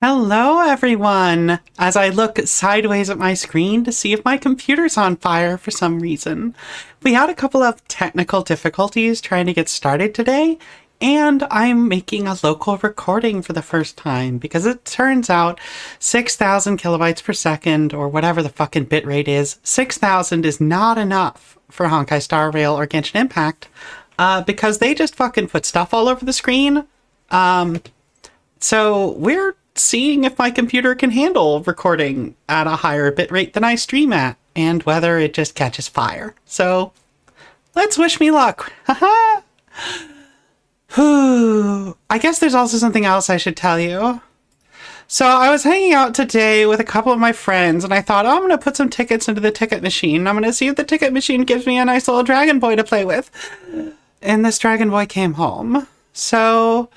Hello, everyone! As I look sideways at my screen to see if my computer's on fire for some reason. We had a couple of technical difficulties trying to get started today, and I'm making a local recording for the first time because it turns out 6,000 kilobytes per second, or whatever the fucking bitrate is, 6,000 is not enough for Honkai Star Rail or Genshin Impact, because they just fucking put stuff all over the screen. So we're seeing if my computer can handle recording at a higher bitrate than I stream at, and whether it just catches fire. So, let's wish me luck. Haha! I guess there's also something else I should tell you. So I was hanging out today with a couple of my friends, and I thought, oh, I'm going to put some tickets into the ticket machine. I'm going to see if the ticket machine gives me a nice little dragon boy to play with. And this dragon boy came home. So,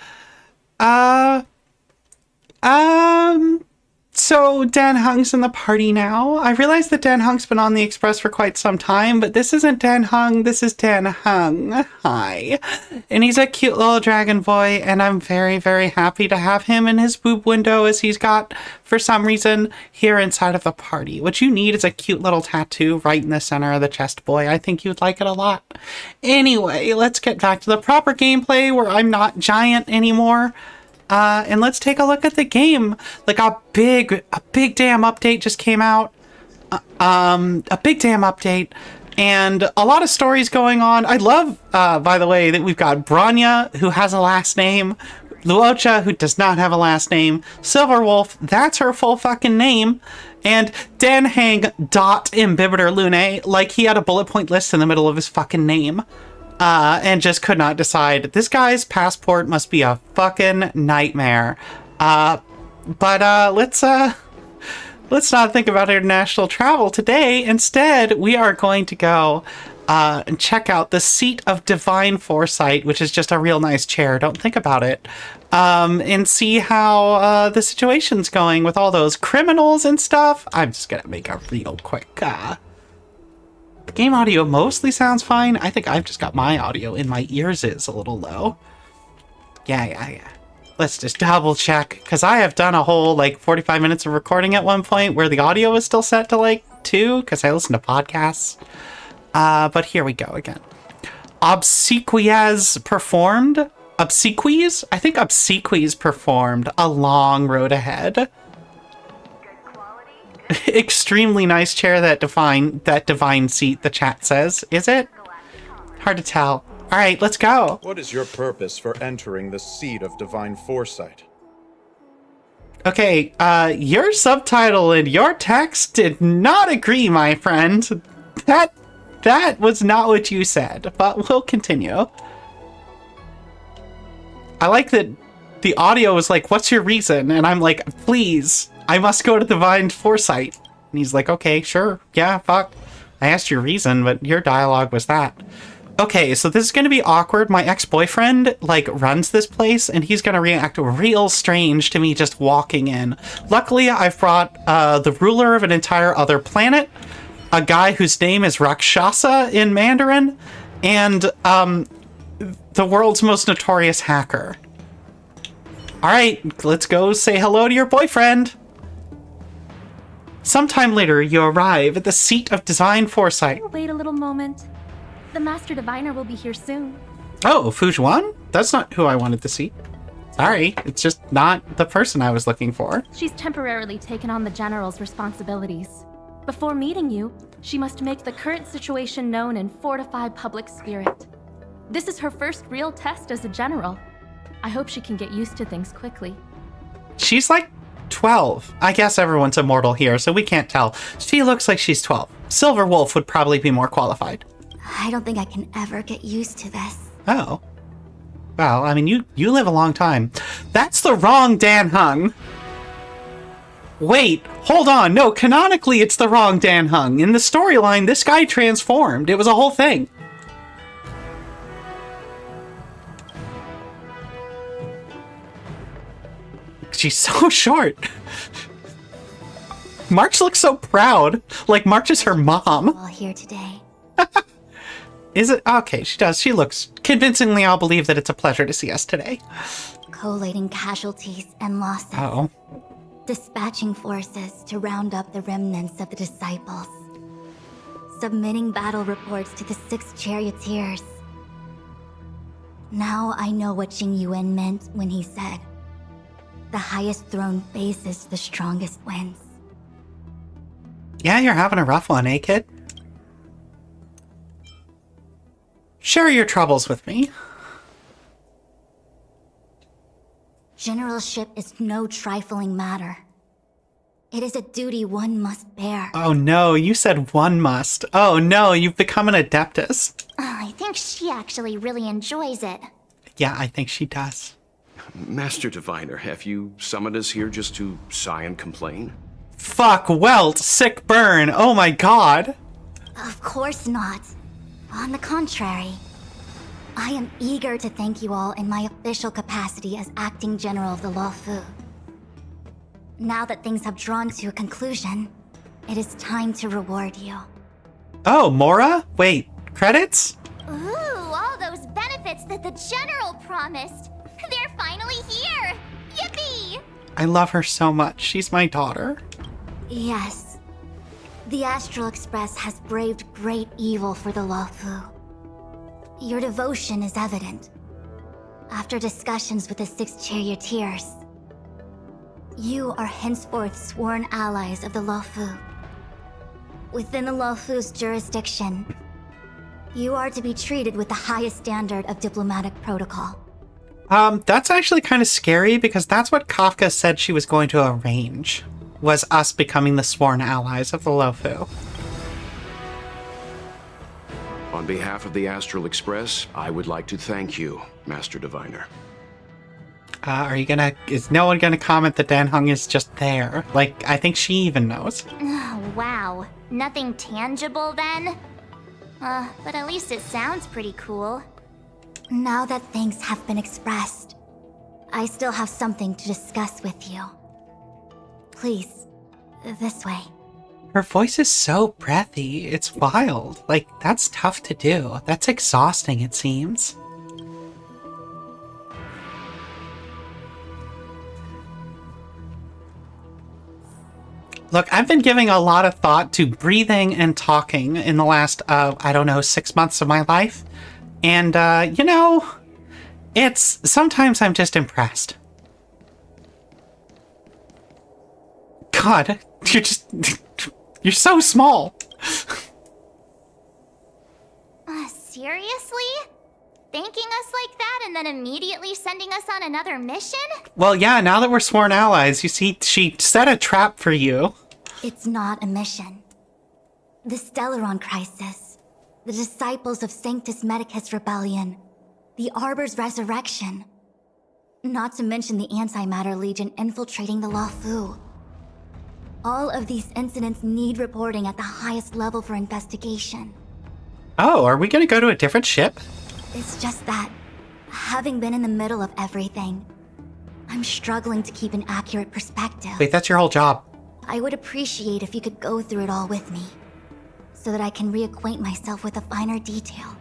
so Dan Heng's in the party now. I realize that Dan Heng's been on the Express for quite some time, but this isn't Dan Heng, this is Dan Heng. Hi. And he's a cute little dragon boy, and I'm very, very happy to have him in his boob window as he's got, for some reason, here inside of the party. What you need is a cute little tattoo right in the center of the chest, boy. I think you'd like it a lot. Anyway, let's get back to the proper gameplay where I'm not giant anymore. And let's take a look at the game. Like a big damn update just came out. A big damn update. And a lot of stories going on. I love, by the way, that we've got Bronya, who has a last name. Luocha, who does not have a last name. Silverwolf, that's her full fucking name. And Dan Heng dot Imbibiter Lune, like he had a bullet point list in the middle of his fucking name. And just could not decide. This guy's passport must be a fucking nightmare. But let's not think about international travel today. Instead, we are going to go and check out the Seat of Divine Foresight, which is just a real nice chair. Don't think about it. And see how the situation's going with all those criminals and stuff. I'm just gonna make a real quick The game audio mostly sounds fine. I think I've just got my audio in my ears is a little low. Yeah. Let's just double check, because I have done a whole, 45 minutes of recording at one point where the audio was still set to, 2, because I listen to podcasts. But here we go again. Obsequies performed? Obsequies? I think Obsequies performed A Long Road Ahead. Extremely nice chair, that divine seat, the chat says. Is it? Hard to tell. All right, let's go. What is your purpose for entering the Seat of Divine Foresight? Okay, your subtitle and your text did not agree, my friend. That was not what you said, but we'll continue. I like that the audio was like, what's your reason? And I'm like, please. I must go to Divine Foresight. And he's like, okay, sure. Yeah, fuck. I asked your reason, but your dialogue was that. Okay, so this is going to be awkward. My ex-boyfriend, runs this place, and he's going to react real strange to me just walking in. Luckily, I've brought the ruler of an entire other planet, a guy whose name is Rakshasa in Mandarin, and the world's most notorious hacker. All right, let's go say hello to your boyfriend. Sometime later, you arrive at the Seat of Divine Foresight. Wait a little moment. The Master Diviner will be here soon. Oh, Fujuan? That's not who I wanted to see. Sorry, it's just not the person I was looking for. She's temporarily taken on the General's responsibilities. Before meeting you, she must make the current situation known and fortify public spirit. This is her first real test as a General. I hope she can get used to things quickly. She's 12. I guess everyone's immortal here, so we can't tell. She looks like she's 12. Silverwolf would probably be more qualified. I don't think I can ever get used to this. Oh. Well, I mean, you live a long time. That's the wrong Dan Heng. Wait, hold on. No, canonically, it's the wrong Dan Heng. In the storyline, this guy transformed. It was a whole thing. She's so short. March looks so proud. Like March is her mom. All here today. Is it? Okay, she does. She looks convincingly. I'll believe that it's a pleasure to see us today. Collating casualties and losses. Uh-oh. dispatching forces to round up the remnants of the disciples, submitting battle reports to the 6 charioteers. Now I know what Jing Yuan meant when he said, "The highest throne faces the strongest wins." Yeah, you're having a rough one, eh, kid? Share your troubles with me. Generalship is no trifling matter. It is a duty one must bear. Oh no, you said one must. Oh no, you've become an adeptus. I think she actually really enjoys it. Yeah, I think she does. Master Diviner, have you summoned us here just to sigh and complain? Fuck, welt, sick burn, oh my god. Of course not. On the contrary, I am eager to thank you all in my official capacity as acting general of the Luofu. Now that things have drawn to a conclusion, it is time to reward you. Oh, Mora? Wait, credits? Ooh, all those benefits that the general promised. They're finally here! Yippee! I love her so much. She's my daughter. Yes. The Astral Express has braved great evil for the Luofu. Your devotion is evident. After discussions with the 6 charioteers, you are henceforth sworn allies of the Luofu. Within the Luofu's jurisdiction, you are to be treated with the highest standard of diplomatic protocol. That's actually kind of scary because that's what Kafka said she was going to arrange, was us becoming the sworn allies of the Luofu. On behalf of the Astral Express, I would like to thank you, Master Diviner. Is no one gonna comment that Dan Heng is just there? Like, I think she even knows. Oh, wow. Nothing tangible then? But at least it sounds pretty cool. Now that thanks have been expressed, I still have something to discuss with you. Please, this way. Her voice is so breathy, it's wild. Like, that's tough to do. That's exhausting, it seems. Look, I've been giving a lot of thought to breathing and talking in the last, 6 months of my life. And, sometimes I'm just impressed. God, you're so small. Seriously? Thanking us like that and then immediately sending us on another mission? Well, yeah, now that we're sworn allies, you see, she set a trap for you. It's not a mission. The Stellaron Crisis, the Disciples of Sanctus Medicus Rebellion, the Arbor's Resurrection. Not to mention the Antimatter Legion infiltrating the Luofu. All of these incidents need reporting at the highest level for investigation. Oh, are we gonna go to a different ship? It's just that, having been in the middle of everything, I'm struggling to keep an accurate perspective. Wait, that's your whole job. I would appreciate if you could go through it all with me, so that I can reacquaint myself with a finer detail.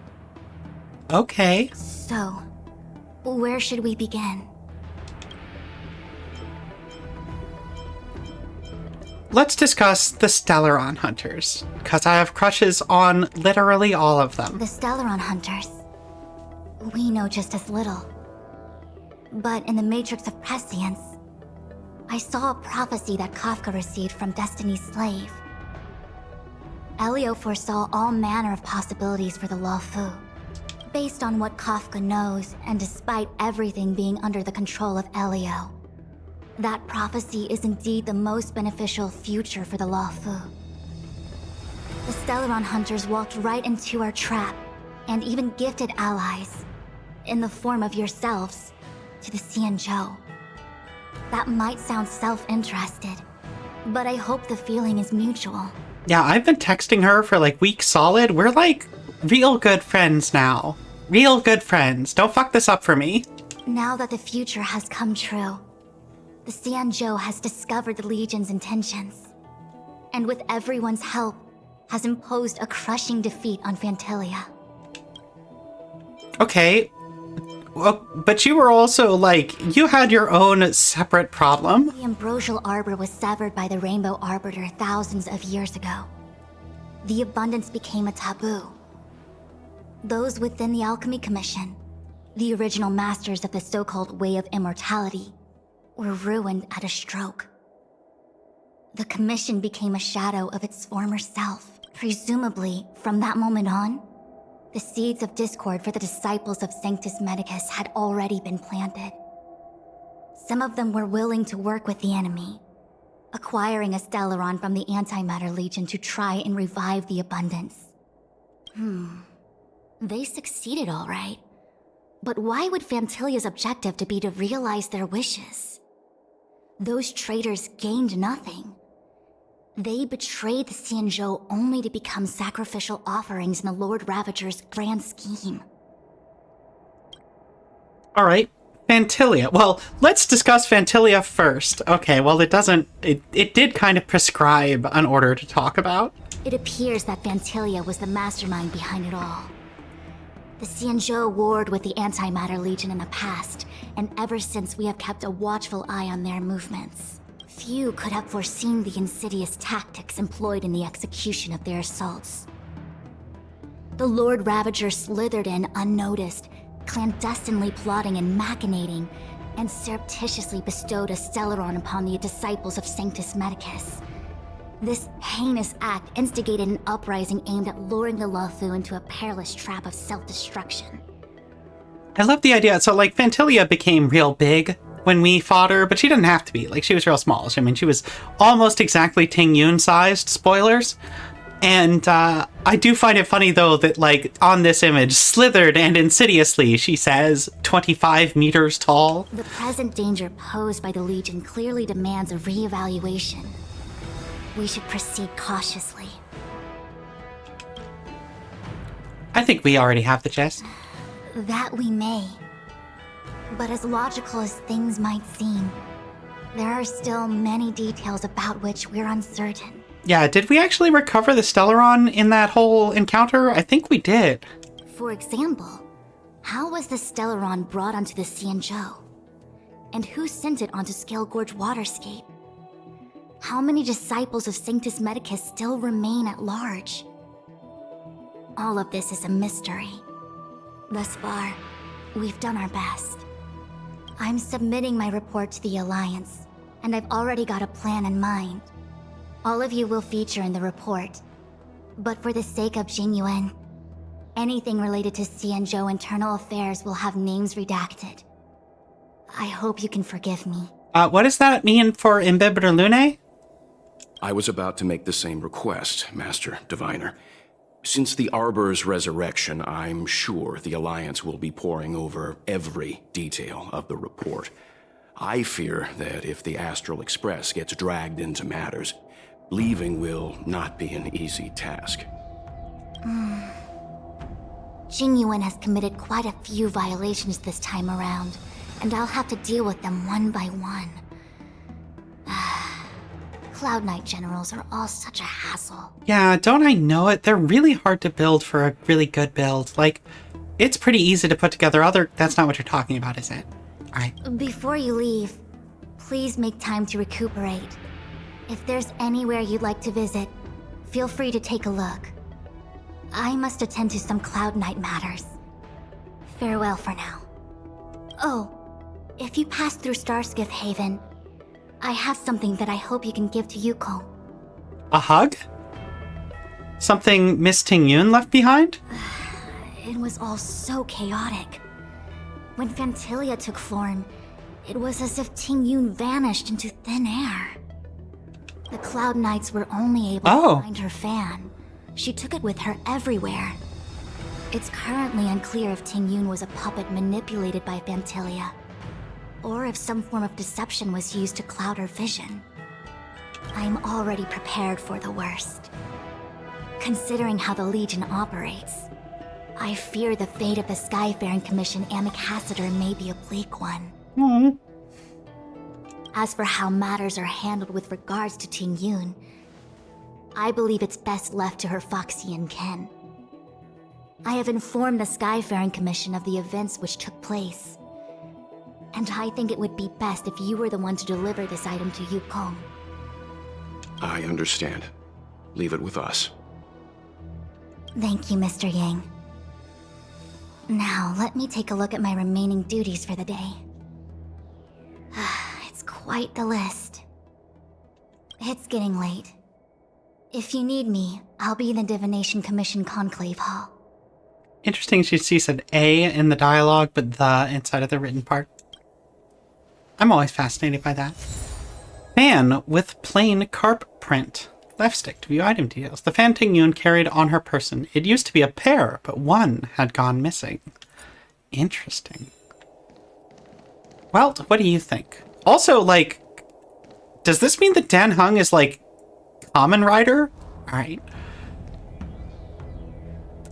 Okay. So, where should we begin? Let's discuss the Stellaron Hunters, because I have crushes on literally all of them. The Stellaron Hunters. We know just as little. But in the Matrix of Prescience, I saw a prophecy that Kafka received from Destiny's slave. Elio foresaw all manner of possibilities for the Luofu. Based on what Kafka knows, and despite everything being under the control of Elio, that prophecy is indeed the most beneficial future for the Luofu. The Stellaron Hunters walked right into our trap, and even gifted allies, in the form of yourselves, to the Xianzhou. That might sound self-interested, but I hope the feeling is mutual. Yeah, I've been texting her for like weeks solid. We're like real good friends now. Real good friends. Don't fuck this up for me. Now that the future has come true, the Xianzhou has discovered the Legion's intentions, and with everyone's help, has imposed a crushing defeat on Phantilia. Okay. but you were also, like, you had your own separate problem. The ambrosial arbor was severed by the rainbow arbiter thousands of years ago. The abundance became a taboo. Those within the Alchemy Commission, the original masters of the so-called Way of Immortality, were ruined at a stroke. The Commission became a shadow of its former self. Presumably, from that moment on, the seeds of discord for the disciples of Sanctus Medicus had already been planted. Some of them were willing to work with the enemy, acquiring a Stellaron from the Antimatter Legion to try and revive the abundance. They succeeded all right. But why would Fantilia's objective to be to realize their wishes? Those traitors gained nothing. They betrayed the Xianzhou only to become sacrificial offerings in the Lord Ravager's grand scheme. All right, Fantilia. Well, let's discuss Fantilia first. Okay, well, it did kind of prescribe an order to talk about. It appears that Fantilia was the mastermind behind it all. The Xianzhou warred with the Antimatter Legion in the past, and ever since we have kept a watchful eye on their movements. Few could have foreseen the insidious tactics employed in the execution of their assaults. The Lord Ravager slithered in unnoticed, clandestinely plotting and machinating, and surreptitiously bestowed a Stellaron upon the disciples of Sanctus Medicus. This heinous act instigated an uprising aimed at luring the Luofu into a perilous trap of self-destruction. I love the idea. So, like, Fantilia became real big when we fought her, but she didn't have to be. Like, she was real small. I mean, she was almost exactly Ting Yun-sized, spoilers. And I do find it funny, though, that, like, on this image, slithered and insidiously, she says 25 meters tall. The present danger posed by the Legion clearly demands a reevaluation. We should proceed cautiously. I think we already have the gist. That we may. But as logical as things might seem, there are still many details about which we're uncertain. Yeah, did we actually recover the Stellaron in that whole encounter? I think we did. For example, how was the Stellaron brought onto the Xianzhou? And who sent it onto Scale Gorge Waterscape? How many disciples of Sanctus Medicus still remain at large? All of this is a mystery. Thus far, we've done our best. I'm submitting my report to the Alliance, and I've already got a plan in mind. All of you will feature in the report. But for the sake of Jingyuan, anything related to Xianzhou internal affairs will have names redacted. I hope you can forgive me. What does that mean for Imbibiter Lune? I was about to make the same request, Master Diviner. Since the Arbor's resurrection, I'm sure the Alliance will be poring over every detail of the report. I fear that if the Astral Express gets dragged into matters, leaving will not be an easy task. Jingyuan has committed quite a few violations this time around, and I'll have to deal with them one by one. Cloud Knight generals are all such a hassle. Yeah, don't I know it? They're really hard to build for a really good build. Like, it's pretty easy to put together That's not what you're talking about, is it? Alright. Before you leave, please make time to recuperate. If there's anywhere you'd like to visit, feel free to take a look. I must attend to some Cloud Knight matters. Farewell for now. Oh, if you pass through Starskiff Haven, I have something that I hope you can give to Yukong. A hug? Something Miss Ting Yun left behind? It was all so chaotic. When Fantilia took form, it was as if Ting Yun vanished into thin air. The Cloud Knights were only able to find her fan. She took it with her everywhere. It's currently unclear if Ting Yun was a puppet manipulated by Fantilia, or if some form of deception was used to cloud her vision. I'm already prepared for the worst. Considering how the Legion operates, I fear the fate of the Skyfaring Commission Ambassador may be a bleak one. As for how matters are handled with regards to Ting Yun, I believe it's best left to her Foxian kin. I have informed the Skyfaring Commission of the events which took place. And I think it would be best if you were the one to deliver this item to Yukong. I understand. Leave it with us. Thank you, Mr. Yang. Now, let me take a look at my remaining duties for the day. It's quite the list. It's getting late. If you need me, I'll be in the Divination Commission Conclave Hall. Interesting she said A in the dialogue, but the inside of the written part. I'm always fascinated by that. Fan with plain carp print. Left stick to view item details. The fan Ting Yun carried on her person. It used to be a pair, but one had gone missing. Interesting. Well, what do you think? Also, like, does this mean that Dan Heng is, like, Kamen Rider? Alright.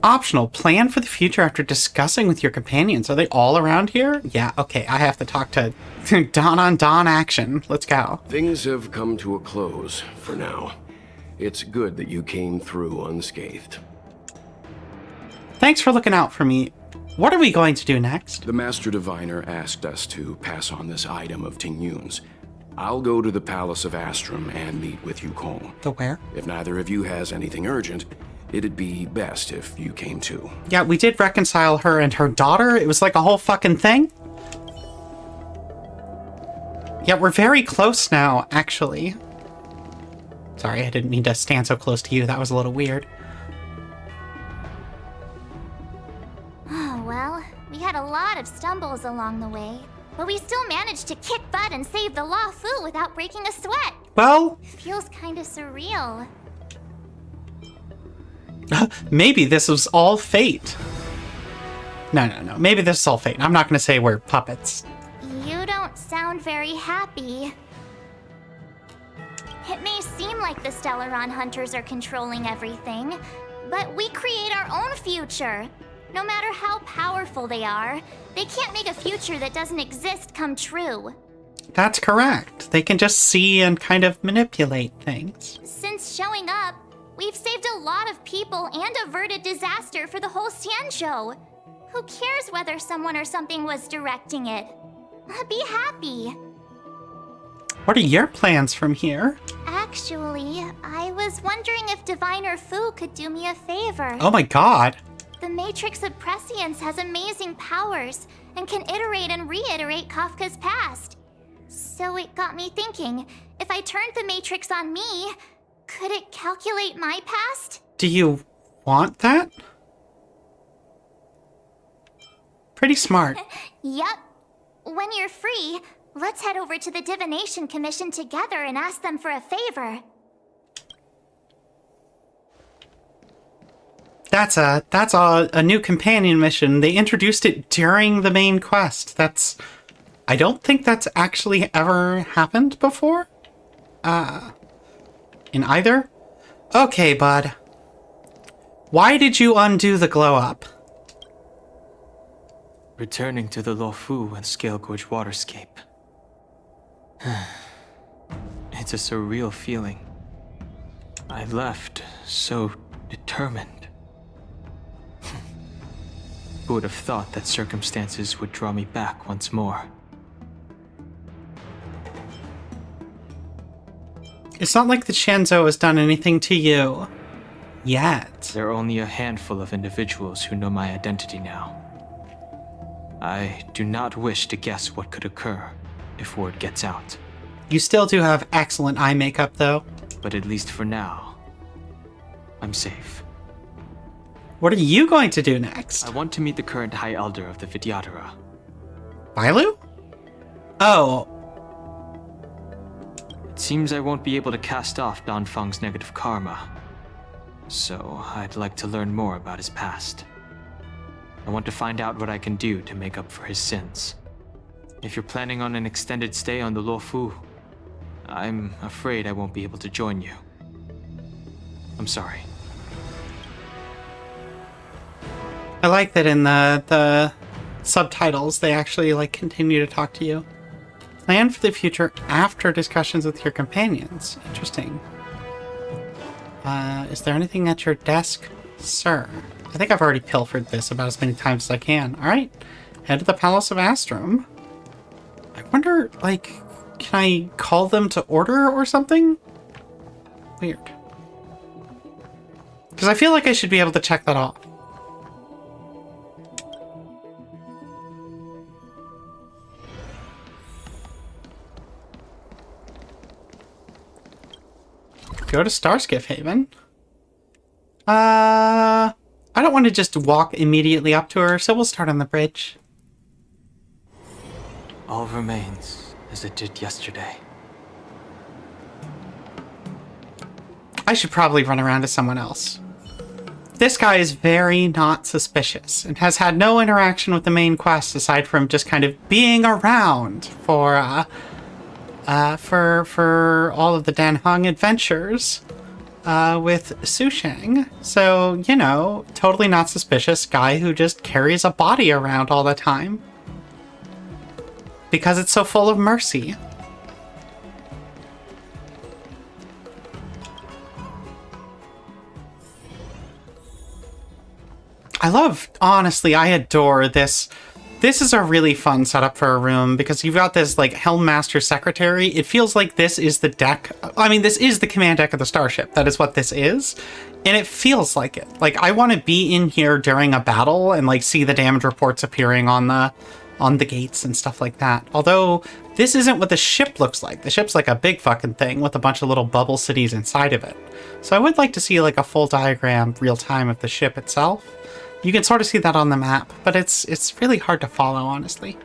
Optional. Plan for the future after discussing with your companions. Are they all around here? Yeah, okay. I have to talk to Dawn on Dawn action. Let's go. Things have come to a close for now. It's good that you came through unscathed. Thanks for looking out for me. What are we going to do next? The Master Diviner asked us to pass on this item of Ting Yun's. I'll go to the Palace of Astrum and meet with Yukong. The where? If neither of you has anything urgent, it'd be best if you came too. Yeah, we did reconcile her and her daughter. It was like a whole fucking thing. Yeah, we're very close now, actually. Sorry, I didn't mean to stand so close to you. That was a little weird. Oh, well, we had a lot of stumbles along the way, but we still managed to kick butt and save the Law Fu without breaking a sweat. Well, Feels kinda surreal. maybe this was all fate. No. Maybe this is all fate. I'm not going to say we're puppets. You don't sound very happy. It may seem like the Stellaron Hunters are controlling everything, but we create our own future. No matter how powerful they are, they can't make a future that doesn't exist come true. That's correct. They can just see and kind of manipulate things. Since showing up, we've saved a lot of people and averted disaster for the whole Xianzhou. Who cares whether someone or something was directing it? Be happy. What are your plans from here? Actually, I was wondering if Diviner Fu could do me a favor. Oh my god. The Matrix of Prescience has amazing powers and can iterate and reiterate Kafka's past. So it got me thinking, if I turned the Matrix on me, could it calculate my past? Do you want that? Pretty smart. Yup. When you're free, let's head over to the Divination Commission together and ask them for a favor. That's a new companion mission. They introduced it during the main quest. I don't think that's actually ever happened before. In either? Okay, bud. Why did you undo the glow up? Returning to the Luofu and Scale Gorge waterscape. It's a surreal feeling. I left so determined. Who would have thought that circumstances would draw me back once more? It's not like the Xianzhou has done anything to you. Yet. There are only a handful of individuals who know my identity now. I do not wish to guess what could occur if word gets out. You still do have excellent eye makeup, though. But at least for now, I'm safe. What are you going to do next? I want to meet the current High Elder of the Vidyadhara. Bailu? Oh. It seems I won't be able to cast off Don Feng's negative karma. So I'd like to learn more about his past. I want to find out what I can do to make up for his sins. If you're planning on an extended stay on the Luofu, I'm afraid I won't be able to join you. I'm sorry. I like that in the subtitles, they actually, like, continue to talk to you. Plan for the future after discussions with your companions. Interesting. Is there anything at your desk, sir? I think I've already pilfered this about as many times as I can. Alright, head to the Palace of Astrum. I wonder, like, can I call them to order or something? Weird. Because I feel like I should be able to check that off. Go to Starskiff Haven. I don't want to just walk immediately up to her, so we'll start on the bridge. All remains as it did yesterday. I should probably run around to someone else. This guy is very not suspicious and has had no interaction with the main quest aside from just kind of being around for all of the Dan Heng adventures with Susheng. So, you know, totally not suspicious guy who just carries a body around all the time. Because it's so full of mercy. Honestly, I adore this. This is a really fun setup for a room because you've got this like Helmmaster Secretary. It feels like this is the deck. I mean, this is the command deck of the starship. That is what this is. And it feels like it. Like I want to be in here during a battle and like see the damage reports appearing on the gates and stuff like that. Although this isn't what the ship looks like. The ship's like a big fucking thing with a bunch of little bubble cities inside of it. So I would like to see like a full diagram real time of the ship itself. You can sort of see that on the map, but it's really hard to follow, honestly.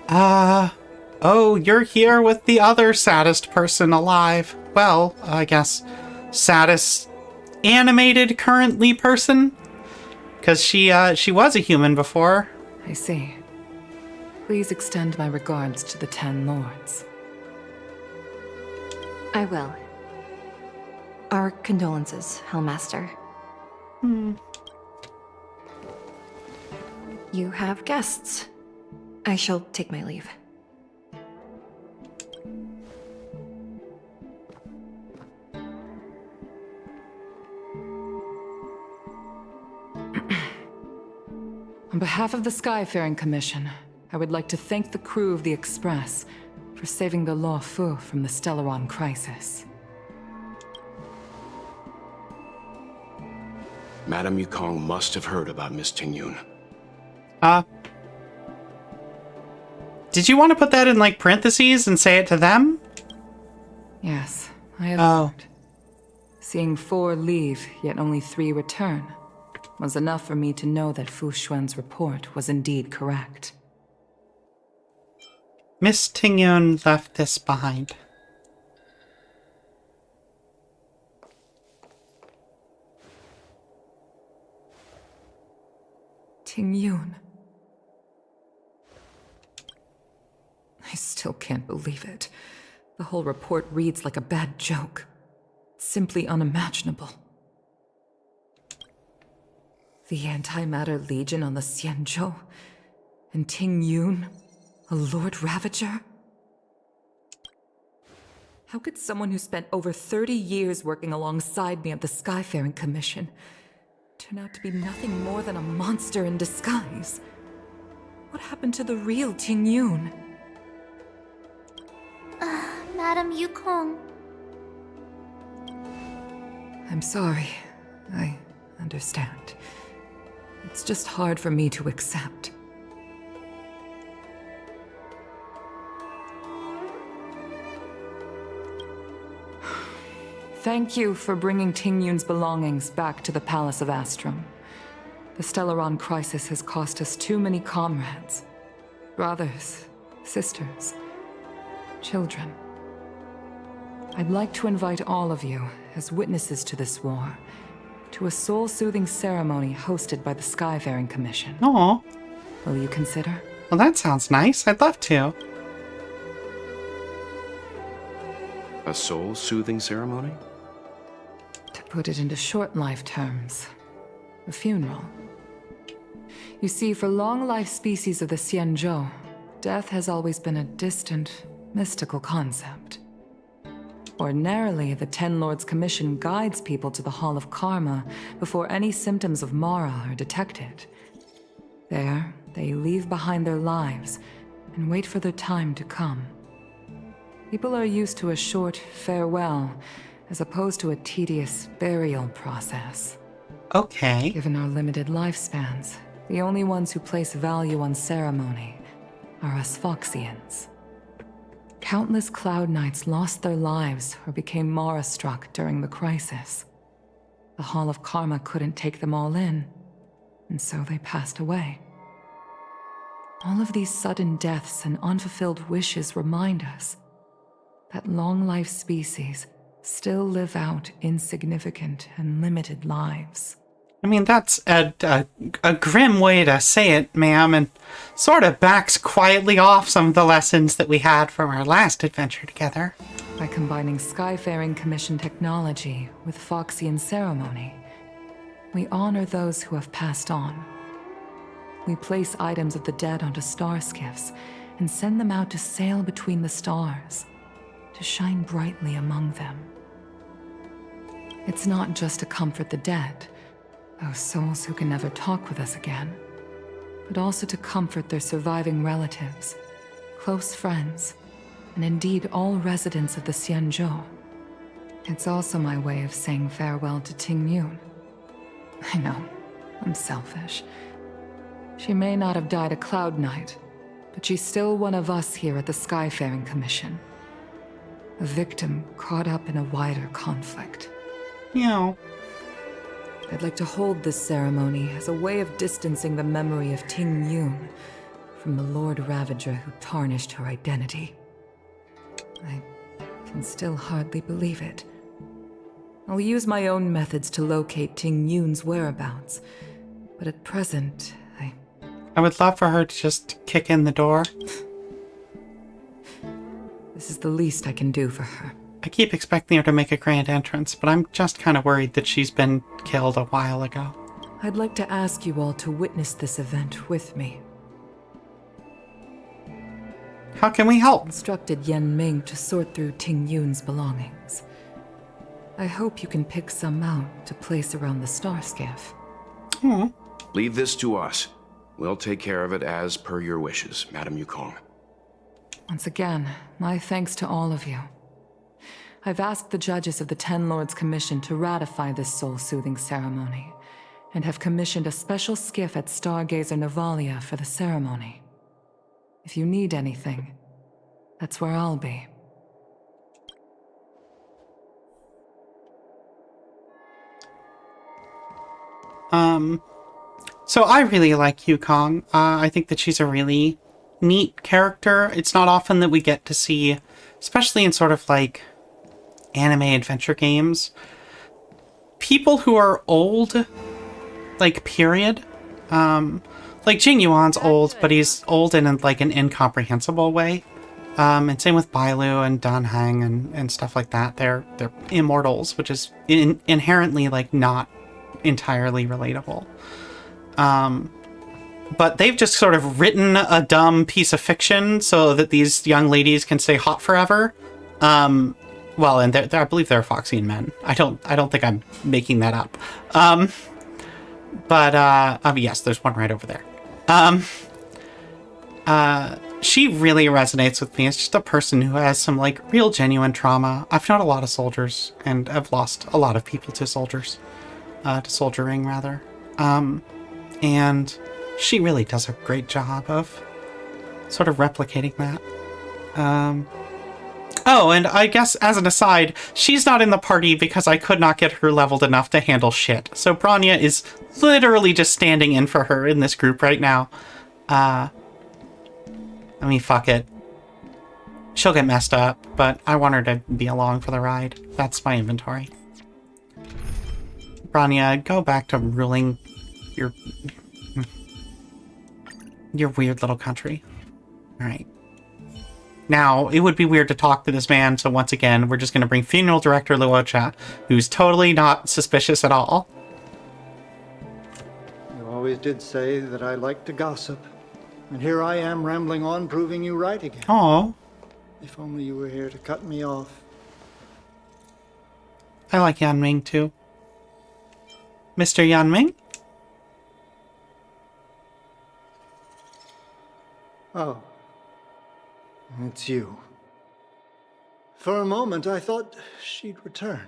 Oh, you're here with the other saddest person alive. Well, I guess saddest animated currently person? Because she was a human before. I see. Please extend my regards to the 10 lords. I will. Our condolences, Hellmaster. You have guests. I shall take my leave. On behalf of the Skyfaring Commission, I would like to thank the crew of the Express for saving the Law Fu from the Stellaron crisis. Madame Yukong must have heard about Miss Tingyun. Did you want to put that in like parentheses and say it to them? Yes, I have heard. Seeing 4 leave, yet only 3 return, was enough for me to know that Fu Xuan's report was indeed correct. Miss Tingyun left this behind. Tingyun. I still can't believe it. The whole report reads like a bad joke. It's simply unimaginable. The Antimatter Legion on the Xianzhou, and Tingyun, a Lord Ravager? How could someone who spent over 30 years working alongside me at the Skyfaring Commission turn out to be nothing more than a monster in disguise? What happened to the real Tingyun? Madam Yukong. I'm sorry. I understand. It's just hard for me to accept. Thank you for bringing Tingyun's belongings back to the Palace of Astrum. The Stellaron crisis has cost us too many comrades. Brothers, sisters, children. I'd like to invite all of you, as witnesses to this war, to a soul-soothing ceremony hosted by the Skyfaring Commission. Aw. Will you consider? Well, that sounds nice. I'd love to. A soul-soothing ceremony? To put it into short life terms, a funeral. You see, for long-life species of the Xianzhou, death has always been a distant, mystical concept. Ordinarily, the Ten Lords Commission guides people to the Hall of Karma before any symptoms of Mara are detected. There, they leave behind their lives and wait for their time to come. People are used to a short farewell as opposed to a tedious burial process. Okay. Given our limited lifespans, the only ones who place value on ceremony are us Foxians. Countless Cloud Knights lost their lives or became Mara-struck during the crisis. The Hall of Karma couldn't take them all in, and so they passed away. All of these sudden deaths and unfulfilled wishes remind us that long-life species still live out insignificant and limited lives. I mean, that's a grim way to say it, ma'am, and sort of backs quietly off some of the lessons that we had from our last adventure together. By combining Skyfaring Commission technology with Foxian ceremony, we honor those who have passed on. We place items of the dead onto star skiffs and send them out to sail between the stars, to shine brightly among them. It's not just to comfort the dead, those souls who can never talk with us again, but also to comfort their surviving relatives, close friends, and indeed all residents of the Xianzhou. It's also my way of saying farewell to Ting Yun. I know, I'm selfish. She may not have died a Cloud Knight, but she's still one of us here at the Skyfaring Commission. A victim caught up in a wider conflict. Meow. I'd like to hold this ceremony as a way of distancing the memory of Ting Yun from the Lord Ravager who tarnished her identity. I can still hardly believe it. I'll use my own methods to locate Ting Yun's whereabouts, but at present, I would love for her to just kick in the door. This is the least I can do for her. I keep expecting her to make a grand entrance, but I'm just kind of worried that she's been killed a while ago. I'd like to ask you all to witness this event with me. How can we help? Instructed Yen Ming to sort through Ting Yun's belongings. I hope you can pick some out to place around the star skiff. Leave this to us. We'll take care of it as per your wishes, Madam Yukong. Once again, my thanks to all of you. I've asked the judges of the Ten Lords Commission to ratify this soul-soothing ceremony, and have commissioned a special skiff at Stargazer Navalia for the ceremony. If you need anything, that's where I'll be. So I really like Yukong. I think that she's a really neat character. It's not often that we get to see, especially in sort of like anime adventure games, people who are old, like, period. Like Jing Yuan's old, but he's old in like an incomprehensible way. And same with Bailu and Dan Heng and stuff like that. They're immortals, which is inherently like not entirely relatable. But they've just sort of written a dumb piece of fiction so that these young ladies can stay hot forever. Well, and I believe they're Foxian men. I don't think I'm making that up. But yes, there's one right over there. She really resonates with me as just a person who has some like real genuine trauma. I've known a lot of soldiers and I've lost a lot of people to soldiers, to soldiering rather. And she really does a great job of sort of replicating that. Oh, and I guess as an aside, she's not in the party because I could not get her leveled enough to handle shit. So Branya is literally just standing in for her in this group right now. I mean, fuck it. She'll get messed up, but I want her to be along for the ride. That's my inventory. Branya, go back to ruling your weird little country. All right. Now, it would be weird to talk to this man, so once again, we're just going to bring Funeral Director Luocha, who's totally not suspicious at all. You always did say that I like to gossip, and here I am rambling on, proving you right again. Oh. If only you were here to cut me off. I like Yanming too. Mr. Yanming? Oh. It's you. For a moment, I thought she'd returned.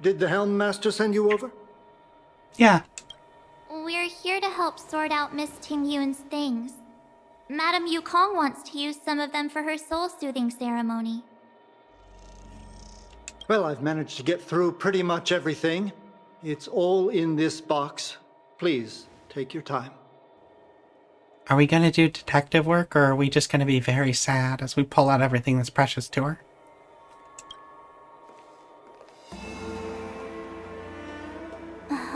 Did the Helm Master send you over? Yeah. We're here to help sort out Miss Tingyun's things. Madame Yukong wants to use some of them for her soul-soothing ceremony. Well, I've managed to get through pretty much everything. It's all in this box. Please, take your time. Are we going to do detective work, or are we just going to be very sad as we pull out everything that's precious to her?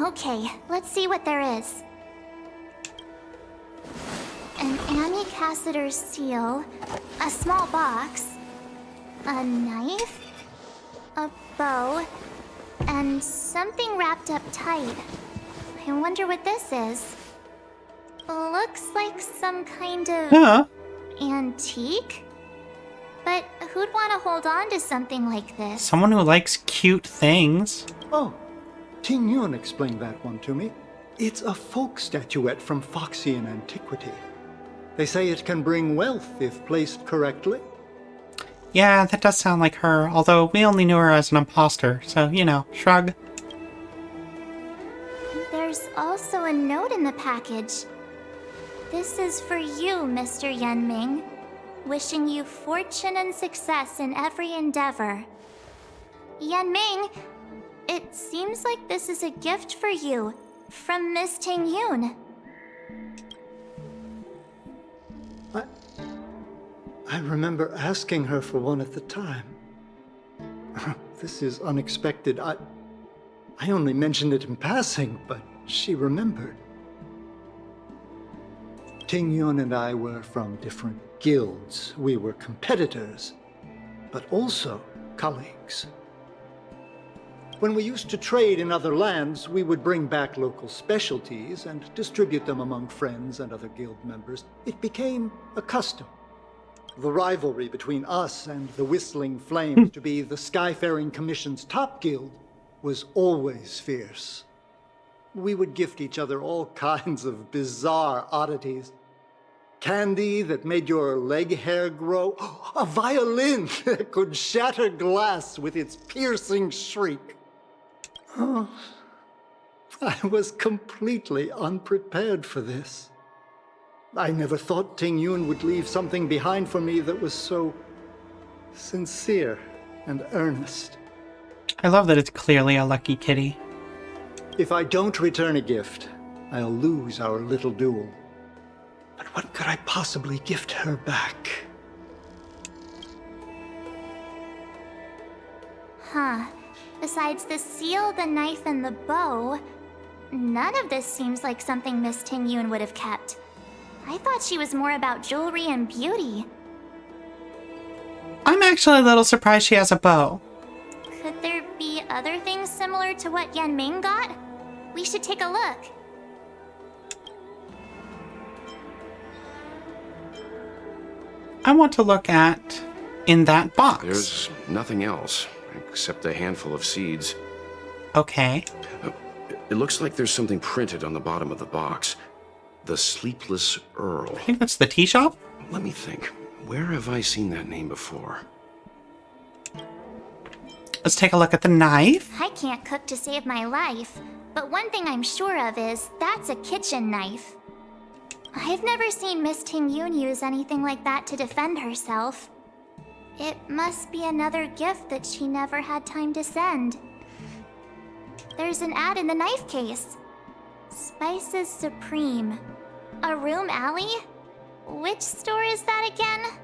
Okay, let's see what there is. An Amy Cassiter's seal, a small box, a knife, a bow, and something wrapped up tight. I wonder what this is. Looks like some kind of antique? But who'd want to hold on to something like this? Someone who likes cute things. Oh, Tingyun explained that one to me. It's a folk statuette from Foxian antiquity. They say it can bring wealth if placed correctly. Yeah, that does sound like her, although we only knew her as an imposter, so, you know, shrug. There's also a note in the package. This is for you, Mr. Yanming. Wishing you fortune and success in every endeavor. Yanming, it seems like this is a gift for you from Miss Tingyun. I remember asking her for one at the time. This is unexpected. I only mentioned it in passing, but she remembered. Tingyun and I were from different guilds. We were competitors, but also colleagues. When we used to trade in other lands, we would bring back local specialties and distribute them among friends and other guild members. It became a custom. The rivalry between us and the Whistling Flames to be the Skyfaring Commission's top guild was always fierce. We would gift each other all kinds of bizarre oddities. Candy that made your leg hair grow. A violin that could shatter glass with its piercing shriek. Oh, I was completely unprepared for this. I never thought Tingyun would leave something behind for me that was so sincere and earnest. I love that it's clearly a lucky kitty. If I don't return a gift, I'll lose our little duel. But what could I possibly gift her back? Huh. Besides the seal, the knife, and the bow, none of this seems like something Miss Tingyun would have kept. I thought she was more about jewelry and beauty. I'm actually a little surprised she has a bow. Could there be other things similar to what Yanming got? We should take a look. I want to look at in that box. There's nothing else, except a handful of seeds. Okay. It looks like there's something printed on the bottom of the box. The Sleepless Earl. I think that's the tea shop. Let me think. Where have I seen that name before? Let's take a look at the knife. I can't cook to save my life, but one thing I'm sure of is that's a kitchen knife. I've never seen Miss Tingyun use anything like that to defend herself. It must be another gift that she never had time to send. There's an ad in the knife case. Spices Supreme. A room alley? Which store is that again?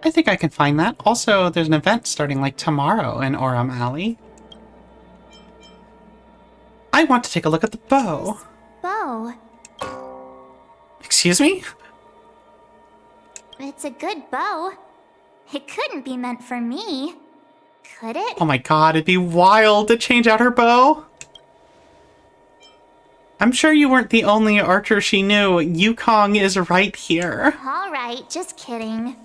I think I can find that. Also, there's an event starting like tomorrow in Oram Alley. I want to take a look at the bow. Bow. Excuse me? It's a good bow. It couldn't be meant for me, could it? Oh my god, it'd be wild to change out her bow. I'm sure you weren't the only archer she knew. Yukong is right here. Alright, just kidding.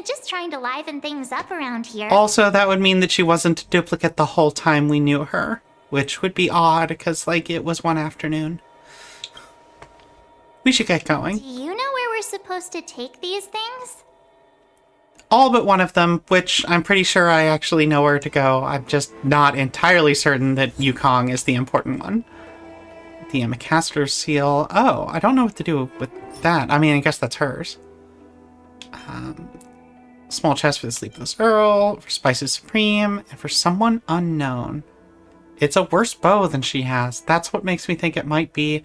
Just trying to liven things up around here. Also, that would mean that she wasn't a duplicate the whole time we knew her, which would be odd because, like, it was one afternoon. We should get going. Do you know where we're supposed to take these things? All but one of them, which I'm pretty sure I actually know where to go. I'm just not entirely certain that Yukong is the important one. The Macaster's seal. Oh, I don't know what to do with that. I mean, I guess that's hers. Small chest for the Sleepless Earl, for Spices Supreme, and for someone unknown. It's a worse bow than she has. That's what makes me think it might be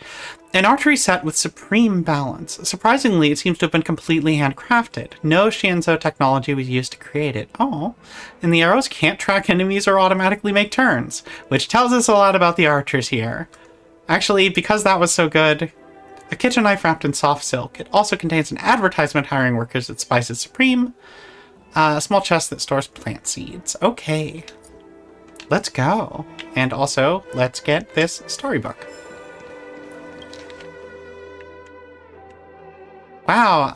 an archery set with supreme balance. Surprisingly, it seems to have been completely handcrafted. No Shienzo technology was used to create it. Oh, and the arrows can't track enemies or automatically make turns, which tells us a lot about the archers here. Actually, because that was so good, a kitchen knife wrapped in soft silk. It also contains an advertisement hiring workers at Spices Supreme. A small chest that stores plant seeds. Okay. Let's go. And also, let's get this storybook. Wow.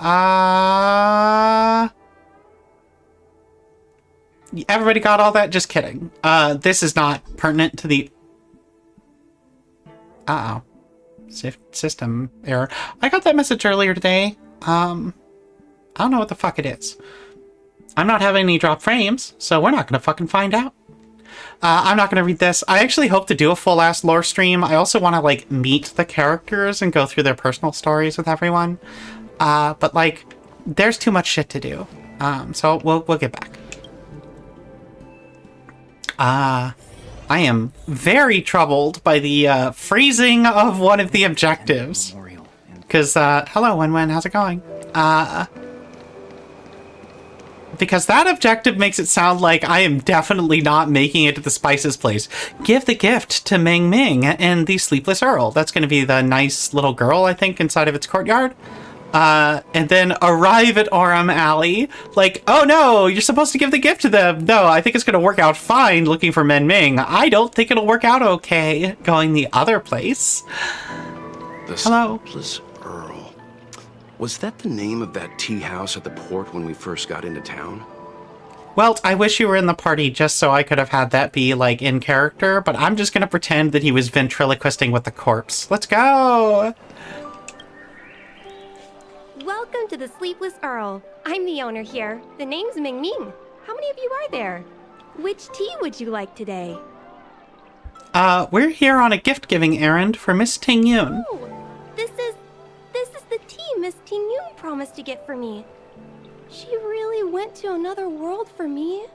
Everybody got all that? Just kidding. This is not pertinent to the... Uh-oh. System error. I got that message earlier today. I don't know what the fuck it is. I'm not having any drop frames, so we're not gonna fucking find out. I'm not gonna read this. I actually hope to do a full-ass lore stream. I also want to, like, meet the characters and go through their personal stories with everyone. But, like, there's too much shit to do. So we'll get back. I am very troubled by the phrasing of one of the objectives. Because, hello, Wen, how's it going? Because that objective makes it sound like I am definitely not making it to the Spices place. Give the gift to Ming Ming and the Sleepless Earl. That's going to be the nice little girl, I think, inside of its courtyard. And then arrive at Aurum Alley. Like, oh no, you're supposed to give the gift to them. No, I think it's going to work out fine looking for Ming Ming. I don't think it'll work out okay going the other place. Hello. Sleepless Earl. Was that the name of that tea house at the port when we first got into town? Well, I wish you were in the party just so I could have had that be, like, in character, but I'm just gonna pretend that he was ventriloquisting with the corpse. Let's go! Welcome to the Sleepless Earl. I'm the owner here. The name's Ming Ming. How many of you are there? Which tea would you like today? We're here on a gift-giving errand for Miss Ting Yun. Oh, this is the tea Miss Ting Yun promised to get for me. She really went to another world for me.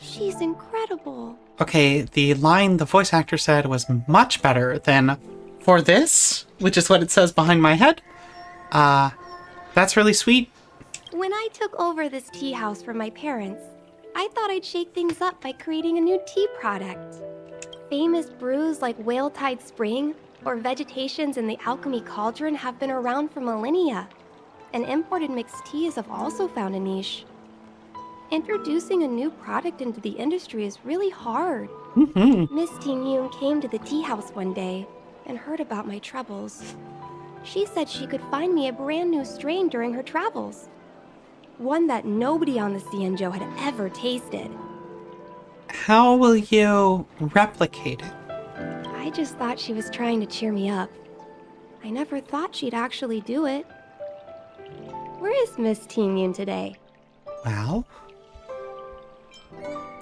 She's incredible. Okay, the line the voice actor said was much better than "for this," which is what it says behind my head. That's really sweet. When I took over this tea house from my parents, I thought I'd shake things up by creating a new tea product. Famous brews like Whale Tide Spring or Vegetations in the Alchemy Cauldron have been around for millennia, and imported mixed teas have also found a niche. Introducing a new product into the industry is really hard. Miss Ting Yun came to the tea house one day and heard about my troubles. She said she could find me a brand new strain during her travels. One that nobody on the Xianzhou had ever tasted. How will you replicate it? I just thought she was trying to cheer me up. I never thought she'd actually do it. Where is Miss Ting Yun today? Well,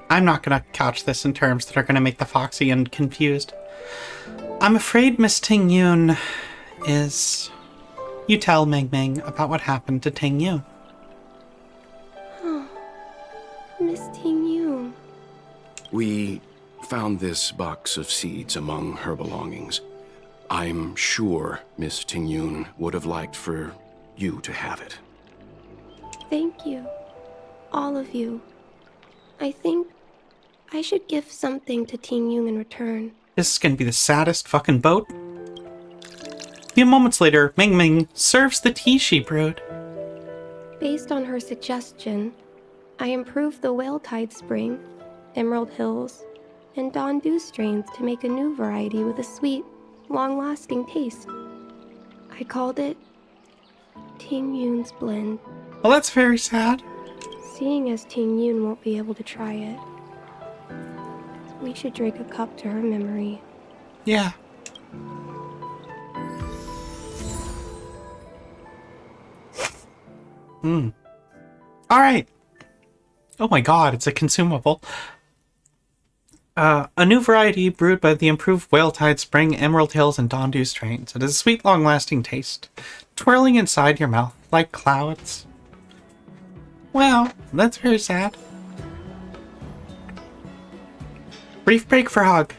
I'm not gonna couch this in terms that are gonna make the Foxian confused. I'm afraid Miss Ting Yun is... You tell Ming Ming about what happened to Ting Yun. Miss Ting Yun. We found this box of seeds among her belongings. I'm sure Miss Ting Yun would have liked for you to have it. Thank you. All of you. I think I should give something to Ting Yun in return. This is gonna be the saddest fucking boat. A few moments later, Ming Ming serves the tea she brewed. Based on her suggestion, I improved the Whale Tide Spring, Emerald Hills, and Dawn Dew strains to make a new variety with a sweet, long-lasting taste. I called it Ting Yun's Blend. Well, that's very sad. Seeing as Ting Yun won't be able to try it, we should drink a cup to her memory. Yeah. Alright. Oh my god, it's a consumable. A new variety brewed by the improved Whaletide Spring, Emerald Hills, and Dondu strains. It has a sweet, long-lasting taste, twirling inside your mouth like clouds. Wow, that's very sad. Brief break for hug.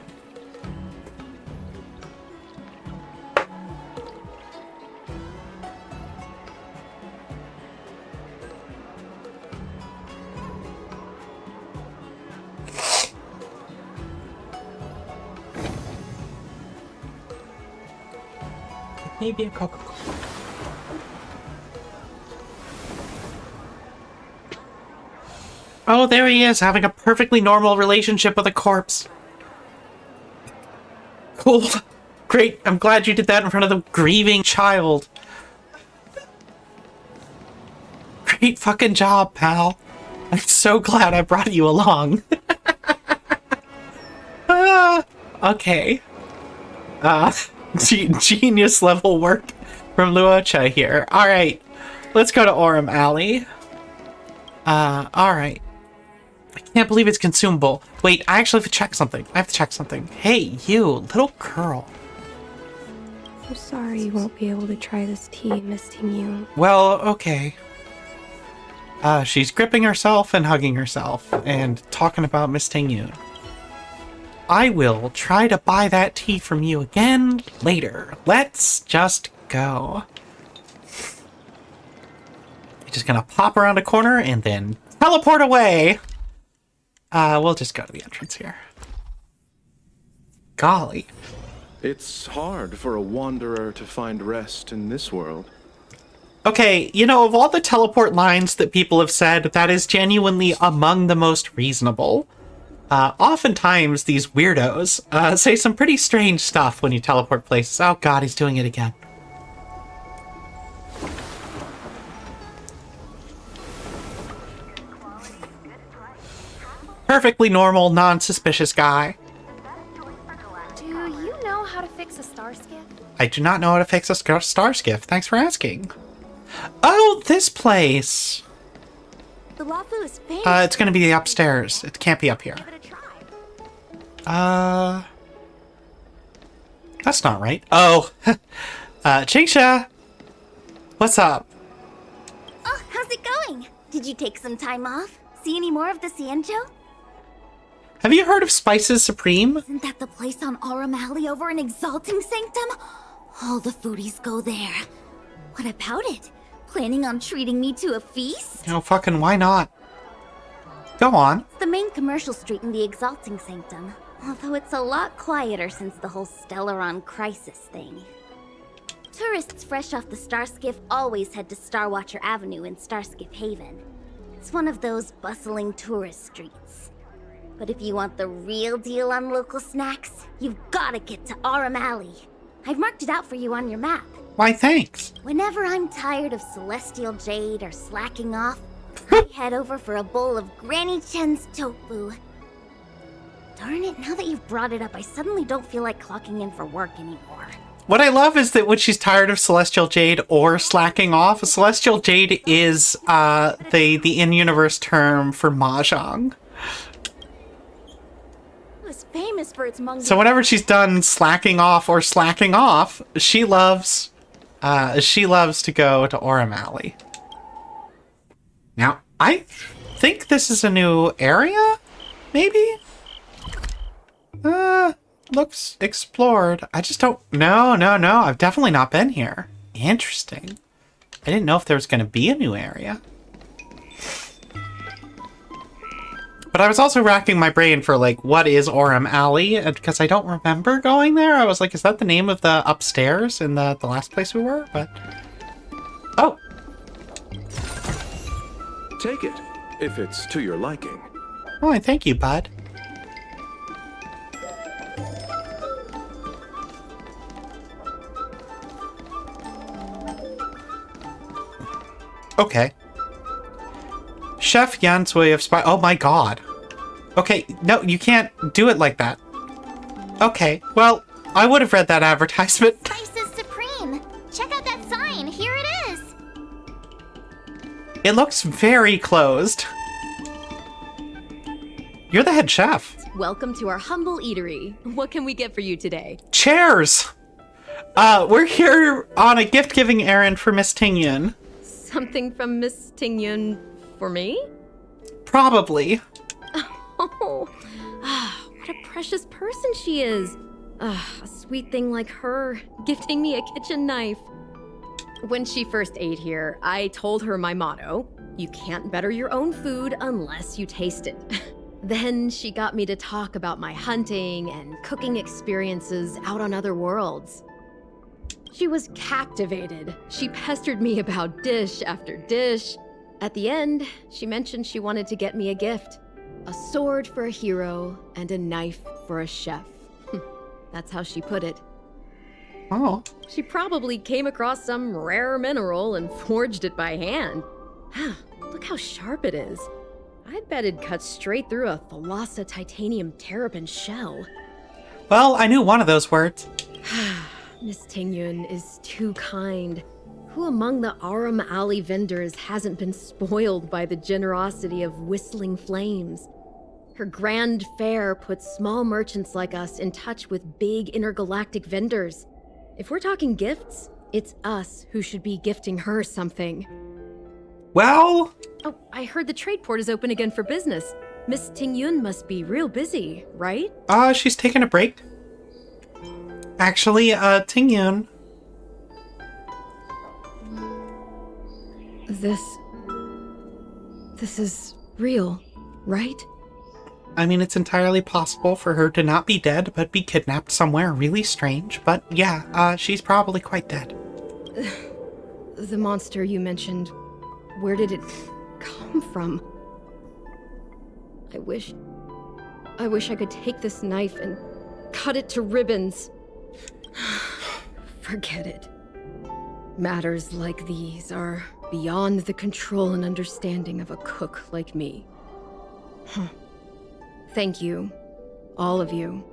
Maybe a Coca-Cola. Oh, there he is, having a perfectly normal relationship with a corpse. Cool. Great, I'm glad you did that in front of the grieving child. Great fucking job, pal. I'm so glad I brought you along. Okay. Genius level work from Luocha here. Alright, let's go to Orem Alley. Alright. I can't believe it's consumable. Wait, I actually have to check something. I have to check something. Hey, you, little girl. I'm sorry you won't be able to try this tea, Miss Ting Yun. Well, okay. She's gripping herself and hugging herself and talking about Miss Ting Yun. I will try to buy that tea from you again later. Let's just go. Just gonna pop around a corner and then teleport away. We'll just go to the entrance here. Golly. It's hard for a wanderer to find rest in this world. Okay, you know, of all the teleport lines that people have said, that is genuinely among the most reasonable. Oftentimes, these weirdos say some pretty strange stuff when you teleport places. Oh god, he's doing it again. Perfectly normal, non-suspicious guy. Do you know how to fix a star skiff? I do not know how to fix a star skiff. Thanks for asking. Oh, this place. The Lafu is famous. It's gonna be upstairs. It can't be up here. Give it a try. That's not right. Oh, Chingsha. What's up? Oh, how's it going? Did you take some time off? See any more of the Cienjo? Have you heard of Spices Supreme? Isn't that the place on Aurum Alley over in Exalting Sanctum? All the foodies go there. What about it? Planning on treating me to a feast? No, fucking why not? Go on. It's the main commercial street in the Exalting Sanctum. Although it's a lot quieter since the whole Stellaron crisis thing. Tourists fresh off the Starskiff always head to Starwatcher Avenue in Starskiff Haven. It's one of those bustling tourist streets. But if you want the real deal on local snacks, you've gotta get to Aurum Alley. I've marked it out for you on your map. Why, thanks. Whenever I'm tired of Celestial Jade or slacking off, I head over for a bowl of Granny Chen's tofu. Darn it, now that you've brought it up, I suddenly don't feel like clocking in for work anymore. What I love is that when she's tired of Celestial Jade or slacking off, Celestial Jade is the in-universe term for mahjong. It was famous for its manga. So whenever she's done slacking off or slacking off, she loves to go to Aurum Alley. Now, I think this is a new area, maybe? Looks explored. I just don't... No. I've definitely not been here. Interesting. I didn't know if there was going to be a new area. But I was also racking my brain for, like, what is Aurum Alley? Because I don't remember going there. I was like, is that the name of the upstairs in the last place we were? But... Oh! Take it, if it's to your liking. Oh, thank you, bud. Okay. Chef Yan's way of spy. Oh my god. Okay, no, you can't do it like that. Okay, well, I would have read that advertisement. Spice is supreme. Check out that sign. Here it is. It looks very closed. You're the head chef. Welcome to our humble eatery. What can we get for you today? Chairs! We're here on a gift-giving errand for Miss Tingyun. Something from Miss Tingyun for me? Probably. Oh, what a precious person she is. A sweet thing like her, gifting me a kitchen knife. When she first ate here, I told her my motto: you can't better your own food unless you taste it. Then she got me to talk about my hunting and cooking experiences out on other worlds. She was captivated. She pestered me about dish after dish. At the end, she mentioned she wanted to get me a gift. A sword for a hero and a knife for a chef. That's how she put it. Oh. She probably came across some rare mineral and forged it by hand. Look how sharp it is. I'd bet it'd cut straight through a Thalassa titanium terrapin shell. Well, I knew one of those words. Miss Tingyun is too kind. Who among the Aram Alley vendors hasn't been spoiled by the generosity of Whistling Flames? Her grand fare puts small merchants like us in touch with big intergalactic vendors. If we're talking gifts, it's us who should be gifting her something. Well... Oh, I heard the trade port is open again for business. Miss Tingyun must be real busy, right? She's taking a break. Actually, Tingyun. This is real, right? I mean, it's entirely possible for her to not be dead, but be kidnapped somewhere really strange. But yeah, she's probably quite dead. The monster you mentioned, where did it come from? I wish I could take this knife and cut it to ribbons. Forget it. Matters like these are beyond the control and understanding of a cook like me. Thank you, all of you.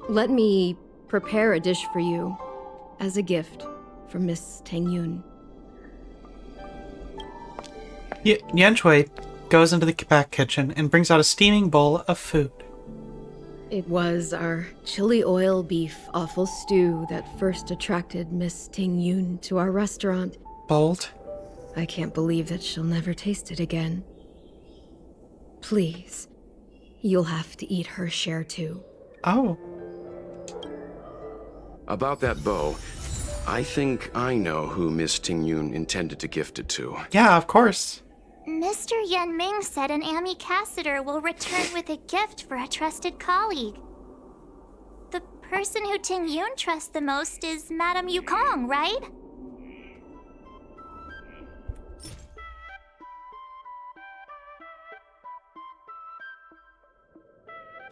Let me prepare a dish for you as a gift from Miss Tingyun. Yanshui goes into the back kitchen and brings out a steaming bowl of food. It was our chili oil beef offal stew that first attracted Miss Tingyun to our restaurant. Bold. I can't believe that she'll never taste it again. Please, you'll have to eat her share too. Oh. About that bow, I think I know who Miss Tingyun intended to gift it to. Yeah, of course. Mr. Yan Ming said an ambassador will return with a gift for a trusted colleague. The person who Tingyun trusts the most is Madame Yukong, right?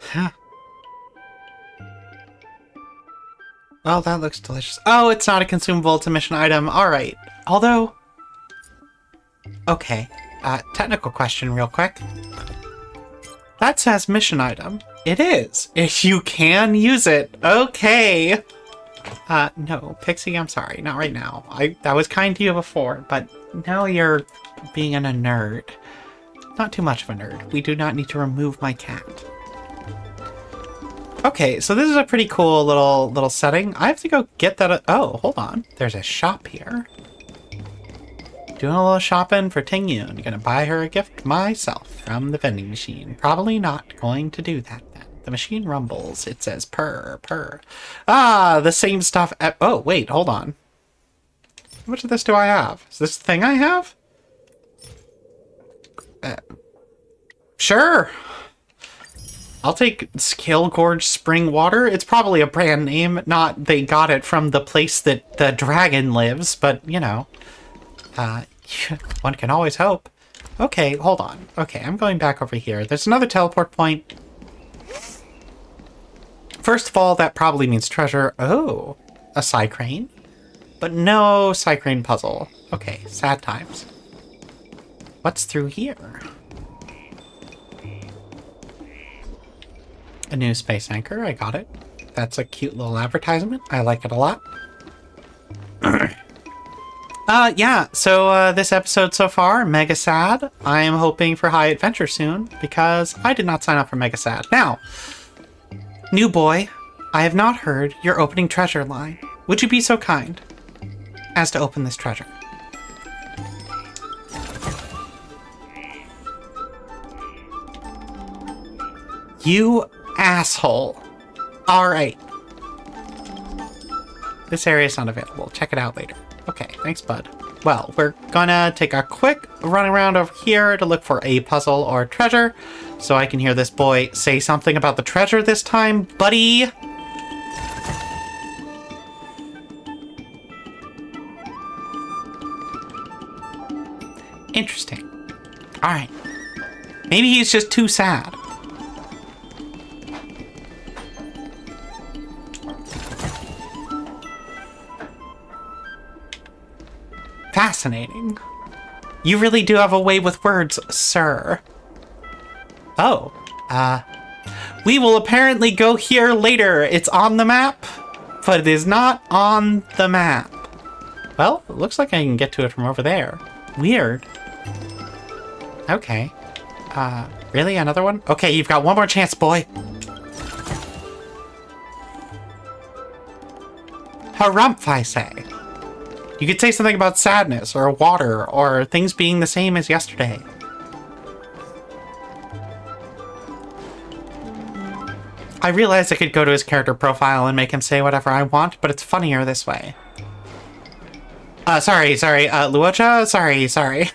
Huh. Well, that looks delicious. Oh, it's not a consumable, it's a mission item. Alright. Although... Okay. Technical question real quick. That says mission item. It is. If you can use it. Okay. No, Pixie, I'm sorry. Not right now. I was kind to you before, but now you're being a nerd. Not too much of a nerd. We do not need to remove my cat. Okay, so this is a pretty cool little setting. I have to go get that. Oh, hold on. There's a shop here. Doing a little shopping for Tingyun. Gonna buy her a gift myself from the vending machine. Probably not going to do that then. The machine rumbles. It says purr, purr. Ah, the same stuff. Oh, wait, hold on. How much of this do I have? Is this the thing I have? Sure. I'll take Skill Gorge Spring Water. It's probably a brand name, not they got it from the place that the dragon lives, but, you know. One can always hope. Okay, hold on. Okay, I'm going back over here. There's another teleport point. First of all, that probably means treasure. Oh, a Psycrane. But no Psycrane puzzle. Okay, sad times. What's through here? A new space anchor, I got it. That's a cute little advertisement. I like it a lot. Yeah, so this episode so far, mega sad. I am hoping for high adventure soon, because I did not sign up for mega sad. Now, new boy, I have not heard your opening treasure line. Would you be so kind as to open this treasure? You asshole. Alright. This area is not available. Check it out later. Okay, thanks, bud. Well, we're gonna take a quick run around over here to look for a puzzle or treasure, so I can hear this boy say something about the treasure this time, buddy. Interesting. Alright. Maybe he's just too sad. Fascinating. You really do have a way with words, sir. Oh, we will apparently go here later. It's on the map, but it is not on the map. Well, it looks like I can get to it from over there. Weird. Okay. Really? Another one? Okay, you've got one more chance, boy. Harumph, I say. You could say something about sadness, or water, or things being the same as yesterday. I realized I could go to his character profile and make him say whatever I want, but it's funnier this way. Sorry, Luocha? Sorry.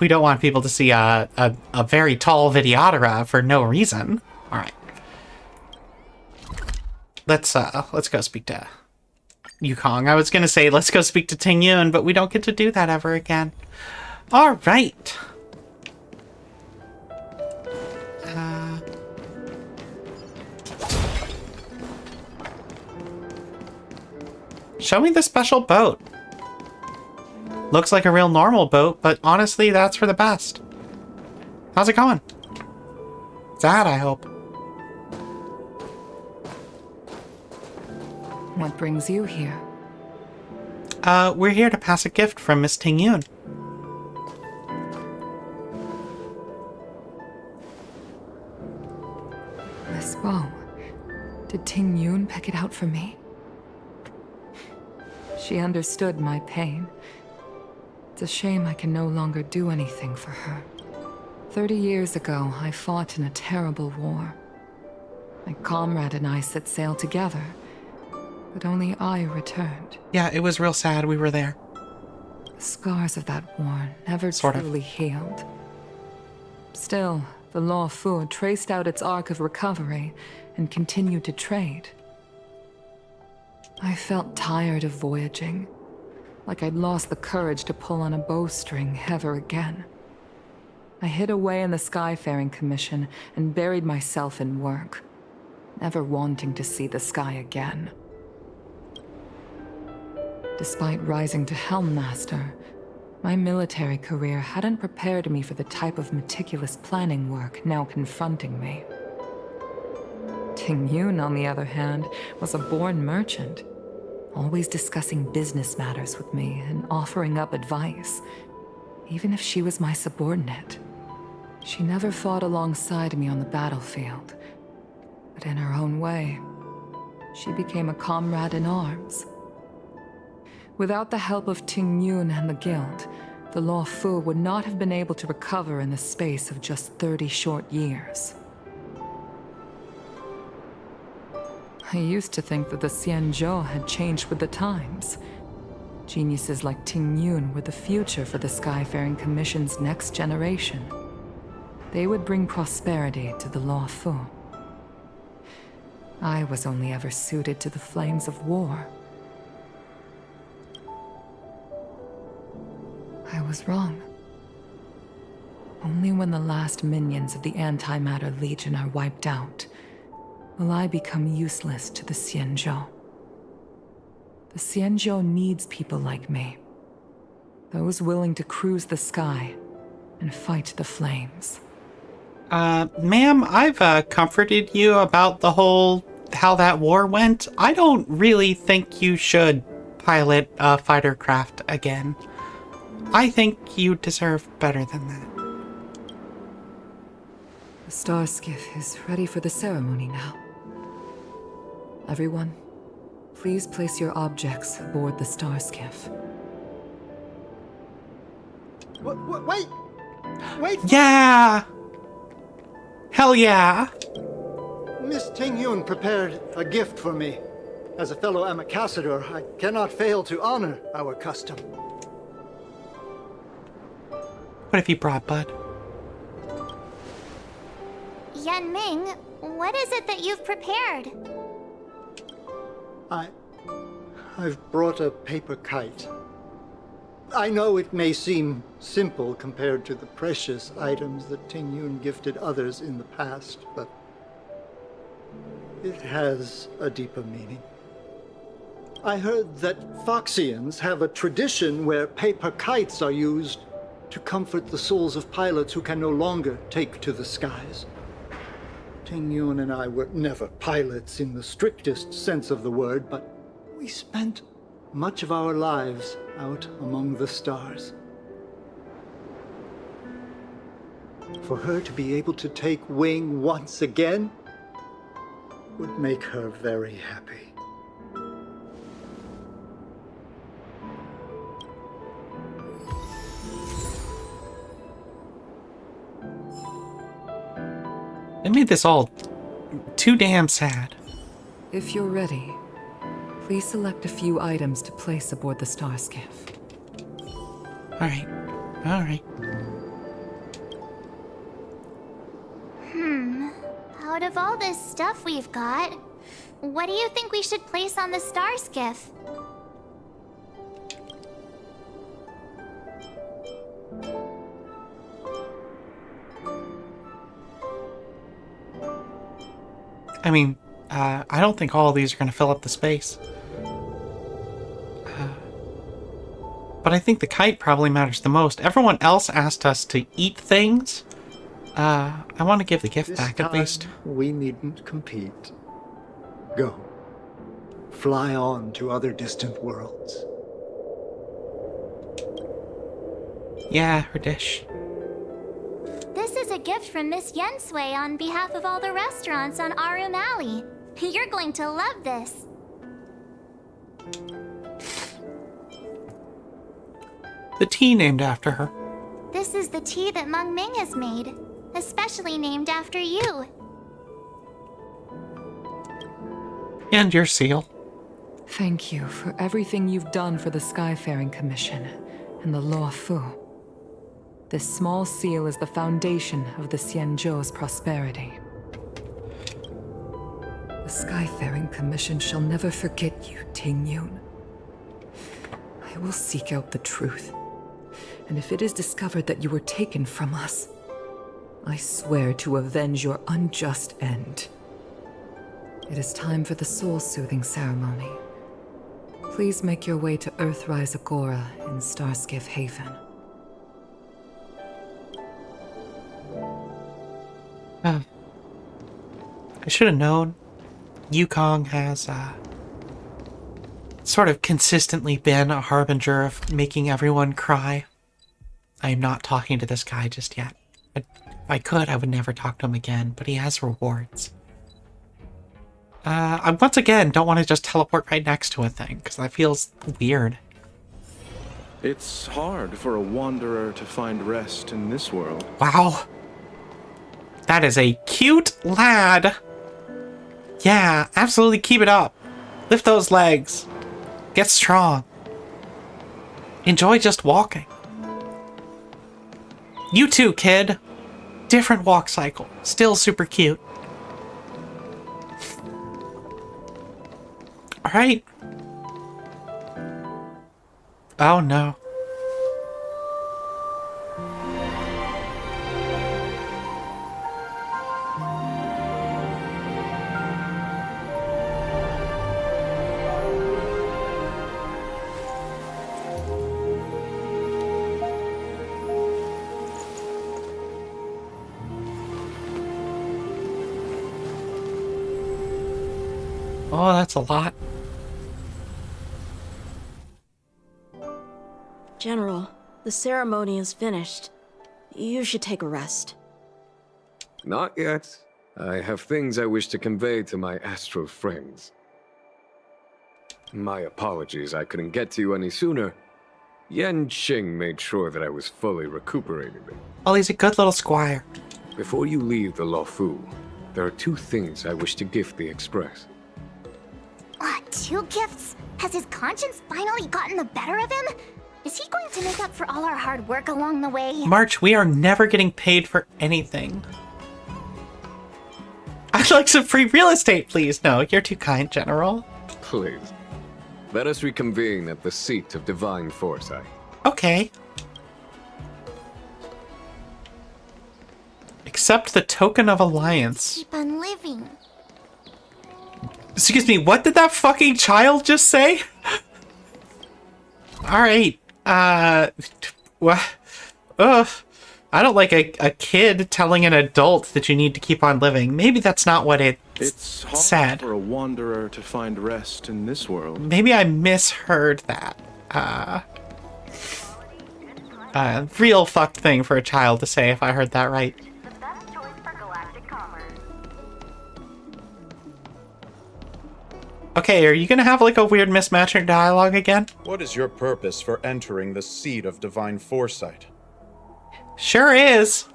We don't want people to see a very tall Videodora for no reason. Alright. Let's go speak to Yukong. I was gonna say, let's go speak to Ting Yun, but we don't get to do that ever again. Alright. Show me the special boat. Looks like a real normal boat, but honestly, that's for the best. How's it going? Sad, I hope. What brings you here? We're here to pass a gift from Miss Ting Yun. This bow. Did Ting Yun pick it out for me? She understood my pain. It's a shame I can no longer do anything for her. 30 years ago, I fought in a terrible war. My comrade and I set sail together, but only I returned. Yeah, it was real sad. We were there. The scars of that war never truly healed. Still, the Law Fu traced out its arc of recovery and continued to trade. I felt tired of voyaging, like I'd lost the courage to pull on a bowstring ever again. I hid away in the Skyfaring Commission and buried myself in work, never wanting to see the sky again. Despite rising to Helm Master, my military career hadn't prepared me for the type of meticulous planning work now confronting me. Ting Yun, on the other hand, was a born merchant, always discussing business matters with me and offering up advice, even if she was my subordinate. She never fought alongside me on the battlefield, but in her own way, she became a comrade in arms. Without the help of Ting Yun and the Guild, the Law Fu would not have been able to recover in the space of just 30 short years. I used to think that the Xianzhou had changed with the times. Geniuses like Ting Yun were the future for the Skyfaring Commission's next generation. They would bring prosperity to the Law Fu. I was only ever suited to the flames of war. I was wrong. Only when the last minions of the Antimatter Legion are wiped out will I become useless to the Xianzhou. The Xianzhou needs people like me. Those willing to cruise the sky and fight the flames. Ma'am, I've comforted you about the whole how that war went. I don't really think you should pilot a fighter craft again. I think you deserve better than that. The star skiff is ready for the ceremony now. Everyone, please place your objects aboard the star skiff. Wait! Wait! Yeah! Hell yeah! Miss Tingyun prepared a gift for me. As a fellow ambassador, I cannot fail to honor our custom. What have you brought, bud? Yan Ming, what is it that you've prepared? I've brought a paper kite. I know it may seem simple compared to the precious items that Tingyun gifted others in the past, but it has a deeper meaning. I heard that Foxians have a tradition where paper kites are used to comfort the souls of pilots who can no longer take to the skies. Tingyun and I were never pilots in the strictest sense of the word, but we spent much of our lives out among the stars. For her to be able to take wing once again would make her very happy. It made this all too damn sad. If you're ready, please select a few items to place aboard the star skiff. Alright. Alright. Out of all this stuff we've got, what do you think we should place on the star skiff? I mean, I don't think all of these are going to fill up the space. But I think the kite probably matters the most. Everyone else asked us to eat things. I want to give the gift back at least. We needn't compete. Go. Fly on to other distant worlds. Yeah, her dish. This is a gift from Miss Yensui on behalf of all the restaurants on Arum Alley. You're going to love this. The tea named after her. This is the tea that Meng Ming has made, especially named after you. And your seal. Thank you for everything you've done for the Skyfaring Commission and the Law Fu. This small seal is the foundation of the Xianzhou's prosperity. The Skyfaring Commission shall never forget you, Tingyun. I will seek out the truth, and if it is discovered that you were taken from us, I swear to avenge your unjust end. It is time for the soul-soothing ceremony. Please make your way to Earthrise Agora in Starskiff Haven. I should have known. Yukong has sort of consistently been a harbinger of making everyone cry. I am not talking to this guy just yet. If I could, I would never talk to him again, but he has rewards. I once again don't want to just teleport right next to a thing, because that feels weird. It's hard for a wanderer to find rest in this world. Wow. That is a cute lad. Yeah, absolutely keep it up. Lift those legs. Get strong. Enjoy just walking. You too, kid. Different walk cycle. Still super cute. Alright. Oh no. Oh, that's a lot. General, the ceremony is finished. You should take a rest. Not yet. I have things I wish to convey to my astral friends. My apologies, I couldn't get to you any sooner. Yan Qing made sure that I was fully recuperated. Oh, he's a good little squire. Before you leave the Luofu, there are 2 things I wish to gift the Express. 2 gifts? Has his conscience finally gotten the better of him? Is he going to make up for all our hard work along the way? March, we are never getting paid for anything. I'd like some free real estate, please. No, you're too kind, General. Please. Let us reconvene at the seat of divine foresight. Okay. Accept the token of alliance. Keep on living. Excuse me, what did that fucking child just say? Alright. What? Ugh. I don't like a kid telling an adult that you need to keep on living. Maybe that's not what It's hard said. for a wanderer to find rest in this world. Maybe I misheard that. Real fucked thing for a child to say if I heard that right. Okay, are you gonna have like a weird mismatching dialogue again? What is your purpose for entering the seat of divine foresight? Sure is.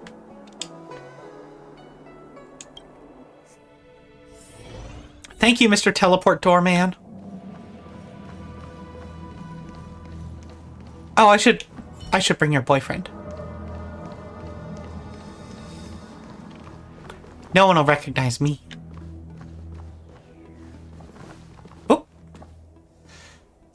Thank you, Mr. Teleport Doorman. Oh, I should bring your boyfriend. No one will recognize me. Oh.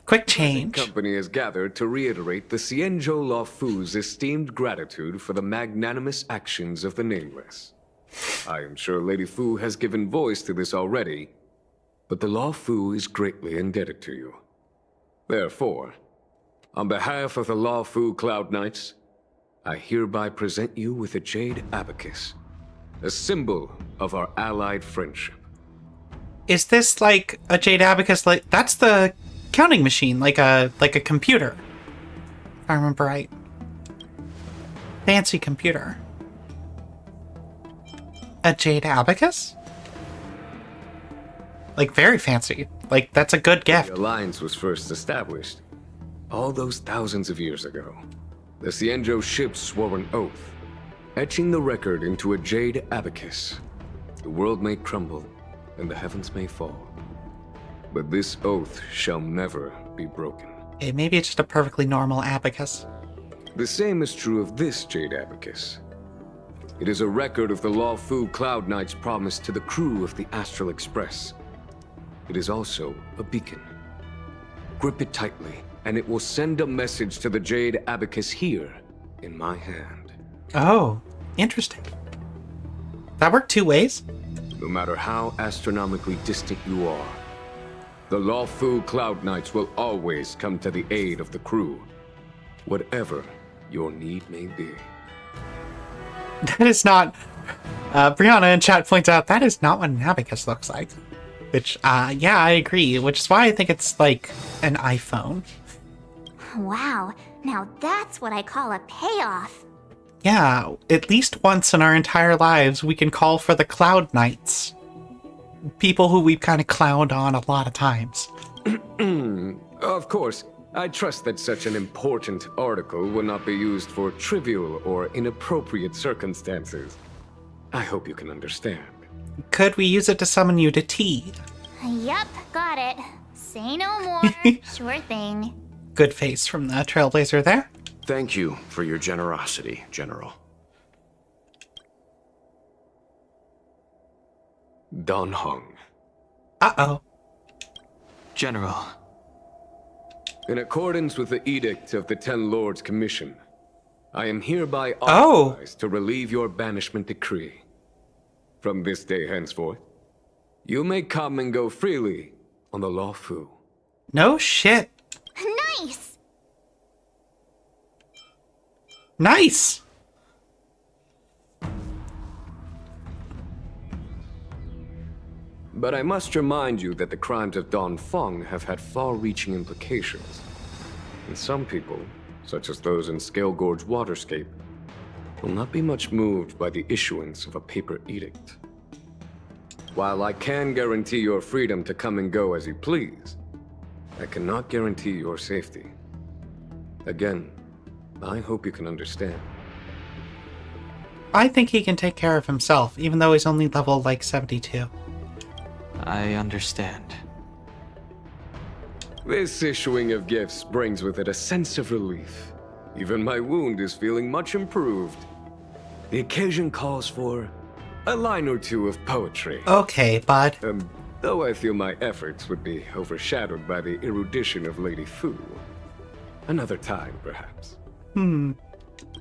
Quick change. The company is gathered to reiterate the Xianzhou Luofu's esteemed gratitude for the magnanimous actions of the Nameless. I am sure Lady Fu has given voice to this already, but the Luofu is greatly indebted to you. Therefore, on behalf of the Luofu Cloud Knights, I hereby present you with a Jade Abacus, a symbol of our allied friendship. Is this like a Jade Abacus? Like that's the counting machine, like a computer. If I remember right. Fancy computer. A Jade Abacus? Like very fancy. Like that's a good gift. The alliance was first established all those thousands of years ago. The Xianzhou ships swore an oath, etching the record into a Jade Abacus. The world may crumble, and the heavens may fall, but this oath shall never be broken. Hey, maybe it's just a perfectly normal abacus. The same is true of this Jade Abacus. It is a record of the Luofu Cloud Knight's promise to the crew of the Astral Express. It is also a beacon. Grip it tightly, and it will send a message to the Jade Abacus here, in my hand. Oh, interesting. That worked 2 ways? No matter how astronomically distant you are, the Luofu Cloud Knights will always come to the aid of the crew, whatever your need may be. That is not... Brianna in chat points out, that is not what an abacus looks like. Which, yeah, I agree. Which is why I think it's like an iPhone. Wow, now that's what I call a payoff. Yeah, at least once in our entire lives, we can call for the Cloud Knights. People who we've kind of clowned on a lot of times. Of course, I trust that such an important article will not be used for trivial or inappropriate circumstances. I hope you can understand. Could we use it to summon you to tea? Yup, got it. Say no more. Sure thing. Good face from the Trailblazer there. Thank you for your generosity, General. Dan Heng. Uh-oh. General. In accordance with the edict of the Ten Lords Commission, I am hereby authorized to relieve your banishment decree. From this day henceforth, you may come and go freely on the Luofu. No shit. Nice! Nice! But I must remind you that the crimes of Dan Feng have had far-reaching implications. And some people, such as those in Scale Gorge Waterscape, will not be much moved by the issuance of a paper edict. While I can guarantee your freedom to come and go as you please, I cannot guarantee your safety. Again, I hope you can understand. I think he can take care of himself, even though he's only level, like, 72. I understand. This issuing of gifts brings with it a sense of relief. Even my wound is feeling much improved. The occasion calls for a line or two of poetry. Okay, bud. Though I feel my efforts would be overshadowed by the erudition of Lady Fu. Another time, perhaps. The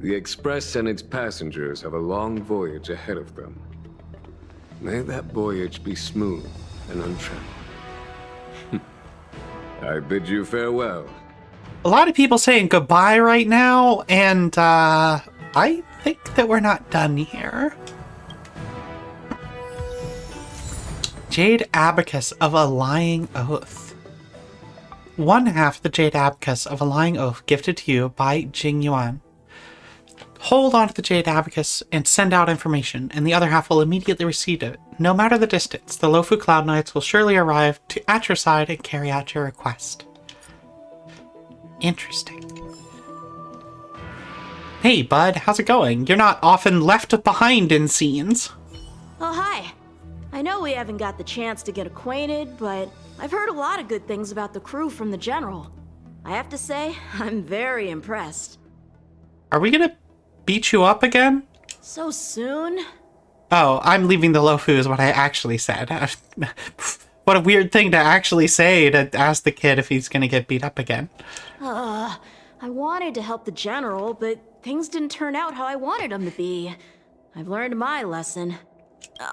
Express and its passengers have a long voyage ahead of them. May that voyage be smooth and untrammeled. I bid you farewell. A lot of people saying goodbye right now, and I think that we're not done here. Jade Abacus of a Lying Oath. One half of the Jade Abacus of a Lying Oath gifted to you by Jing Yuan. Hold on to the Jade Abacus and send out information, and the other half will immediately receive it. No matter the distance, the Lofu Cloud Knights will surely arrive at your side and carry out your request. Interesting. Hey, bud, how's it going? You're not often left behind in scenes. Oh, hi. I know we haven't got the chance to get acquainted, but I've heard a lot of good things about the crew from the General. I have to say, I'm very impressed. Are we gonna beat you up again? So soon? Oh, I'm leaving the Lofu is what I actually said. What a weird thing to actually say, to ask the kid if he's gonna get beat up again. I wanted to help the General, but things didn't turn out how I wanted them to be. I've learned my lesson.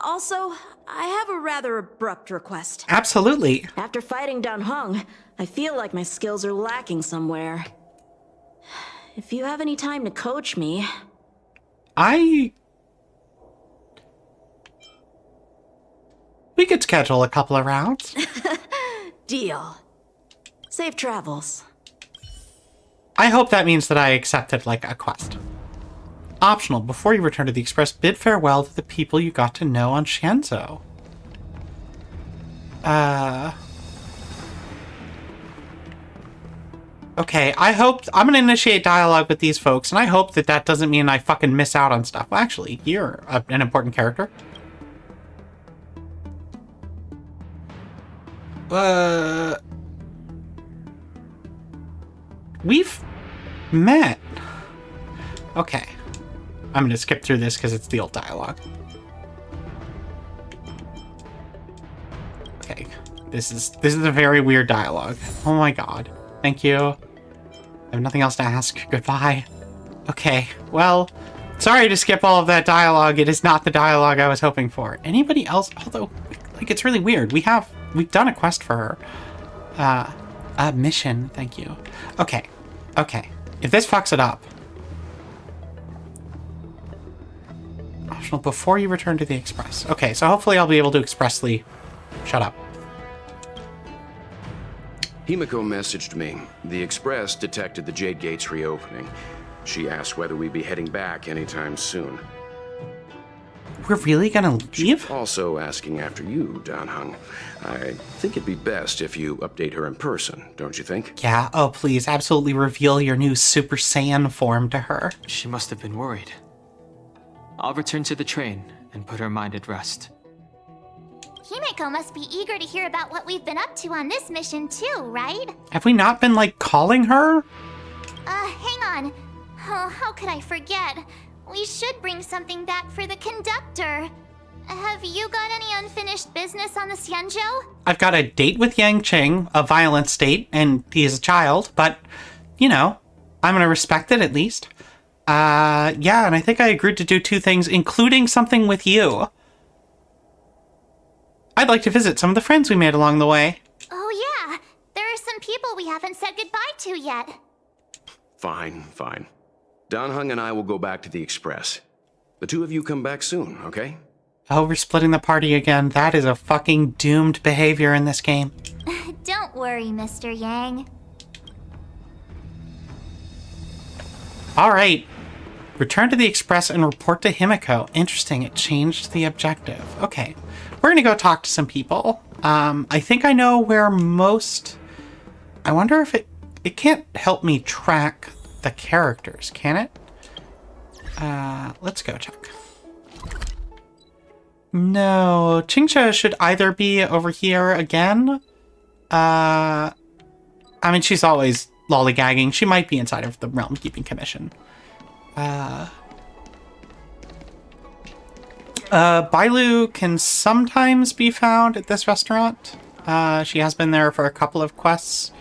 Also, I have a rather abrupt request. Absolutely. After fighting Dan Heng, I feel like my skills are lacking somewhere. If you have any time to coach me... We could schedule a couple of rounds. Deal. Safe travels. I hope that means that I accepted, like, a quest. Optional, before you return to the Express, bid farewell to the people you got to know on Shenzhou. Okay, I'm gonna initiate dialogue with these folks, and I hope that that doesn't mean I fucking miss out on stuff. Well, actually, you're an important character. We've met. Okay. I'm gonna skip through this because it's the old dialogue. Okay. This is a very weird dialogue. Oh my god. Thank you. I have nothing else to ask. Goodbye. Okay. Well, sorry to skip all of that dialogue. It is not the dialogue I was hoping for. Anybody else? Although, like, it's really weird. We've done a quest for her. A mission. Thank you. Okay. Okay. If this fucks it up. Optional, before you return to the Express. Okay, so hopefully I'll be able to expressly shut up. Himiko messaged me. The Express detected the Jade Gates reopening. She asked whether we'd be heading back anytime soon. We're really gonna leave? Also asking after you, Dan Heng. I think it'd be best if you update her in person, don't you think? Yeah, oh please, absolutely reveal your new Super Saiyan form to her. She must have been worried. I'll return to the train and put her mind at rest. Himiko must be eager to hear about what we've been up to on this mission too, right? Have we not been, like, calling her? Hang on. Oh, how could I forget? We should bring something back for the conductor. Have you got any unfinished business on the Xianzhou? I've got a date with Yang Qing, a violent state, and he is a child, but, you know, I'm gonna respect it at least. Yeah, and I think I agreed to do 2 things, including something with you. I'd like to visit some of the friends we made along the way. Oh yeah, there are some people we haven't said goodbye to yet. Fine, fine. Dan Heng and I will go back to the Express. The 2 of you come back soon, okay? Oh, we're splitting the party again. That is a fucking doomed behavior in this game. Don't worry, Mr. Yang. Alright. Return to the Express and report to Himiko. Interesting, it changed the objective. Okay. We're gonna go talk to some people. I think I know where most... I wonder if it can't help me track the characters, can it? Let's go check. No, Qingcha should either be over here again. I mean, she's always lollygagging. She might be inside of the Realm Keeping Commission. Bailu can sometimes be found at this restaurant. She has been there for a couple of quests.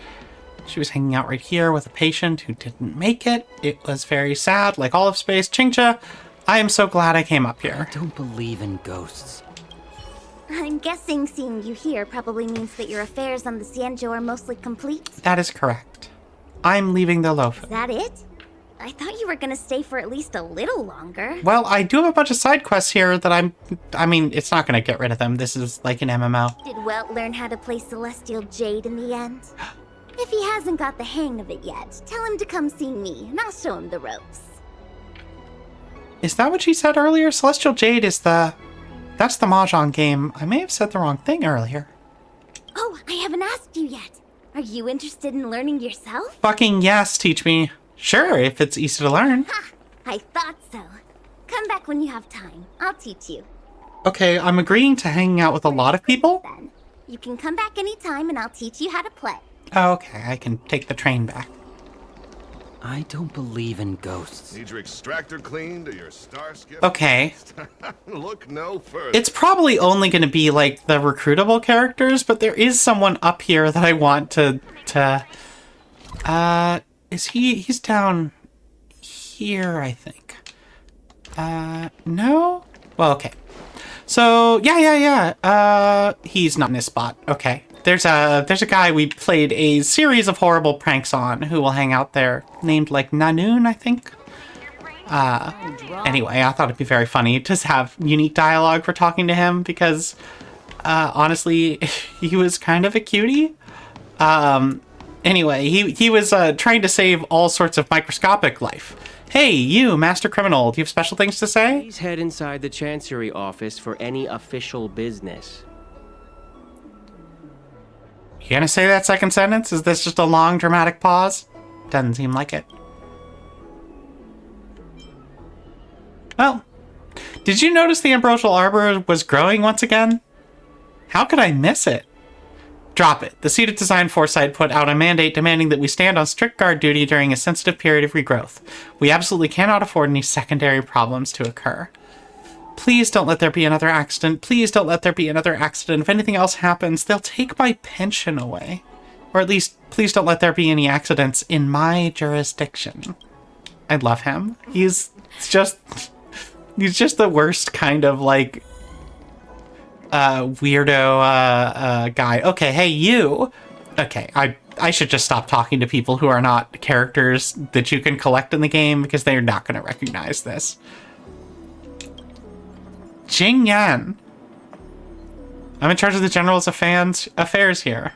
She was hanging out right here with a patient who didn't make it. It was very sad, like all of space. Qingcha, I am so glad I came up here. I don't believe in ghosts. I'm guessing seeing you here probably means that your affairs on the Xianzhou are mostly complete. That is correct. I'm leaving the Lofu. Is that it? I thought you were gonna stay for at least a little longer. Well, I do have a bunch of side quests here that I mean, it's not gonna get rid of them. This is like an MMO. Did Welt learn how to play Celestial Jade in the end? If he hasn't got the hang of it yet, tell him to come see me, and I'll show him the ropes. Is that what she said earlier? Celestial Jade is that's the Mahjong game. I may have said the wrong thing earlier. Oh, I haven't asked you yet. Are you interested in learning yourself? Fucking yes, teach me. Sure, if it's easy to learn. Ha! I thought so. Come back when you have time. I'll teach you. Okay, I'm agreeing to hanging out with a lot of people. Then you can come back anytime and I'll teach you how to play. Okay, I can take the train back. I don't believe in ghosts. Need your extractor cleaned or your star skip? Okay. Look no further. It's probably only going to be like the recruitable characters, but there is someone up here that I want to is he's down here, I think. No? Well, okay. So, yeah. He's not in his spot. Okay. There's a guy we played a series of horrible pranks on who will hang out there, named like Nanoon, I think. Anyway, I thought it'd be very funny to have unique dialogue for talking to him because, honestly, he was kind of a cutie. Anyway, he was trying to save all sorts of microscopic life. Hey, you, master criminal, do you have special things to say? Please head inside the Chancery office for any official business. You gonna say that second sentence? Is this just a long, dramatic pause? Doesn't seem like it. Well, did you notice the Ambrosial Arbor was growing once again? How could I miss it? Drop it. The Seat of Design Foresight put out a mandate demanding that we stand on strict guard duty during a sensitive period of regrowth. We absolutely cannot afford any secondary problems to occur. Please don't let there be another accident. Please don't let there be another accident. If anything else happens, they'll take my pension away. Or at least, please don't let there be any accidents in my jurisdiction. I love him. He's just the worst kind of, like, weirdo guy. Okay, hey, you. Okay, I should just stop talking to people who are not characters that you can collect in the game because they're not going to recognize this. Jing Yan. I'm in charge of the General's affairs here.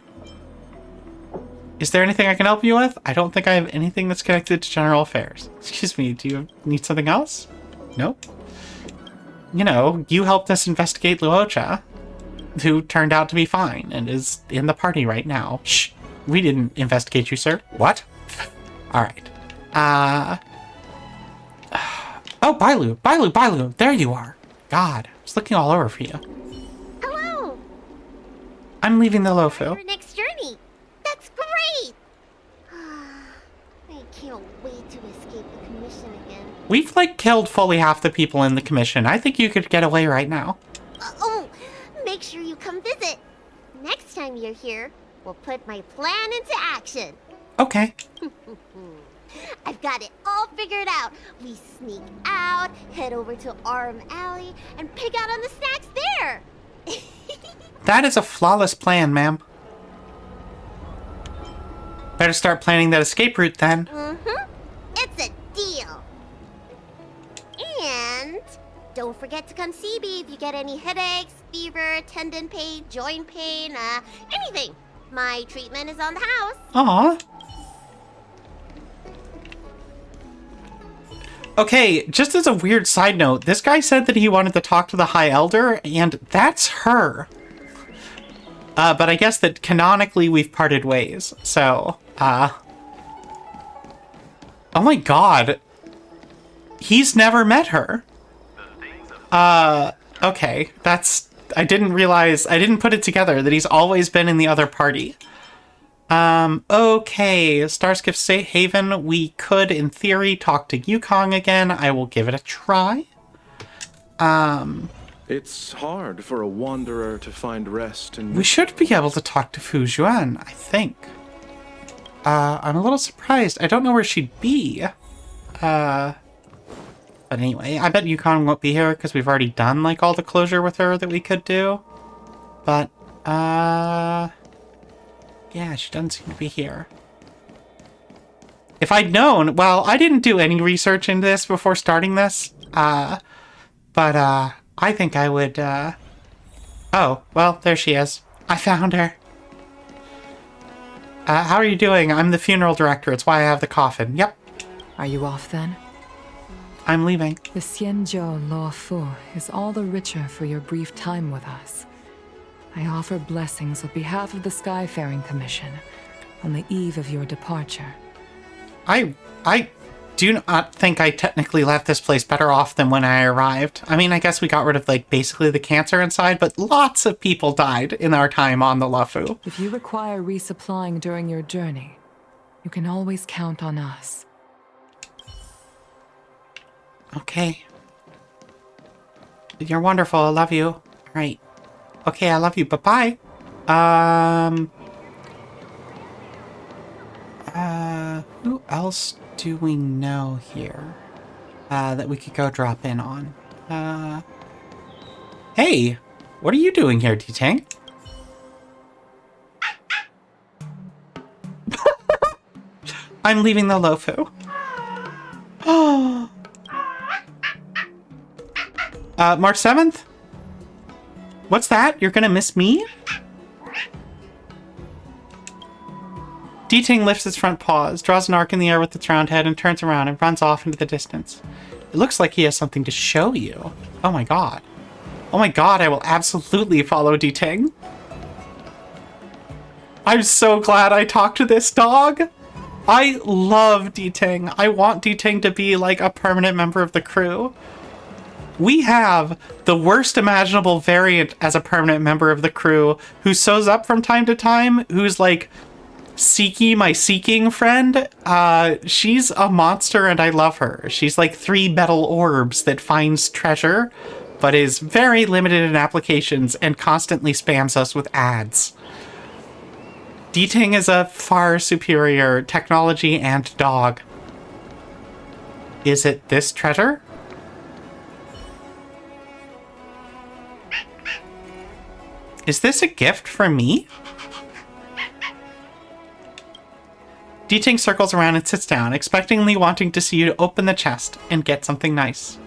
Is there anything I can help you with? I don't think I have anything that's connected to General Affairs. Excuse me, do you need something else? Nope. You know, you helped us investigate Luocha, who turned out to be fine and is in the party right now. Shh. We didn't investigate you, sir. What? Alright. Oh, Bailu. There you are. God, I was looking all over for you. Hello! I'm leaving the Lofu. Your next journey. That's great! I can't wait to escape the commission again. We've, like, killed fully half the people in the commission. I think you could get away right now. Oh, make sure you come visit. Next time you're here, we'll put my plan into action. Okay. I've got it all figured out. We sneak out, head over to Arm Alley, and pick out on the snacks there. That is a flawless plan, ma'am. Better start planning that escape route then. Mm-hmm. It's a deal. And don't forget forget to come see me if you get any headaches, fever, tendon pain, joint pain, anything. My treatment is on the house. Aw. Okay, just as a weird side note, this guy said that he wanted to talk to the High Elder, and that's her. But I guess that canonically we've parted ways, so, oh my god. He's never met her. Okay, that's... I didn't realize... I didn't put it together that he's always been in the other party. Okay, Starskiff Haven, we could, in theory, talk to Yukong again. I will give it a try. It's hard for a wanderer to find rest in... We should be able to talk to Fu Juan, I think. I'm a little surprised. I don't know where she'd be. But anyway, I bet Yukong won't be here because we've already done, like, all the closure with her that we could do. But, yeah, she doesn't seem to be here. If I'd known... Well, I didn't do any research into this before starting this. But, I think I would, Oh, well, there she is. I found her. How are you doing? I'm the funeral director. It's why I have the coffin. Yep. Are you off then? I'm leaving. The Xianzhou Law Fu is all the richer for your brief time with us. I offer blessings on behalf of the Skyfaring Commission on the eve of your departure. I do not think I technically left this place better off than when I arrived. I mean, I guess we got rid of, like, basically the cancer inside, but lots of people died in our time on the Luofu. If you require resupplying during your journey, you can always count on us. Okay. You're wonderful. I love you. All right. Okay, I love you. Bye-bye. Who else do we know here that we could go drop in on? Hey, what are you doing here, D-Tang? I'm leaving the Luofu. Oh. March 7th? What's that? You're gonna miss me? D-Ting lifts its front paws, draws an arc in the air with its round head, and turns around and runs off into the distance. It looks like he has something to show you. Oh my god. Oh my god, I will absolutely follow D-Ting. I'm so glad I talked to this dog. I love D-Ting. I want D-Ting to be like a permanent member of the crew. We have the worst imaginable variant as a permanent member of the crew who shows up from time to time, who's like Seeky, my seeking friend. She's a monster and I love her. She's like 3 metal orbs that finds treasure, but is very limited in applications and constantly spams us with ads. D-Ting is a far superior technology and dog. Is it this treasure? Is this a gift for me? D-Ting circles around and sits down, expectingly wanting to see you to open the chest and get something nice.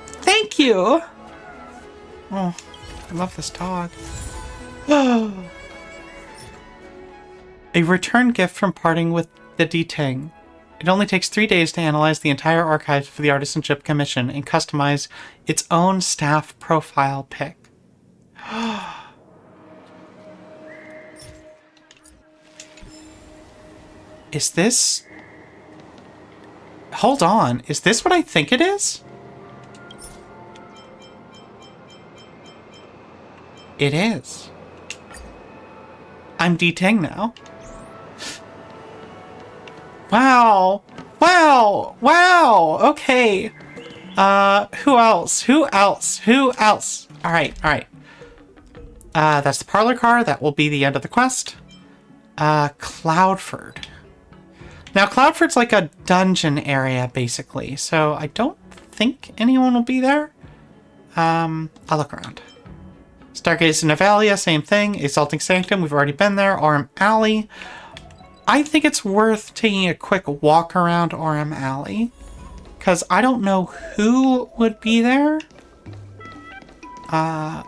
Thank you! Oh, I love this dog. Oh. A return gift from parting with the D-Ting. It only takes 3 days to analyze the entire archive for the Artisanship Commission and customize its own staff profile pic. Is this... Hold on. Is this what I think it is? It is. I'm D-Ting now. Wow. Wow. Wow. Okay. Who else? Who else? Who else? Alright, alright. That's the parlor car. That will be the end of the quest. Cloudford. Now, Cloudford's like a dungeon area, basically, so I don't think anyone will be there. I'll look around. Stargaze and Navalia, same thing. Exalting Sanctum, we've already been there. Orem Alley. I think it's worth taking a quick walk around Orem Alley. because I don't know who would be there. But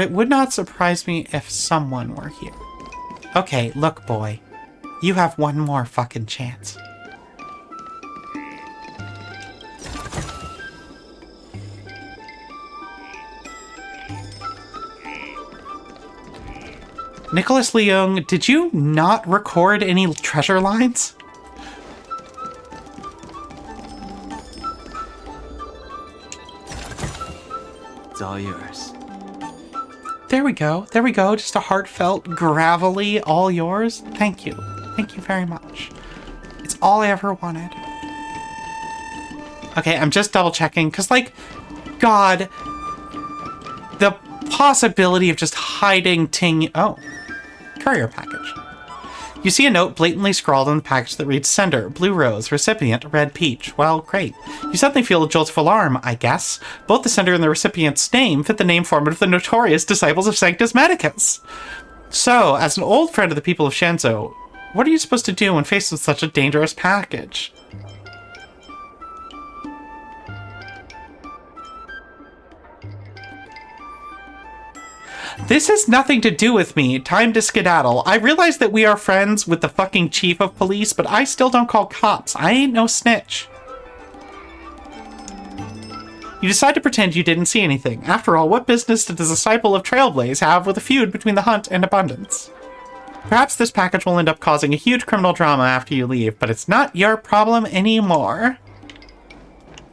it would not surprise me if someone were here. Okay, look, boy. You have one more fucking chance. Nicholas Leung, did you not record any treasure lines? It's all yours. There we go. There we go. Just a heartfelt, gravelly, all yours. Thank you. Thank you very much. It's all I ever wanted. Okay, I'm just double checking, because, like, God, the possibility of just hiding Ting... Oh, courier package. You see a note blatantly scrawled on the package that reads, Sender, Blue Rose, Recipient, Red Peach. Well, great. You suddenly feel a jolt of alarm, I guess. Both the sender and the recipient's name fit the name format of the notorious Disciples of Sanctus Medicus. So, as an old friend of the people of Shenzhou, what are you supposed to do when faced with such a dangerous package? This has nothing to do with me. Time to skedaddle. I realize that we are friends with the fucking chief of police, but I still don't call cops. I ain't no snitch. You decide to pretend you didn't see anything. After all, what business does the disciple of Trailblaze have with a feud between the Hunt and Abundance? Perhaps this package will end up causing a huge criminal drama after you leave, but it's not your problem anymore.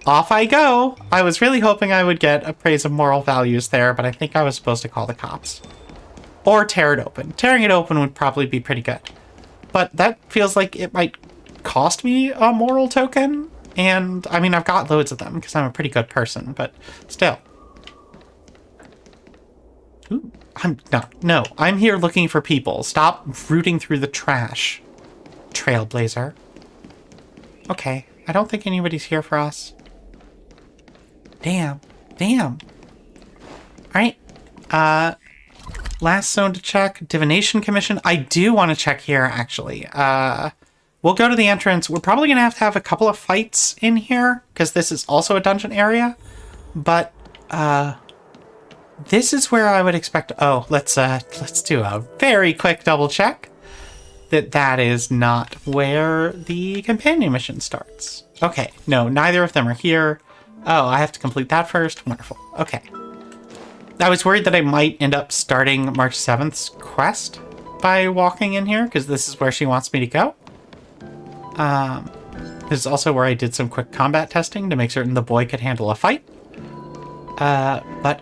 Off I go! I was really hoping I would get a praise of moral values there, but I think I was supposed to call the cops. Or tear it open. Tearing it open would probably be pretty good. But that feels like it might cost me a moral token, and, I mean, I've got loads of them, because I'm a pretty good person, but still. Ooh, no, I'm here looking for people. Stop rooting through the trash, Trailblazer. Okay, I don't think anybody's here for us. Damn. Alright. Last zone to check. Divination Commission. I do want to check here, actually. We'll go to the entrance. We're probably going to have a couple of fights in here, because this is also a dungeon area. But, this is where I would expect... Oh, let's do a very quick double check. That is not where the companion mission starts. Okay, no, neither of them are here. Oh, I have to complete that first? Wonderful. Okay. I was worried that I might end up starting March 7th's quest by walking in here, because this is where she wants me to go. This is also where I did some quick combat testing to make certain the boy could handle a fight. But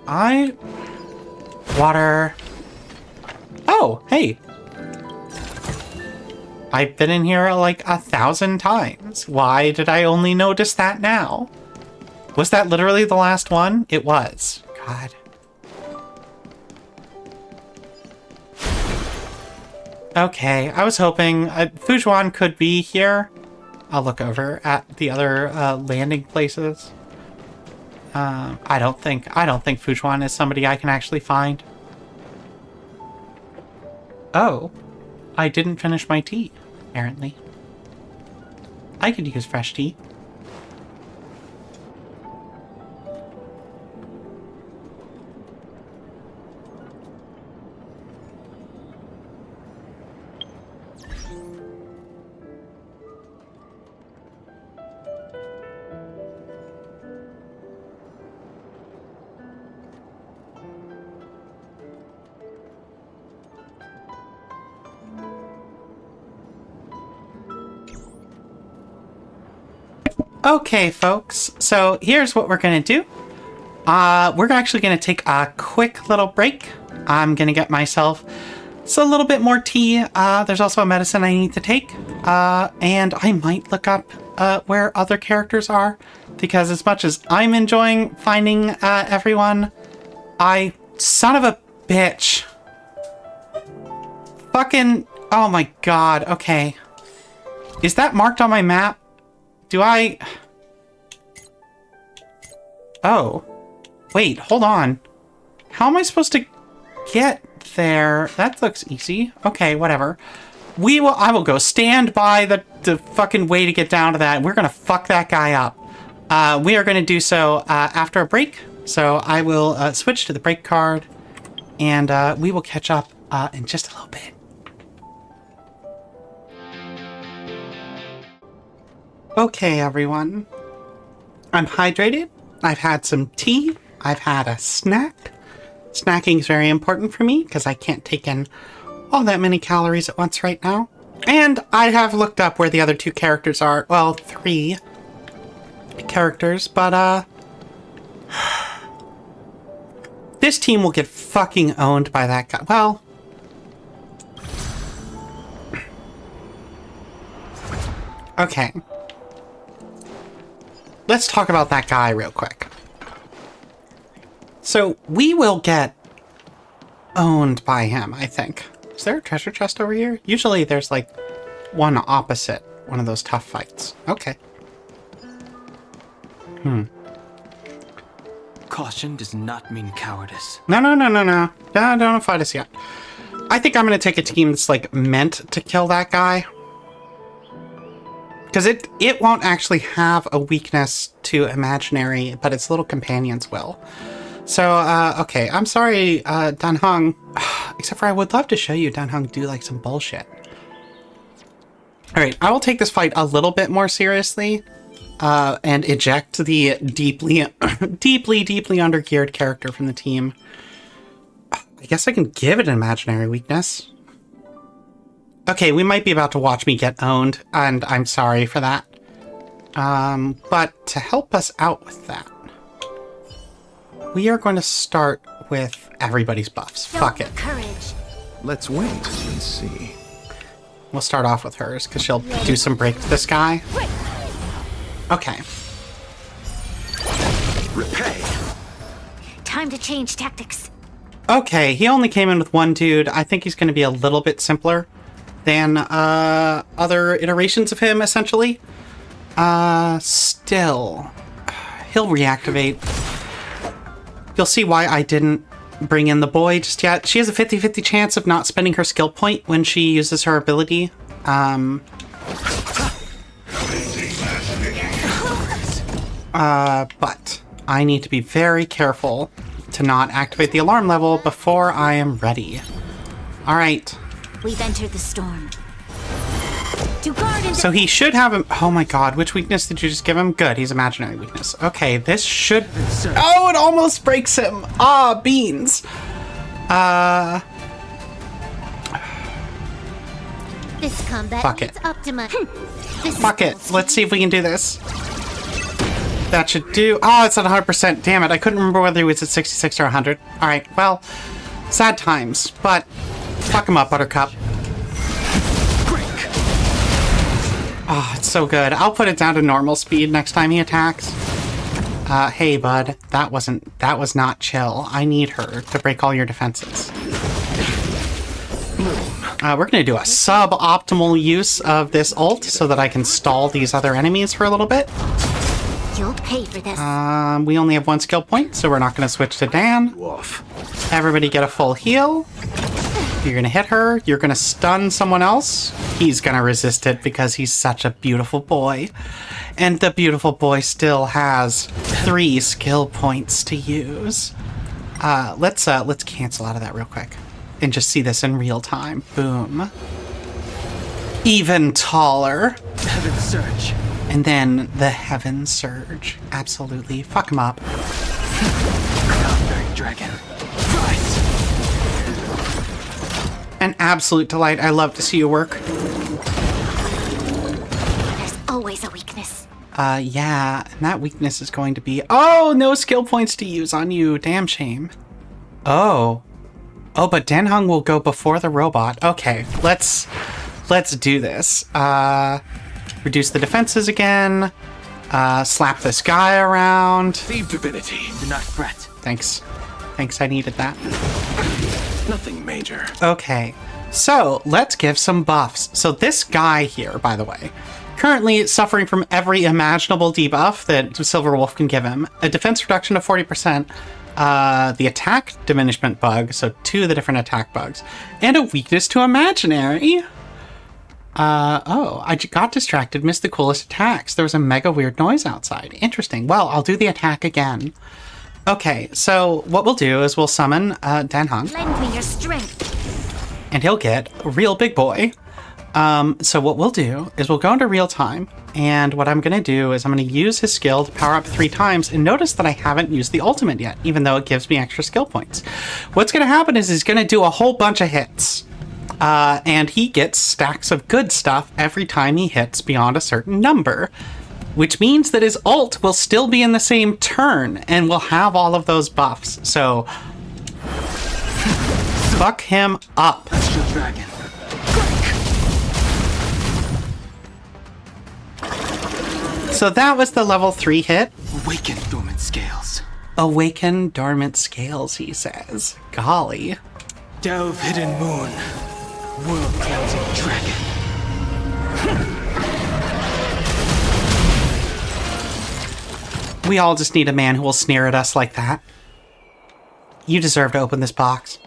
Water... Oh, hey! I've been in here like 1,000 times. Why did I only notice that now? Was that literally the last one? It was. God. Okay, I was hoping Fujuan could be here. I'll look over at the other landing places. I don't think Fujuan is somebody I can actually find. Oh, I didn't finish my tea, apparently. I could use fresh tea. Okay, folks, so here's what we're gonna do. We're actually gonna take a quick little break. I'm gonna get myself a little bit more tea. There's also a medicine I need to take. And I might look up where other characters are, because as much as I'm enjoying finding everyone, son of a bitch. Fucking, oh my god, okay. Is that marked on my map? Do I... Oh. Wait, hold on. How am I supposed to get there? That looks easy. Okay, whatever. I will go stand by the fucking way to get down to that. We're gonna fuck that guy up. We are gonna do so after a break. So I will switch to the break card, and we will catch up in just a little bit. Okay, everyone. I'm hydrated. I've had some tea. I've had a snack. Snacking is very important for me because I can't take in all that many calories at once right now. And I have looked up where the other 2 characters are. Well, 3 characters, but this team will get fucking owned by that guy. Well, okay. Let's talk about that guy real quick. So, we will get owned by him, I think. Is there a treasure chest over here? Usually there's, like, one opposite one of those tough fights. Okay. Caution does not mean cowardice. No. Don't fight us yet. I think I'm going to take a team that's, like, meant to kill that guy. Because it won't actually have a weakness to imaginary, but its little companions will. So, okay, I'm sorry, Dan Heng. Except for I would love to show you Dan Heng do, like, some bullshit. Alright, I will take this fight a little bit more seriously, and eject the deeply undergeared character from the team. I guess I can give it an imaginary weakness. Okay, we might be about to watch me get owned, and I'm sorry for that. But to help us out with that, we are going to start with everybody's buffs. Fuck it. Let's wait and see. We'll start off with hers, because she'll do some break to this guy. Okay. Repay. Time to change tactics. Okay, he only came in with 1 dude. I think he's going to be a little bit simpler than other iterations of him, essentially. Still, he'll reactivate. You'll see why I didn't bring in the boy just yet. She has a 50-50 chance of not spending her skill point when she uses her ability. But I need to be very careful to not activate the alarm level before I am ready. All right. We've entered the storm. To guard and So he should have him. Oh my god, which weakness did you just give him? Good, he's imaginary weakness. Okay, this should. Oh, it almost breaks him. Ah, beans. This combat Fuck needs it. Optima. Fuck it. Let's see if we can do this. That should do. Oh, it's at 100%. Damn it. I couldn't remember whether it was at 66 or 100. Alright, well, sad times, but fuck him up, Buttercup. Oh, it's so good. I'll put it down to normal speed next time he attacks. Hey, bud. That was not chill. I need her to break all your defenses. We're gonna do a suboptimal use of this ult so that I can stall these other enemies for a little bit. You'll pay for this. We only have 1 skill point, so we're not gonna switch to Dan. Woof. Everybody get a full heal. You're gonna hit her. You're gonna stun someone else. He's gonna resist it because he's such a beautiful boy. And the beautiful boy still has 3 skill points to use. Let's cancel out of that real quick and just see this in real time. Boom. Even taller. Heaven Surge. And then the Heaven Surge. Absolutely. Fuck him up. Cloudbearing Dragon. Rise. An absolute delight. I love to see you work. There's always a weakness. Yeah, and that weakness is going to be... Oh, no skill points to use on you. Damn shame. Oh. Oh, but Dan Heng will go before the robot. Okay, let's do this. Reduce the defenses again. Slap this guy around. Thief divinity. Do not fret. Thanks. Thanks, I needed that. Nothing major. Okay, so let's give some buffs. So this guy here, by the way, currently suffering from every imaginable debuff that Silver Wolf can give him. A defense reduction of 40%, the attack diminishment bug, so 2 of the different attack bugs, and a weakness to imaginary. Oh, I got distracted, missed the coolest attacks. There was a mega weird noise outside. Interesting. Well, I'll do the attack again. Okay, so what we'll do is we'll summon Dan Heng. Lend me your strength. And he'll get a real big boy. So what we'll do is we'll go into real time, and what I'm going to do is I'm going to use his skill to power up 3 times, and notice that I haven't used the ultimate yet, even though it gives me extra skill points. What's going to happen is he's going to do a whole bunch of hits, and he gets stacks of good stuff every time he hits beyond a certain number, which means that his ult will still be in the same turn, and will have all of those buffs, so fuck him up. Dragon. So that was the level 3 hit. Awaken dormant scales. Awaken dormant scales, he says. Golly. Delve hidden moon. World cleansing dragon. We all just need a man who will sneer at us like that. You deserve to open this box.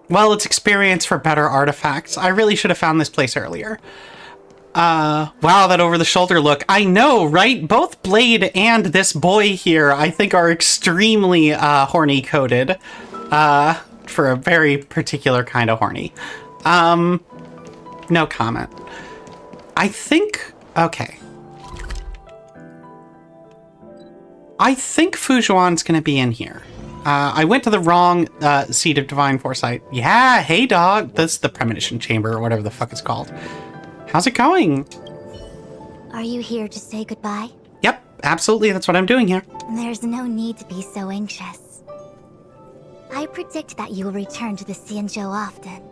Well, it's experience for better artifacts. I really should have found this place earlier. Wow, that over-the-shoulder look. I know, right? Both Blade and this boy here, I think, are extremely horny-coded. For a very particular kind of horny. No comment. I think... Okay. I think Fujuan's gonna be in here. I went to the wrong seat of divine foresight. Yeah, hey dog. That's the premonition chamber or whatever the fuck it's called. How's it going? Are you here to say goodbye? Yep, absolutely. That's what I'm doing here. There's no need to be so anxious. I predict that you will return to the Xianzhou often.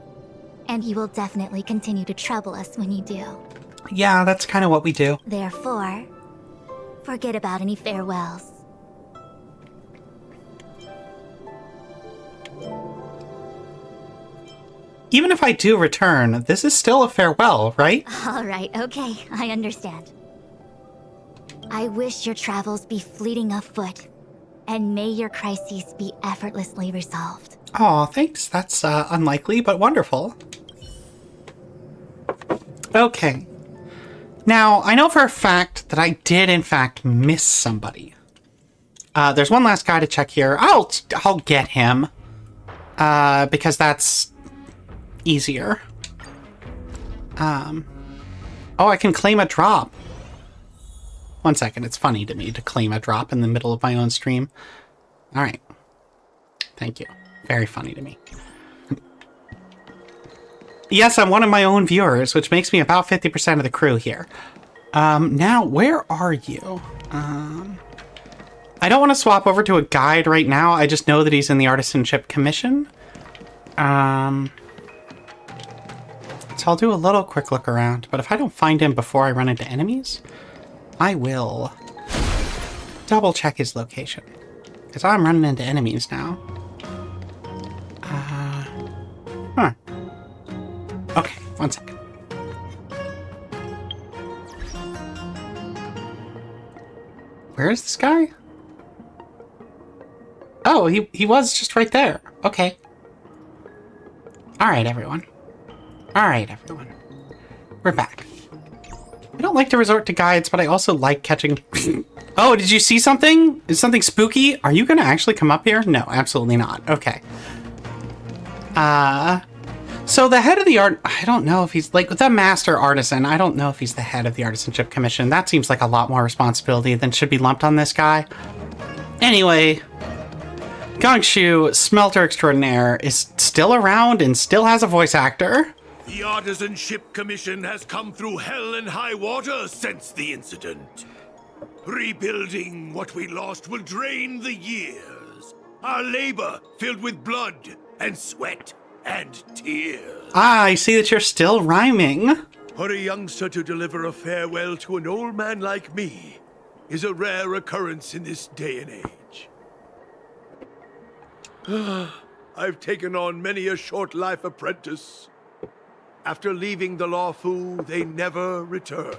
And you will definitely continue to trouble us when you do. Yeah, that's kind of what we do. Therefore, forget about any farewells. Even if I do return, this is still a farewell, right? Alright, okay, I understand. I wish your travels be fleeting of foot, and may your crises be effortlessly resolved. Aw, thanks. That's unlikely, but wonderful. Okay. Now, I know for a fact that I did, in fact, miss somebody. There's one last guy to check here. I'll get him. Because that's easier. Oh, I can claim a drop. 1 second, it's funny to me to claim a drop in the middle of my own stream. Alright. Thank you. Very funny to me. Yes, I'm one of my own viewers, which makes me about 50% of the crew here. Now, where are you? I don't want to swap over to a guide right now. I just know that he's in the Artisanship Commission. So I'll do a little quick look around, but if I don't find him before I run into enemies, I will double check his location. Because I'm running into enemies now. Huh. Okay, 1 second. Where is this guy? Oh, he was just right there. Okay. Alright, everyone. Alright, everyone. We're back. I don't like to resort to guides, but I also like catching... Oh, did you see something? Is something spooky? Are you gonna actually come up here? No, absolutely not. Okay. So the head of the art... I don't know if he's... Like, the master artisan, I don't know if he's the head of the Artisanship Commission. That seems like a lot more responsibility than should be lumped on this guy. Anyway... Gongshu, Smelter Extraordinaire, is still around and still has a voice actor. The Artisanship Commission has come through hell and high water since the incident. Rebuilding what we lost will drain the years. Our labor filled with blood and sweat and tears. Ah, I see that you're still rhyming. For a youngster to deliver a farewell to an old man like me is a rare occurrence in this day and age. I've taken on many a short life apprentice. After leaving the Law Fu, they never return.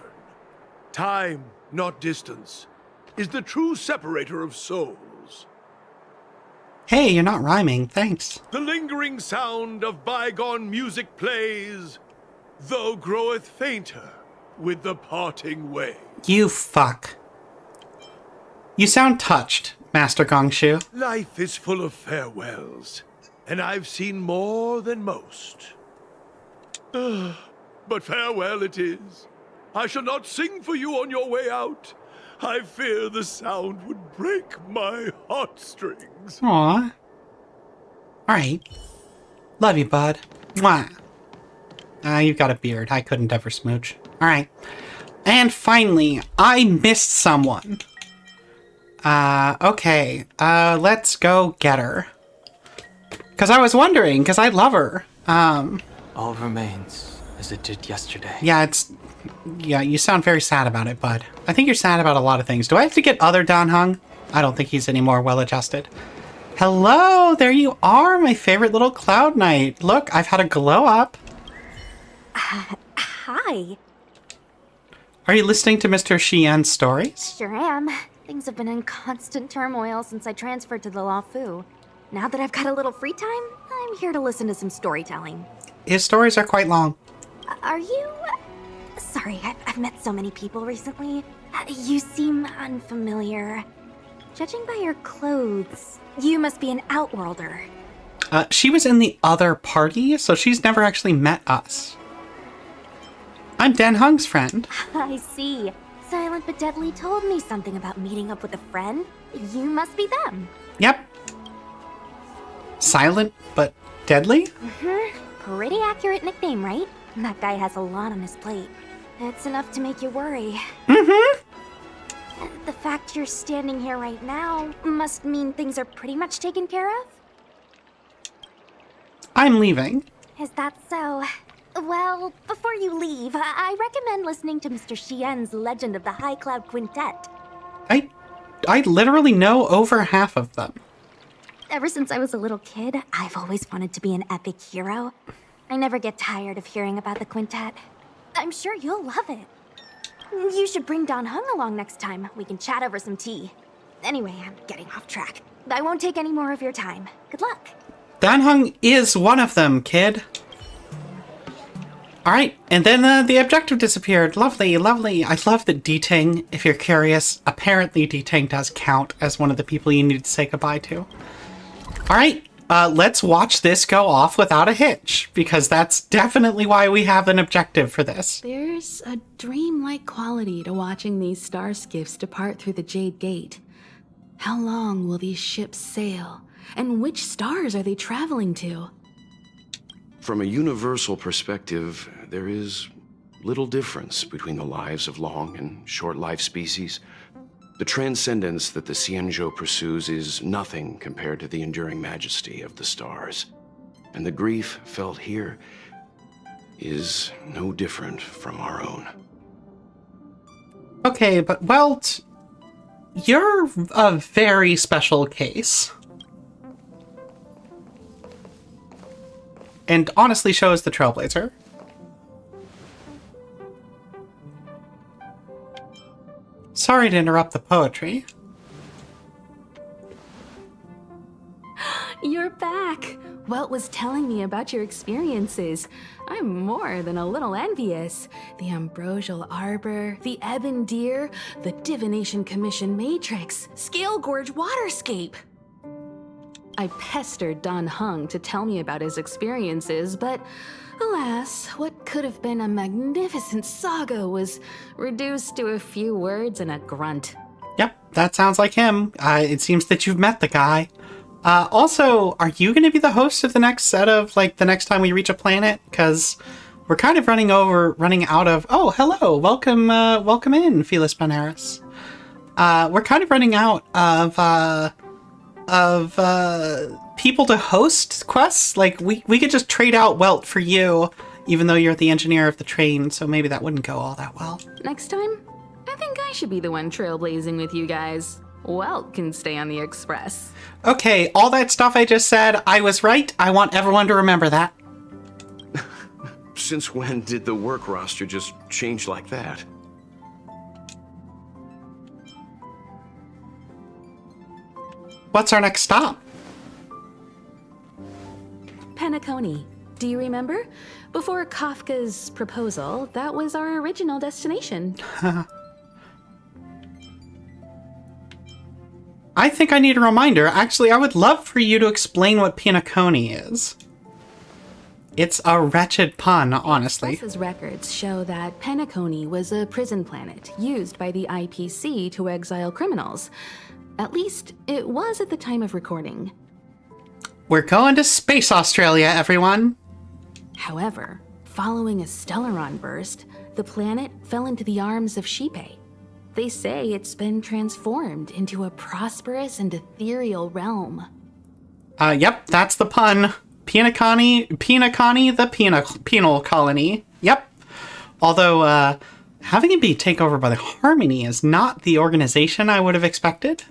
Time, not distance, is the true separator of souls. Hey, you're not rhyming. Thanks. The lingering sound of bygone music plays, though groweth fainter with the parting way. You fuck. You sound touched, Master Gongshu. Life is full of farewells, and I've seen more than most. But farewell it is. I shall not sing for you on your way out. I fear the sound would break my heartstrings. Aw. Alright. Love you, bud. Mwah. You've got a beard. I couldn't ever smooch. Alright. And finally, I missed someone. Okay. Let's go get her. Because I was wondering, because I love her. All remains as it did yesterday. Yeah, you sound very sad about it, bud. I think you're sad about a lot of things. Do I have to get other Dan Heng? I don't think he's any more well-adjusted. Hello, there you are, my favorite little Cloud Knight. Look, I've had a glow up. Hi. Are you listening to Mr. Xian's stories? Sure am. Things have been in constant turmoil since I transferred to the Law Fu. Now that I've got a little free time, I'm here to listen to some storytelling. His stories are quite long. Are you... Sorry, I've met so many people recently. You seem unfamiliar. Judging by your clothes, you must be an Outworlder. She was in the other party, so she's never actually met us. I'm Dan Heng's friend. I see. Silent but Deadly told me something about meeting up with a friend. You must be them. Yep. Silent but deadly? Pretty accurate nickname, right? That guy has a lot on his plate. It's enough to make you worry. The fact you're standing here right now must mean things are pretty much taken care of? I'm leaving. Is that so? Well, before you leave, I recommend listening to Mr. Xian's Legend of the High Cloud Quintet. I literally know over half of them. Ever since I was a little kid, I've always wanted to be an epic hero. I never get tired of hearing about the quintet. I'm sure you'll love it. You should bring Dan Heng along next time. We can chat over some tea. Anyway, I'm getting off track. I won't take any more of your time. Good luck. Dan Heng is one of them, kid. Alright, and then the objective disappeared. Lovely, lovely. I love that D-Ting, if you're curious, apparently D-Ting does count as one of the people you need to say goodbye to. Alright, let's watch this go off without a hitch, because that's definitely why we have an objective for this. There's a dreamlike quality to watching these star skiffs depart through the Jade Gate. How long will these ships sail, and which stars are they traveling to? From a universal perspective, there is little difference between the lives of long and short-lived species. The transcendence that the Xianzhou pursues is nothing compared to the enduring majesty of the stars. And the grief felt here is no different from our own. Okay, but Welt, you're a very special case. And honestly shows the Trailblazer. Sorry to interrupt the poetry. You're back! Welt was telling me about your experiences. I'm more than a little envious. The Ambrosial Arbor, the Ebon Deer, the Divination Commission Matrix, Scale Gorge Waterscape. I pestered Dan Heng to tell me about his experiences, but alas, what could have been a magnificent saga was reduced to a few words and a grunt. Yep, that sounds like him. It seems that you've met the guy. Also, are you going to be the host of the next set of, like, the next time we reach a planet? Because we're kind of running out of... Oh, hello! Welcome in, Felis Benares. We're kind of running out of people to host quests. Like, we could just trade out Welt for you, even though you're the engineer of the train, so maybe that wouldn't go all that well. Next time, I think I should be the one trailblazing with you guys. Welt can stay on the Express. Okay, all that stuff I just said, I was right. I want everyone to remember that. Since when did the work roster just change like that? What's our next stop? Penacony. Do you remember? Before Kafka's proposal, that was our original destination. I think I need a reminder. Actually, I would love for you to explain what Penacony is. It's a wretched pun, honestly. Press's records show that Penacony was a prison planet used by the IPC to exile criminals. At least, it was at the time of recording. We're going to Space Australia, everyone! However, following a Stellaron burst, the planet fell into the arms of Shipe. They say it's been transformed into a prosperous and ethereal realm. Yep, that's the pun. Penacony, the penal colony. Yep. Although, having it be taken over by the Harmony is not the organization I would have expected.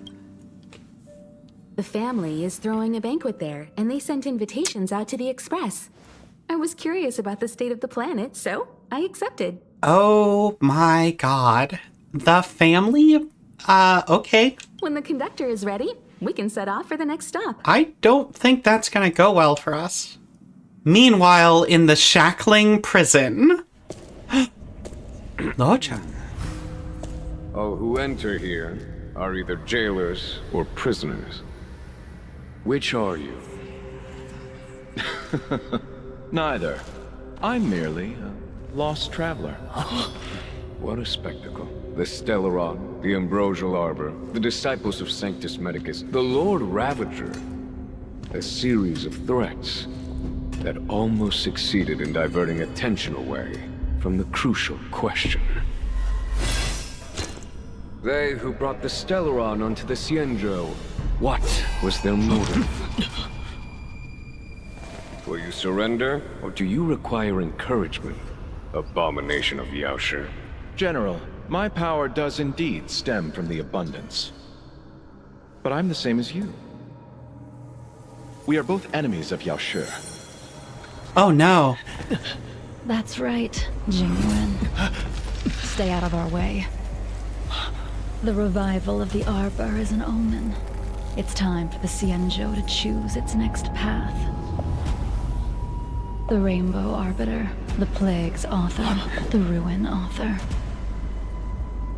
The family is throwing a banquet there, and they sent invitations out to the Express. I was curious about the state of the planet, so I accepted. Oh my god. The family? Okay. When the conductor is ready, we can set off for the next stop. I don't think that's gonna go well for us. Meanwhile, in the shackling prison... Locha. All who enter here are either jailers or prisoners. Which are you? Neither. I'm merely a lost traveler. What a spectacle. The Stellaron, the Ambrosial Arbor, the disciples of Sanctus Medicus, the Lord Ravager. A series of threats that almost succeeded in diverting attention away from the crucial question. They who brought the Stellaron onto the Cienjo, what was their motive? Will you surrender, or do you require encouragement? Abomination of Yaoshi. General, my power does indeed stem from the abundance. But I'm the same as you. We are both enemies of Yaoshi. Oh no. That's right, Jingyuan. Stay out of our way. The revival of the Arbor is an omen. It's time for the Cienjo to choose its next path. The Rainbow Arbiter, the Plague's author, the Ruin author.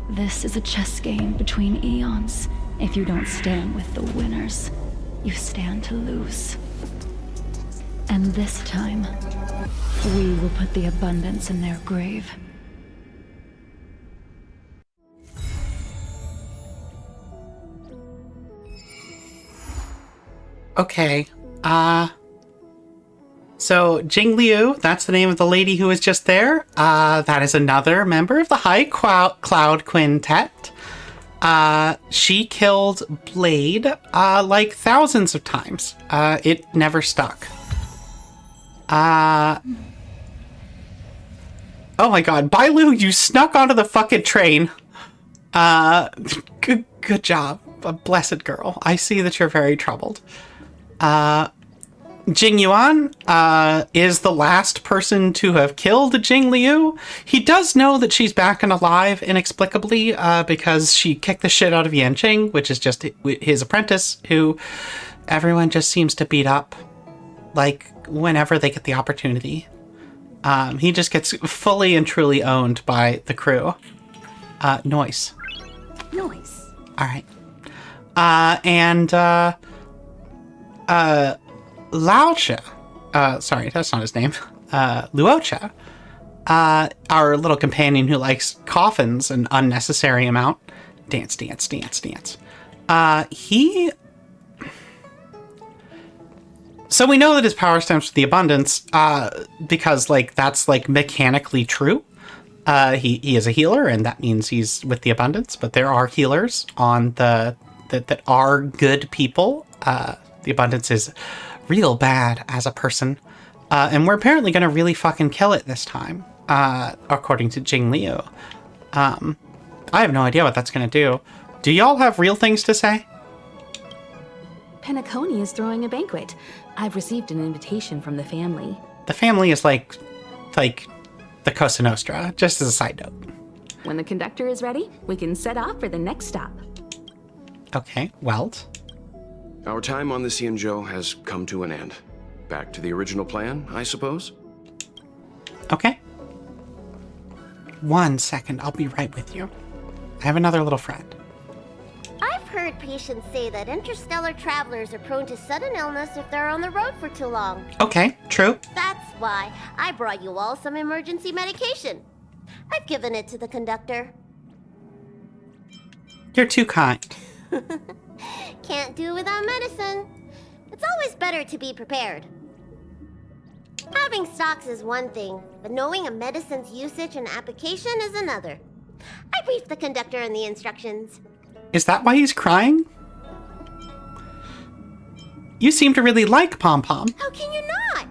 This is a chess game between eons. If you don't stand with the winners, you stand to lose. And this time, we will put the abundance in their grave. Okay, so Jing Liu, that's the name of the lady who was just there. That is another member of the High Cloud Quintet. She killed Blade, like thousands of times. It never stuck. Oh my god, Bailu, you snuck onto the fucking train. Good job. A blessed girl. I see that you're very troubled. Jing Yuan is the last person to have killed Jing Liu. He does know that she's back and alive inexplicably because she kicked the shit out of Yanqing, which is just his apprentice, who everyone just seems to beat up, like, whenever they get the opportunity. He just gets fully and truly owned by the crew. Noise. Noise. Alright. Laocha, sorry, that's not his name, Luocha, our little companion who likes coffins an unnecessary amount. Dance. So we know that his power stems from the abundance, because, like, that's, like, mechanically true. He is a healer, and that means he's with the abundance, but there are healers on that are good people. The abundance is real bad as a person. And we're apparently going to really fucking kill it this time, according to Jing Liu. I have no idea what that's going to do. Do y'all have real things to say? Penacony is throwing a banquet. I've received an invitation from the family. The family is like the Cosa Nostra, just as a side note. When the conductor is ready, we can set off for the next stop. Okay, Welt. Our time on the Cienjo has come to an end. Back to the original plan, I suppose? Okay. 1 second, I'll be right with you. I have another little friend. I've heard patients say that interstellar travelers are prone to sudden illness if they're on the road for too long. Okay, true. That's why I brought you all some emergency medication. I've given it to the conductor. You're too kind. Can't do without medicine. It's always better to be prepared. Having stocks is one thing, but knowing a medicine's usage and application is another. I briefed the conductor on the instructions. Is that why he's crying? You seem to really like Pom Pom. How can you not?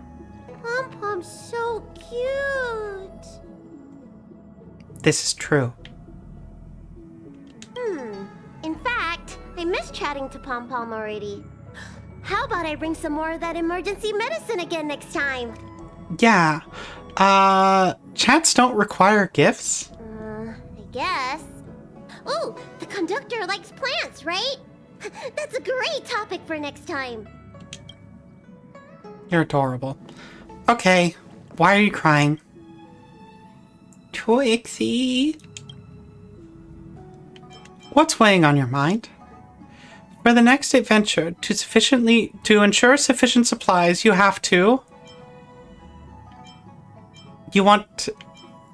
Pom Pom's so cute. This is true. In fact, I miss chatting to Pom Pom already. How about I bring some more of that emergency medicine again next time? Yeah. Chats don't require gifts? I guess. Ooh, the conductor likes plants, right? That's a great topic for next time. You're adorable. Okay, why are you crying? Trixie. What's weighing on your mind? For the next adventure, to ensure sufficient supplies, you have to...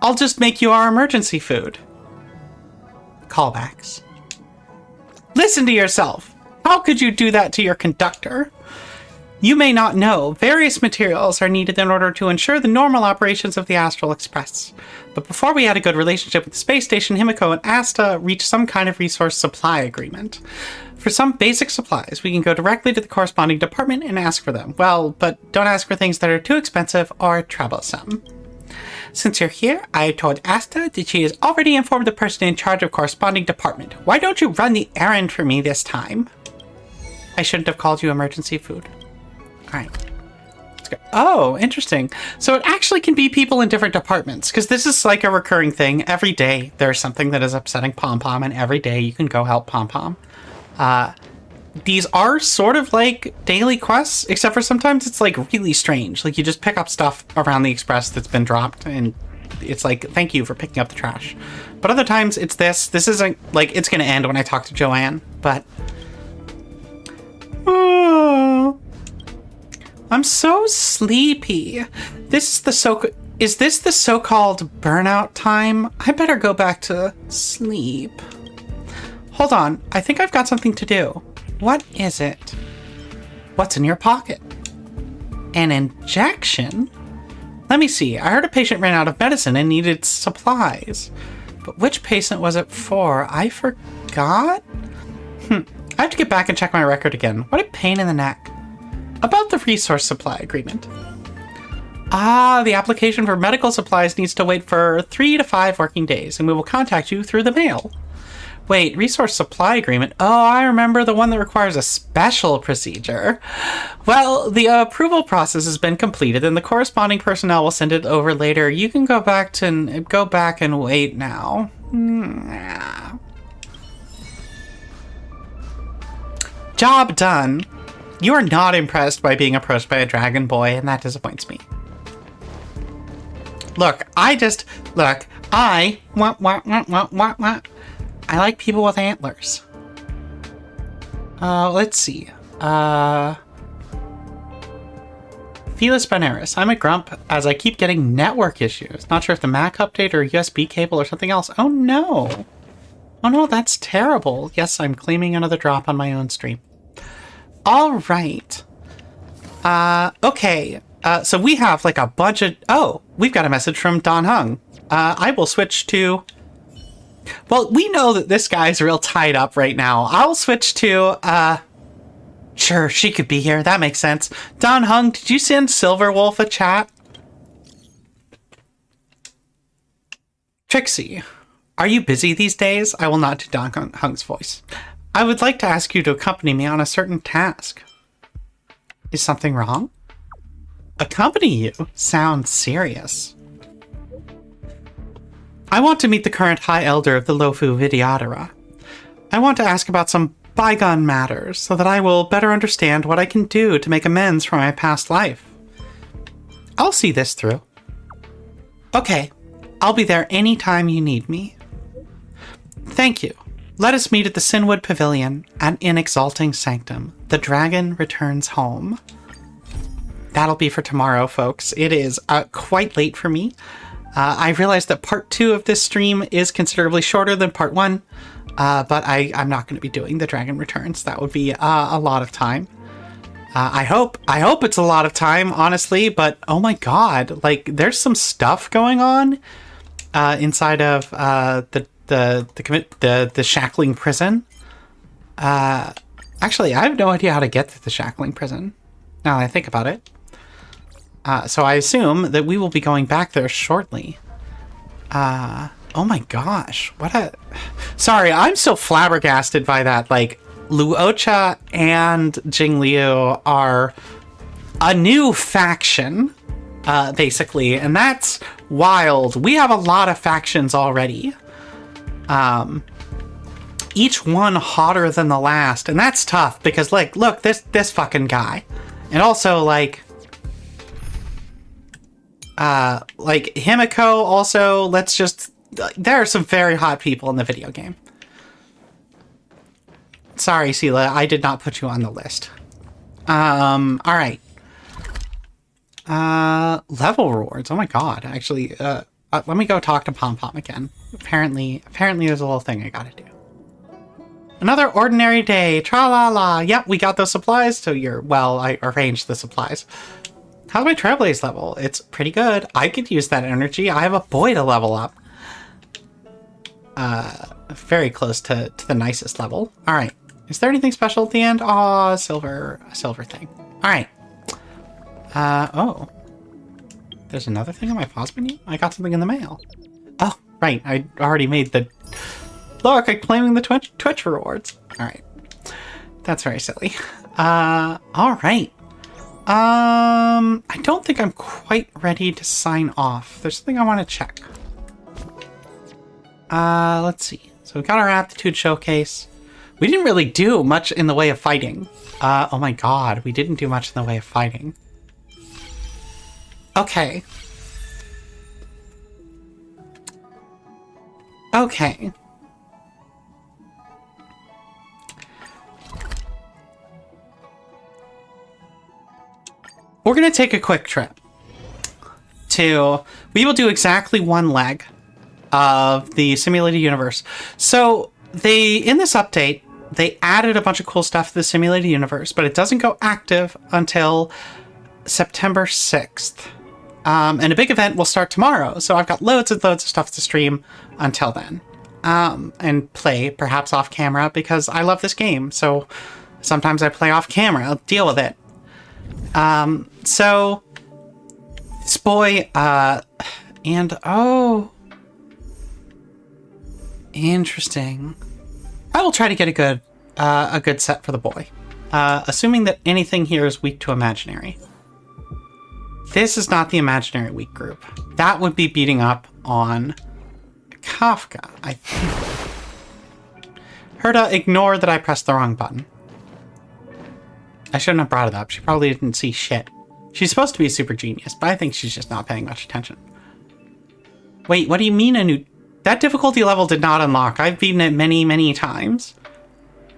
I'll just make you our emergency food. Callbacks. Listen to yourself! How could you do that to your conductor? You may not know, various materials are needed in order to ensure the normal operations of the Astral Express. But before we had a good relationship with the space station, Himiko and Asta reached some kind of resource supply agreement. For some basic supplies, we can go directly to the corresponding department and ask for them. Well, but don't ask for things that are too expensive or troublesome. Since you're here, I told Asta that she has already informed the person in charge of corresponding department. Why don't you run the errand for me this time? I shouldn't have called you emergency food. Alright. Let's go. Oh, interesting. So it actually can be people in different departments, because this is like a recurring thing. Every day there's something that is upsetting Pom Pom, and every day you can go help Pom Pom. These are sort of like daily quests, except for sometimes it's like really strange. Like you just pick up stuff around the express that's been dropped, and it's like, thank you for picking up the trash. But other times it's this. This isn't like, it's going to end when I talk to Joanne, but... Oh, I'm so sleepy. Is this the so-called burnout time? I better go back to sleep. Hold on, I think I've got something to do. What is it? What's in your pocket? An injection? Let me see. I heard a patient ran out of medicine and needed supplies. But which patient was it for? I forgot? I have to get back and check my record again. What a pain in the neck. About the resource supply agreement. Ah, the application for medical supplies needs to wait for 3 to 5 working days, and we will contact you through the mail. Wait, resource supply agreement? Oh, I remember, the one that requires a special procedure. Well, the approval process has been completed, and the corresponding personnel will send it over later. You can go back and wait now. Job done. You are not impressed by being approached by a dragon boy, and that disappoints me. Look, I like people with antlers. Let's see. Felis Benaris. I'm a grump as I keep getting network issues. Not sure if the Mac update or USB cable or something else. Oh no. Oh no, that's terrible. Yes, I'm claiming another drop on my own stream. All right. Okay. So we have like a bunch of... Oh, we've got a message from Dan Heng. I will switch to... Well, we know that this guy's real tied up right now. I'll switch to... Sure, she could be here. That makes sense. Dan Heng, did you send Silverwolf a chat? Trixie, are you busy these days? I will nod to Dan Heng's voice. I would like to ask you to accompany me on a certain task. Is something wrong? Accompany you? Sounds serious. I want to meet the current High Elder of the Lofu Vidyadhara. I want to ask about some bygone matters so that I will better understand what I can do to make amends for my past life. I'll see this through. Okay, I'll be there anytime you need me. Thank you. Let us meet at the Sinwood Pavilion and in Exalting Sanctum. The dragon returns home. That'll be for tomorrow, folks. It is quite late for me. I realized that part 2 of this stream is considerably shorter than part 1, but I'm not going to be doing the dragon returns. That would be a lot of time. I hope it's a lot of time, honestly, but oh my god, like there's some stuff going on inside of the shackling prison. Actually, I have no idea how to get to the shackling prison now that I think about it. So I assume that we will be going back there shortly. Oh my gosh, sorry, I'm still flabbergasted by that. Like, Luocha and Jingliu are a new faction, basically, and that's wild. We have a lot of factions already. Each one hotter than the last, and that's tough because, like, look, this fucking guy. And also, like Himiko also, there are some very hot people in the video game. Sorry, Sela, I did not put you on the list. Alright. Level rewards, oh my god, actually, let me go talk to Pom Pom again. Apparently there's a little thing I gotta do. Another ordinary day, tra-la-la. Yep, we got those supplies, so I arranged the supplies. How's my Trailblaze level? It's pretty good. I could use that energy. I have a boy to level up. Very close to the nicest level. Alright. Is there anything special at the end? Aw, a silver thing. Alright. Oh. There's another thing on my pause menu? I got something in the mail. Oh, right. I already made the... Look, I'm claiming the Twitch rewards. Alright. That's very silly. Alright. I don't think I'm quite ready to sign off. There's something I want to check. Let's see. So we got our aptitude showcase. We didn't really do much in the way of fighting. Oh my god, we didn't do much in the way of fighting. Okay. Okay. We're gonna take a quick trip we will do exactly one leg of the simulated universe. So in this update, they added a bunch of cool stuff to the simulated universe, but it doesn't go active until September 6th. And a big event will start tomorrow, so I've got loads and loads of stuff to stream until then. And play, perhaps off camera, because I love this game, so sometimes I play off camera. I'll deal with it. So this boy, and oh, interesting. I will try to get a good set for the boy, assuming that anything here is weak to imaginary. This is not the imaginary weak group. That would be beating up on Kafka, I think. Herta, ignore that I pressed the wrong button. I shouldn't have brought it up. She probably didn't see shit. She's supposed to be a super genius, but I think she's just not paying much attention. Wait, what do you mean that difficulty level did not unlock? I've beaten it many, many times.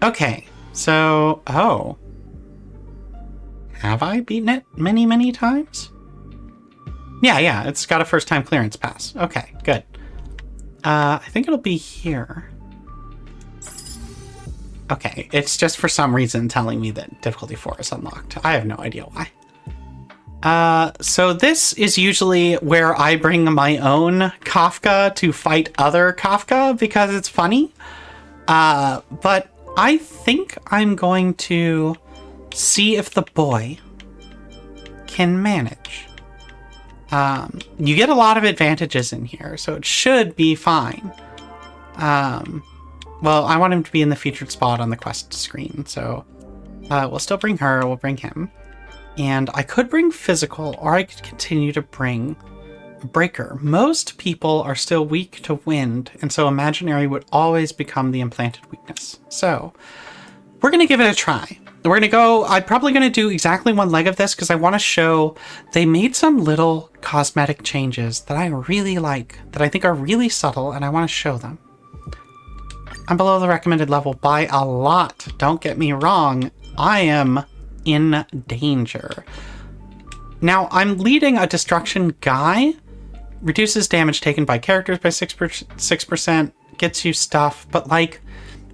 Okay, so... Oh. Have I beaten it many, many times? Yeah, it's got a first-time clearance pass. Okay, good. I think it'll be here. Okay, it's just for some reason telling me that difficulty 4 is unlocked. I have no idea why. So this is usually where I bring my own Kafka to fight other Kafka because it's funny. But I think I'm going to see if the boy can manage. You get a lot of advantages in here, so it should be fine. Well, I want him to be in the featured spot on the quest screen, so we'll still bring her, we'll bring him. And I could bring physical, or I could continue to bring a breaker. Most people are still weak to wind, and so imaginary would always become the implanted weakness. So, we're going to give it a try. we're gonna go, I'm probably gonna do exactly one leg of this because I want to show they made some little cosmetic changes that I really like, that I think are really subtle, and I want to show them. I'm below the recommended level by a lot. Don't get me wrong. I am in danger. Now, I'm leading a destruction guy. Reduces damage taken by characters by 6%, gets you stuff, but like,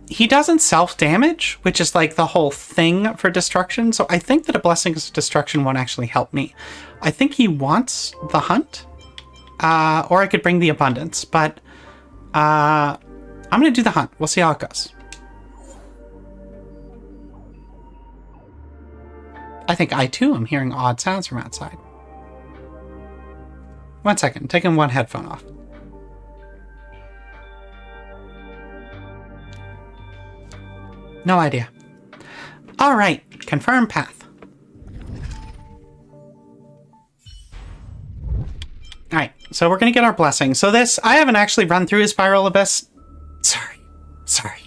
he doesn't self-damage, which is like the whole thing for destruction. So I think that a Blessings of Destruction won't actually help me. I think he wants the hunt, or I could bring the abundance, but I'm going to do the hunt. We'll see how it goes. I think I too am hearing odd sounds from outside. 1 second, taking one headphone off. No idea. All right, confirm path. All right, so we're gonna get our blessing. So this, I haven't actually run through a Spiral Abyss. Sorry.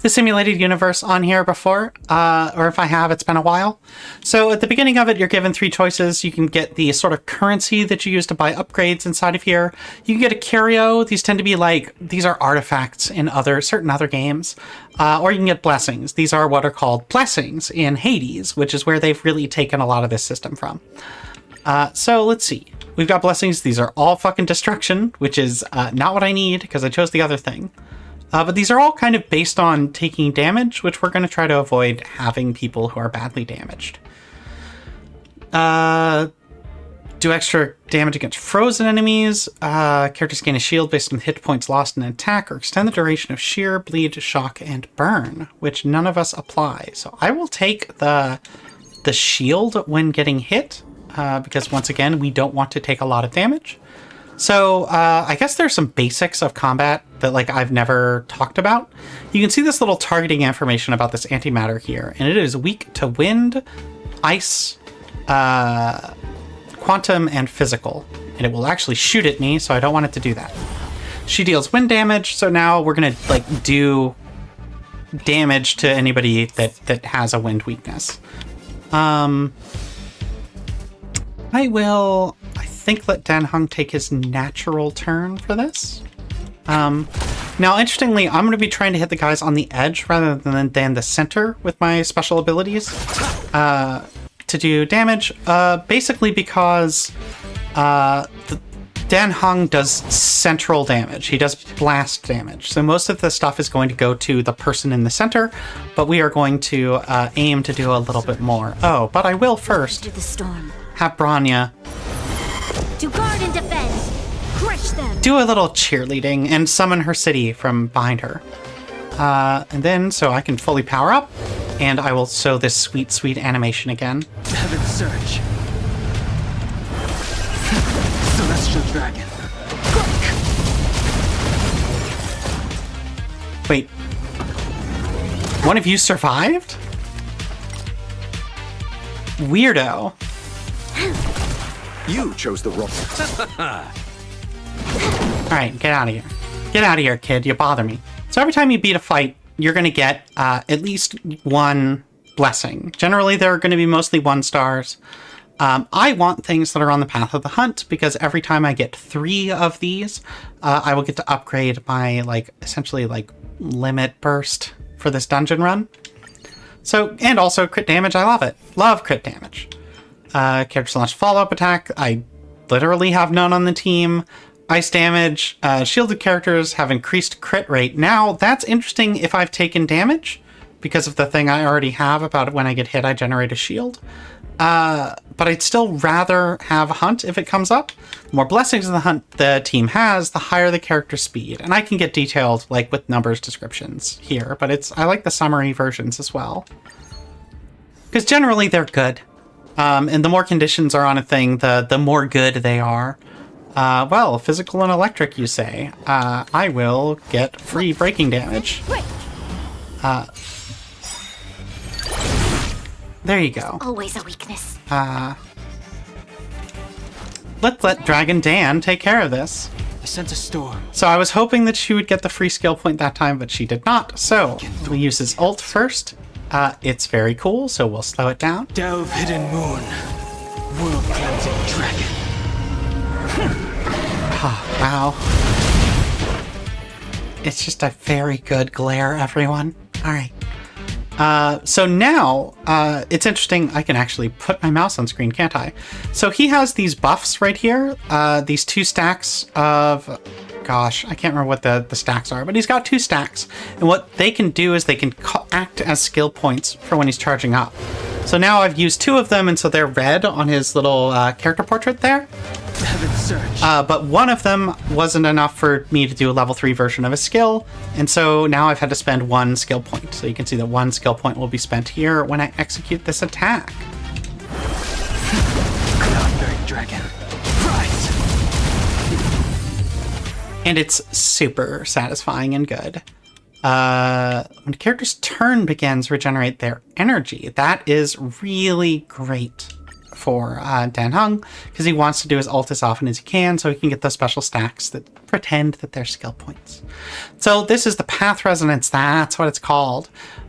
The simulated universe on here before, or if I have, it's been a while. So at the beginning of it, you're given 3 choices. You can get the sort of currency that you use to buy upgrades inside of here. You can get a curio. These tend to be like, these are artifacts in certain other games. Or you can get blessings. These are what are called blessings in Hades, which is where they've really taken a lot of this system from. So let's see. We've got blessings. These are all fucking destruction, which is not what I need because I chose the other thing. But these are all kind of based on taking damage, which we're going to try to avoid having people who are badly damaged. Do extra damage against frozen enemies. Characters gain a shield based on hit points lost in an attack, or extend the duration of shear, bleed, shock, and burn, which none of us apply. So I will take the shield when getting hit, because once again, we don't want to take a lot of damage. So I guess there's some basics of combat that like I've never talked about. You can see this little targeting information about this antimatter here, and it is weak to wind, ice, quantum, and physical. And it will actually shoot at me, so I don't want it to do that. She deals wind damage, so now we're gonna like do damage to anybody that has a wind weakness. I think let Dan Heng take his natural turn for this. Now, interestingly, I'm going to be trying to hit the guys on the edge rather than the center with my special abilities to do damage. Basically because Dan Heng does central damage. He does blast damage. So most of the stuff is going to go to the person in the center, but we are going to aim to do a little bit more. Oh, but I will first have Branya To guard and defend. Crush them. do a little cheerleading and summon her city from behind her. And then, so I can fully power up, and I will sow this sweet, sweet animation again. Heaven Surge. Celestial Dragon. Wait. One of you survived? Weirdo. You chose the wrong. Alright, get out of here. Get out of here, kid. You bother me. So every time you beat a fight, you're going to get at least one blessing. Generally, they're going to be mostly 1 stars. I want things that are on the path of the hunt, because every time I get 3 of these, I will get to upgrade my, like, essentially, like, limit burst for this dungeon run. So, and also crit damage, I love it. Love crit damage. Character slash follow-up attack, I literally have none on the team. Ice damage, shielded characters have increased crit rate. Now, that's interesting if I've taken damage, because of the thing I already have about when I get hit, I generate a shield. But I'd still rather have a hunt if it comes up. The more blessings of the hunt the team has, the higher the character speed. And I can get detailed, like, with numbers descriptions here, but I like the summary versions as well. Because generally, they're good. And the more conditions are on a thing, the more good they are. Well, physical and electric, you say. I will get free breaking damage. There you go. Always a weakness. Let's let Dragon Dan take care of this. I sense a storm. So I was hoping that she would get the free skill point that time, but she did not. So we use his ult first. It's very cool, so we'll slow it down. Delve Hidden Moon. World Cleansing Dragon. Oh, wow. It's just a very good glare, everyone. All right. So now, it's interesting, I can actually put my mouse on screen, can't I? So he has these buffs right here, these 2 stacks of, gosh, I can't remember what the stacks are, but he's got 2 stacks. And what they can do is they can act as skill points for when he's charging up. So now I've used 2 of them, and so they're red on his little character portrait there. But one of them wasn't enough for me to do a level 3 version of a skill, and so now I've had to spend 1 skill point. So you can see that 1 skill point will be spent here when I execute this attack. Cloudbearing Dragon. Rise! And it's super satisfying and good. When a character's turn begins, regenerate their energy. That is really great for Dan Heng, because he wants to do his ult as often as he can so he can get those special stacks that pretend that they're skill points. So this is the Path Resonance, that's what it's called.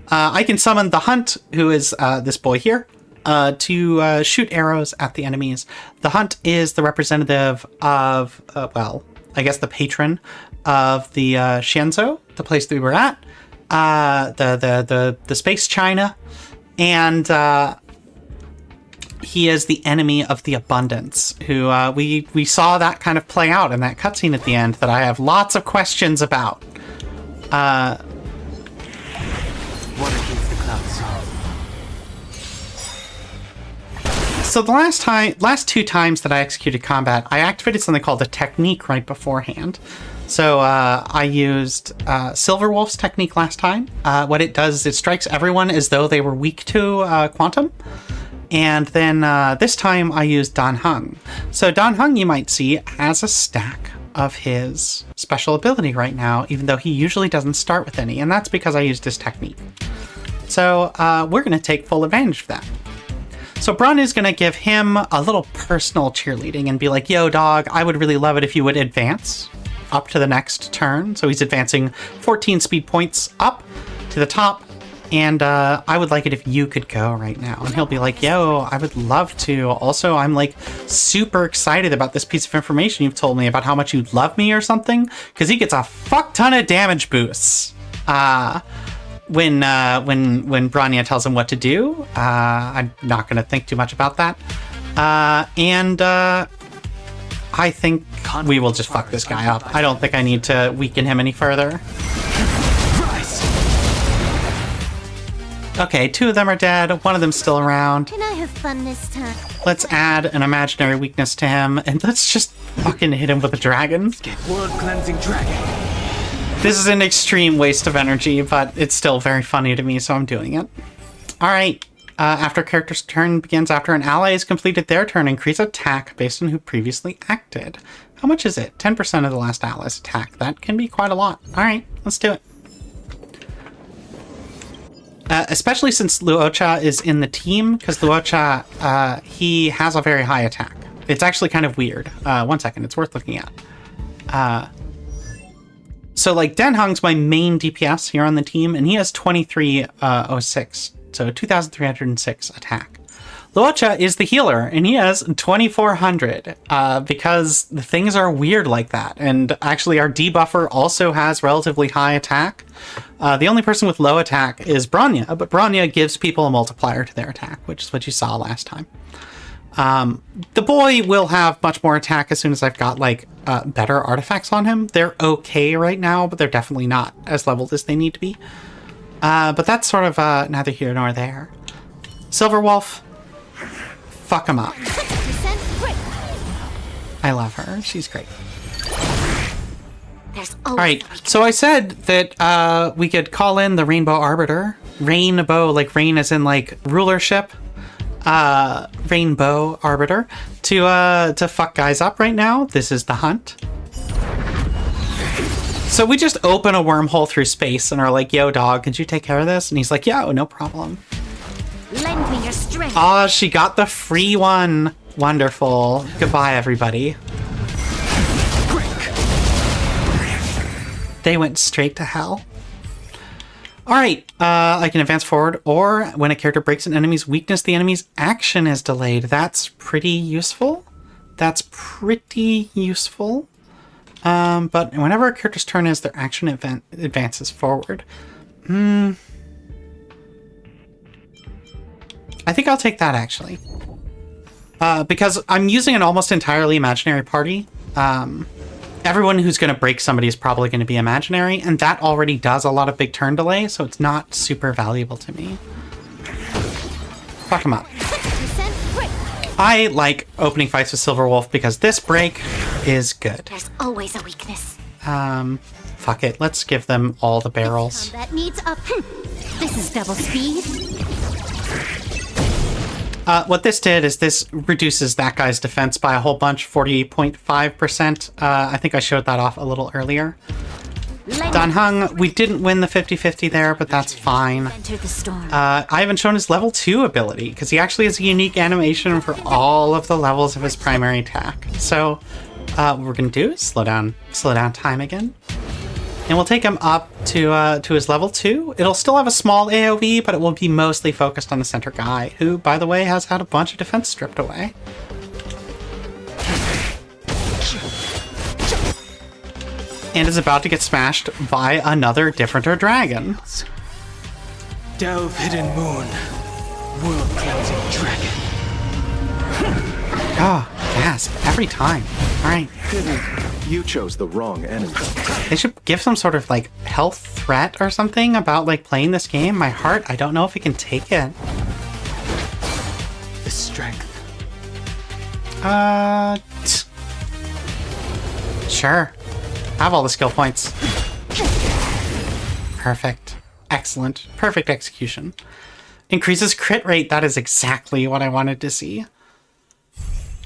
I can summon the Hunt, who is this boy here, to shoot arrows at the enemies. The Hunt is the representative of, well, I guess the patron of the Shenzhou, the place that we were at, the Space China, and he is the enemy of the Abundance, who we saw that kind of play out in that cutscene at the end that I have lots of questions about. What against the clouds? So the last 2 times that I executed combat, I activated something called a technique right beforehand. So I used Silverwolf's technique last time. What it does is it strikes everyone as though they were weak to Quantum. And then this time I used Dan Heng. So Dan Heng, you might see, has a stack of his special ability right now, even though he usually doesn't start with any, and that's because I used his technique. So we're going to take full advantage of that. So Brun is going to give him a little personal cheerleading and be like, yo, dog, I would really love it if you would advance up to the next turn. So he's advancing 14 speed points up to the top. And I would like it if you could go right now. And he'll be like, yo, I would love to. Also, I'm like super excited about this piece of information you've told me about how much you love me or something. Because he gets a fuck ton of damage boosts when Bronya tells him what to do. I'm not going to think too much about that. I think we will just fuck this guy up. I don't think I need to weaken him any further. Okay, 2 of them are dead, 1 of them's still around. Can I have fun this time? Let's add an imaginary weakness to him, and let's just fucking hit him with a dragon. World Cleansing Dragon. This is an extreme waste of energy, but it's still very funny to me, so I'm doing it. Alright, after a character's turn begins after an ally has completed their turn, increase attack based on who previously acted. How much is it? 10% of the last ally's attack. That can be quite a lot. Alright, let's do it. Especially since Luocha is in the team, because Luocha, he has a very high attack. It's actually kind of weird. 1 second, it's worth looking at. So like Dan Heng's my main DPS here on the team, and he has 2306, so 2306 attack. Luocha is the healer, and he has 2400, because the things are weird like that. And actually our debuffer also has relatively high attack. The only person with low attack is Bronya, but Bronya gives people a multiplier to their attack, which is what you saw last time. The boy will have much more attack as soon as I've got like better artifacts on him. They're okay right now, but they're definitely not as leveled as they need to be. But that's sort of neither here nor there. Silverwolf, fuck him up. I love her. She's great. Alright, so I said that we could call in the Rainbow Arbiter. Rainbow, like rain as in like rulership. Rainbow Arbiter to fuck guys up right now. This is the Hunt. So we just open a wormhole through space and are like, yo dog, could you take care of this? And he's like, yo, no problem. Lend me your strength. Oh, she got the free one. Wonderful. Goodbye, everybody. They went straight to hell. Alright, I can advance forward, or when a character breaks an enemy's weakness, the enemy's action is delayed. That's pretty useful. But whenever a character's turn is, their action advances forward. I think I'll take that, actually. Because I'm using an almost entirely imaginary party. Everyone who's going to break somebody is probably going to be imaginary, and that already does a lot of big turn delay, so it's not super valuable to me. Fuck him up. I like opening fights with Silver Wolf because this break is good. There's always a weakness. Fuck it. Let's give them all the barrels. Combat needs up. This is double speed. What this did is this reduces that guy's defense by a whole bunch, 40.5%. I think I showed that off a little earlier. Dan Heng, we didn't win the 50-50 there, but that's fine. I haven't shown his level 2 ability, because he actually has a unique animation for all of the levels of his primary attack. So, what we're going to do is slow down time again. And we'll take him up to his level 2. It'll still have a small AoE, but it will be mostly focused on the center guy, who, by the way, has had a bunch of defense stripped away. And is about to get smashed by another differenter dragon. Delve Hidden Moon, World Cleansing Dragon. Oh, gasp, every time. Alright. You chose the wrong enemy. They should give some sort of, like, health threat or something about, like, playing this game. My heart, I don't know if it can take it. The strength. Sure. Have all the skill points. Perfect. Excellent. Perfect execution. Increases crit rate. That is exactly what I wanted to see.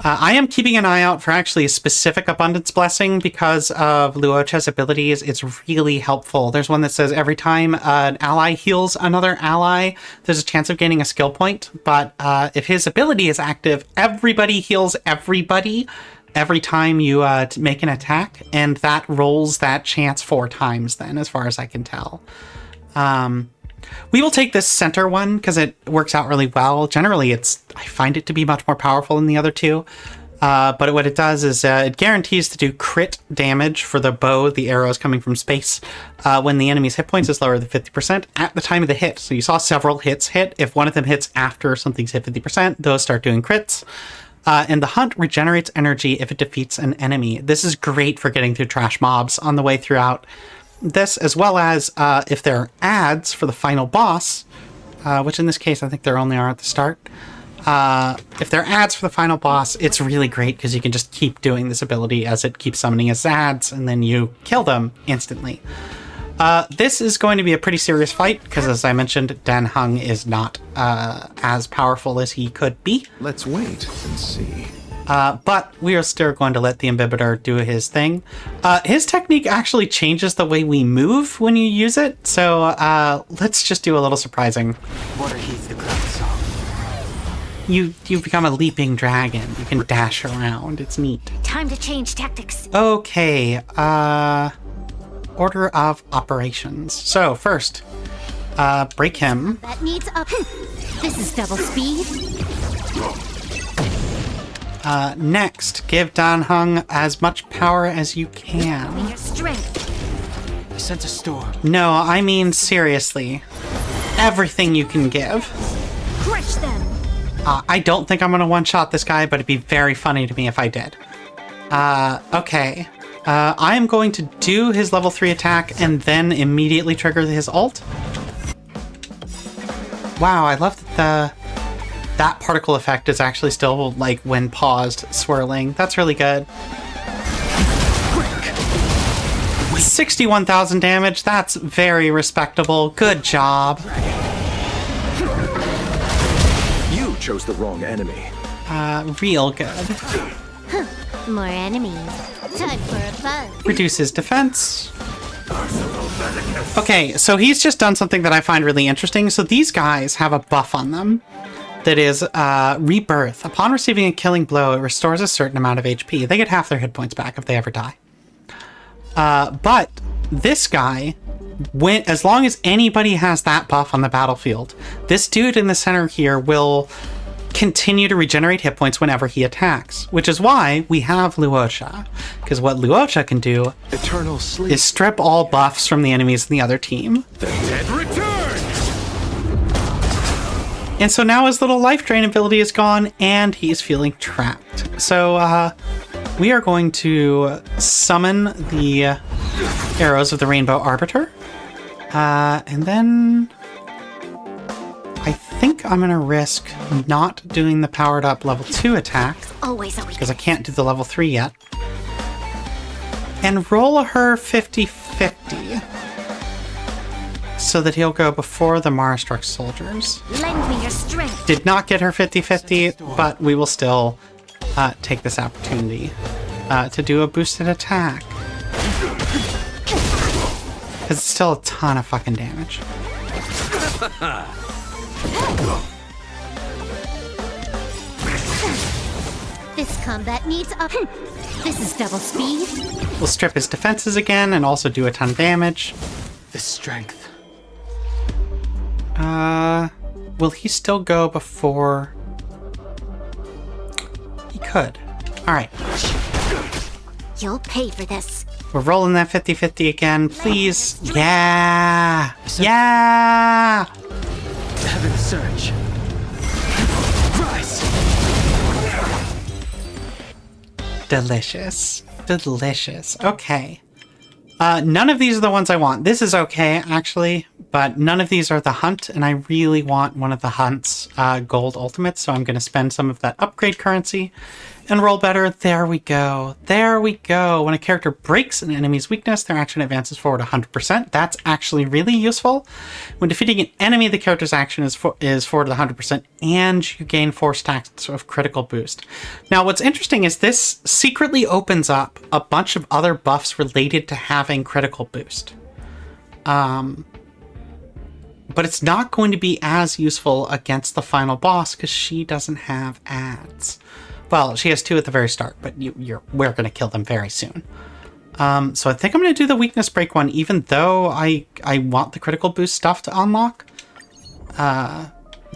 I am keeping an eye out for actually a specific Abundance Blessing because of Luocha's abilities. It's really helpful. There's one that says every time an ally heals another ally, there's a chance of gaining a skill point. But if his ability is active, everybody heals everybody every time you make an attack. And that rolls that chance 4 times then, as far as I can tell. We will take this center one because it works out really well. Generally, I find it to be much more powerful than the other two. But what it does is it guarantees to do crit damage for the bow, the arrows coming from space, when the enemy's hit points is lower than 50% at the time of the hit. So you saw several hits hit. If one of them hits after something's hit 50%, those start doing crits. And the hunt regenerates energy if it defeats an enemy. This is great for getting through trash mobs on the way throughout. This, as well as if there are ads for the final boss, which in this case I think there only are at the start. If there are ads for the final boss, it's really great because you can just keep doing this ability as it keeps summoning its ads, and then you kill them instantly. This is going to be a pretty serious fight because, as I mentioned, Dan Heng is not as powerful as he could be. Let's wait and see. But we are still going to let the Imbibitor do his thing. His technique actually changes the way we move when you use it, so let's just do a little surprising. Water heeds the cloud song. You've become a leaping dragon. You can dash around. It's neat. Time to change tactics. Okay, order of operations. So, first, break him. That needs up. This is double speed. Next, give Dan Heng as much power as you can. Your strength. I sense a storm. No, I mean seriously. Everything you can give. Crush them. I don't think I'm gonna one-shot this guy, but it'd be very funny to me if I did. Okay. I am going to do his level 3 attack and then immediately trigger his ult. Wow, I love that that particle effect is actually still, like, when paused, swirling. That's really good. 61,000 damage. That's very respectable. Good job. You chose the wrong enemy. Real good. More enemies. Time for a fun. Reduces defense. Okay, so he's just done something that I find really interesting. So these guys have a buff on them that is rebirth. Upon receiving a killing blow, it restores a certain amount of HP. They get half their hit points back if they ever die. But this guy as long as anybody has that buff on the battlefield, this dude in the center here will continue to regenerate hit points whenever he attacks, which is why we have Luocha, because what Luocha can do Eternal sleep. is strip all buffs from the enemies in the other team. The dead returns! And so now his little life drain ability is gone and he's feeling trapped. So we are going to summon the arrows of the Rainbow Arbiter, and then I think I'm gonna risk not doing the powered up level 2 attack because I can't do the level 3 yet, and roll her 50-50 so that he'll go before the Mara-struck soldiers. Lend me your strength. Did not get her 50-50, but we will still take this opportunity to do a boosted attack. Because it's still a ton of fucking damage. This combat needs up. This is double speed. We'll strip his defenses again and also do a ton of damage. The strength. Will he still go before? He could. Alright. You'll pay for this. We're rolling that 50-50 again, please. Yeah! Yeah! Heaven surge. Rise. Delicious. Delicious. Okay. None of these are the ones I want. This is okay, actually, but none of these are the hunt, and I really want one of the hunt's gold ultimates, so I'm going to spend some of that upgrade currency and roll better. There we go. There we go. When a character breaks an enemy's weakness, their action advances forward 100%. That's actually really useful. When defeating an enemy, the character's action is forward 100%, and you gain 4 stacks of critical boost. Now, what's interesting is this secretly opens up a bunch of other buffs related to having critical boost. But it's not going to be as useful against the final boss because she doesn't have ads. Well, she has 2 at the very start, but we're going to kill them very soon. So I think I'm going to do the weakness break one, even though I want the critical boost stuff to unlock.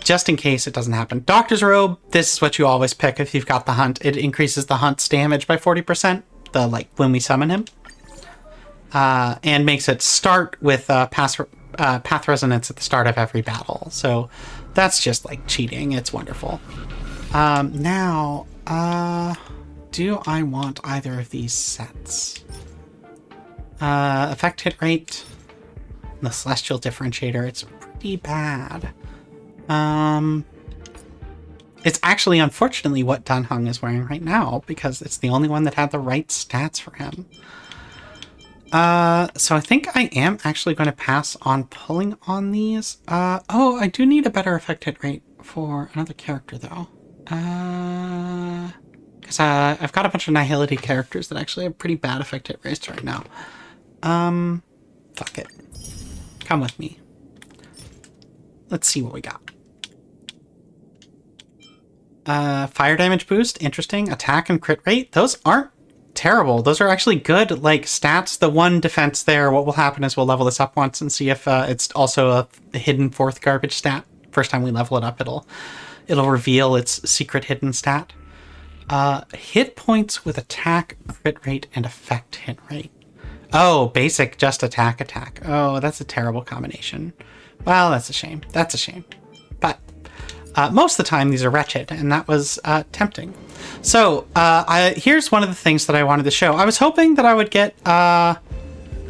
Just in case it doesn't happen. Doctor's Robe, this is what you always pick if you've got the hunt. It increases the hunt's damage by 40%, when we summon him. And makes it start with Path Resonance at the start of every battle. So that's just like cheating. It's wonderful. Now, do I want either of these sets? Effect hit rate, the Celestial Differentiator, it's pretty bad. It's actually, unfortunately, what Dan Heng is wearing right now, because it's the only one that had the right stats for him. So I think I am actually going to pass on pulling on these. Oh, I do need a better effect hit rate for another character, though. Because I've got a bunch of Nihility characters that actually have pretty bad effect hit rates right now. Fuck it. Come with me. Let's see what we got. Fire damage boost, interesting. Attack and crit rate, those aren't terrible. Those are actually good, like, stats. The one defense there, what will happen is we'll level this up once and see if it's also a hidden 4th garbage stat. First time we level it up, it'll reveal its secret hidden stat. Hit points with attack, crit rate, and effect hit rate. Oh, basic, just attack. Oh, that's a terrible combination. Well, that's a shame. That's a shame. But most of the time, these are wretched, and that was tempting. So, here's one of the things that I wanted to show. I was hoping that I would get... I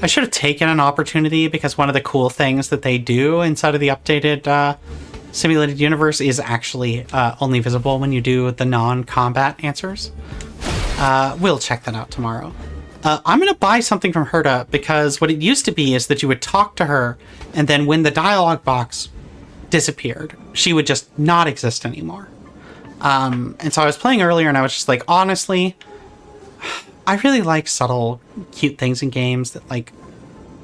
should have taken an opportunity, because one of the cool things that they do inside of the updated simulated universe is actually only visible when you do the non-combat answers. We'll check that out tomorrow. I'm going to buy something from Herta, because what it used to be is that you would talk to her, and then when the dialogue box disappeared, she would just not exist anymore. And so I was playing earlier, and I was just like, honestly, I really like subtle, cute things in games that, like,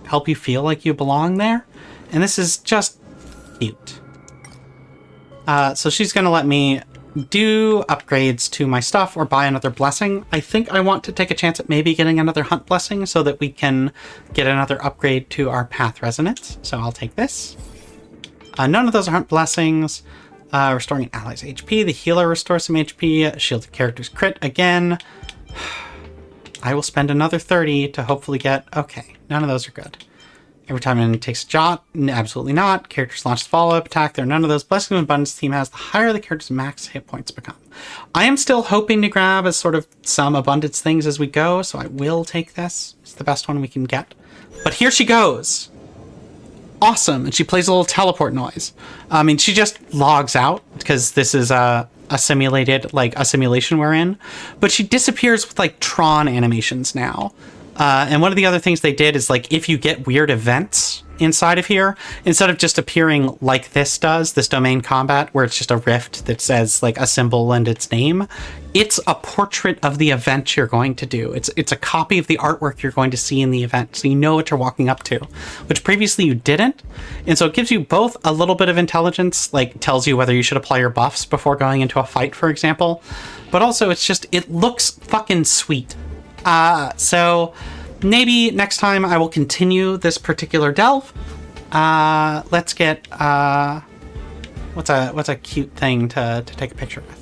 help you feel like you belong there. And this is just cute. So she's going to let me do upgrades to my stuff or buy another blessing. I think I want to take a chance at maybe getting another hunt blessing so that we can get another upgrade to our path resonance. So I'll take this. None of those are hunt blessings. Restoring an ally's HP. The healer restores some HP. Shielded characters crit again. I will spend another 30 to hopefully get... Okay, none of those are good. Every time an enemy takes a jot, absolutely not. Characters launch the follow-up attack. There are none of those. Blessing of Abundance team has the higher the character's max hit points become. I am still hoping to grab as sort of some abundance things as we go, so I will take this. It's the best one we can get. But here she goes. Awesome. And she plays a little teleport noise. I mean, she just logs out because this is a simulated, like a simulation we're in. But she disappears with like Tron animations now. And one of the other things they did is, like, if you get weird events inside of here, instead of just appearing like this does, this domain combat, where it's just a rift that says, like, a symbol and its name, it's a portrait of the event you're going to do. It's a copy of the artwork you're going to see in the event, so you know what you're walking up to, which previously you didn't. And so it gives you both a little bit of intelligence, like, tells you whether you should apply your buffs before going into a fight, for example, but also it's just, it looks fucking sweet. So maybe next time I will continue this particular delve. Let's get, what's a cute thing to take a picture with?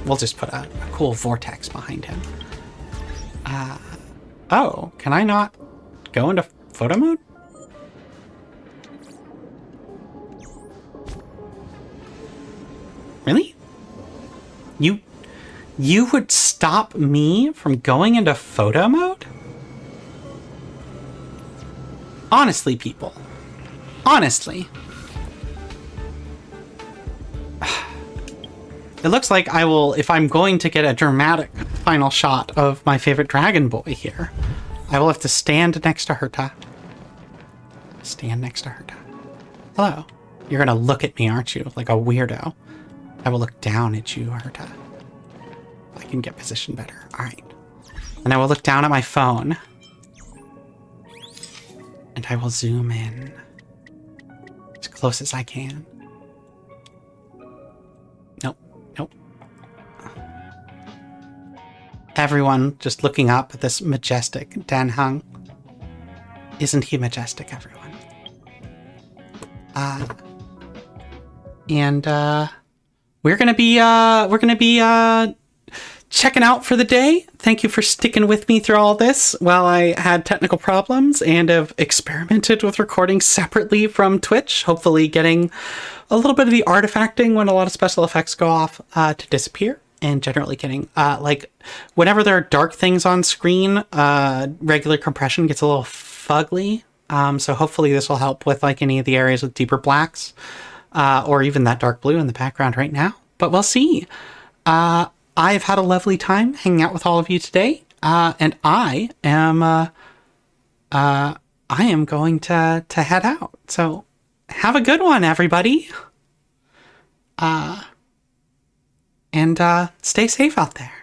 We'll just put a cool vortex behind him. Oh, can I not go into photo mode? Really? You would stop me from going into photo mode? Honestly, people. Honestly. It looks like I will, if I'm going to get a dramatic final shot of my favorite dragon boy here, I will have to stand next to Herta. Stand next to Herta. Hello. You're gonna look at me, aren't you? Like a weirdo. I will look down at you, Herta. I can get positioned better. Alright. And I will look down at my phone. And I will zoom in. As close as I can. Nope. Nope. Everyone just looking up at this majestic Dan Heng. Isn't he majestic, everyone? We're gonna be checking out for the day. Thank you for sticking with me through all this while I had technical problems and have experimented with recording separately from Twitch, hopefully getting a little bit of the artifacting when a lot of special effects go off to disappear, and generally getting, like, whenever there are dark things on screen, regular compression gets a little fugly, so hopefully this will help with, like, any of the areas with deeper blacks, or even that dark blue in the background right now, but we'll see. I've had a lovely time hanging out with all of you today, and I am going to head out. So have a good one, everybody. And stay safe out there.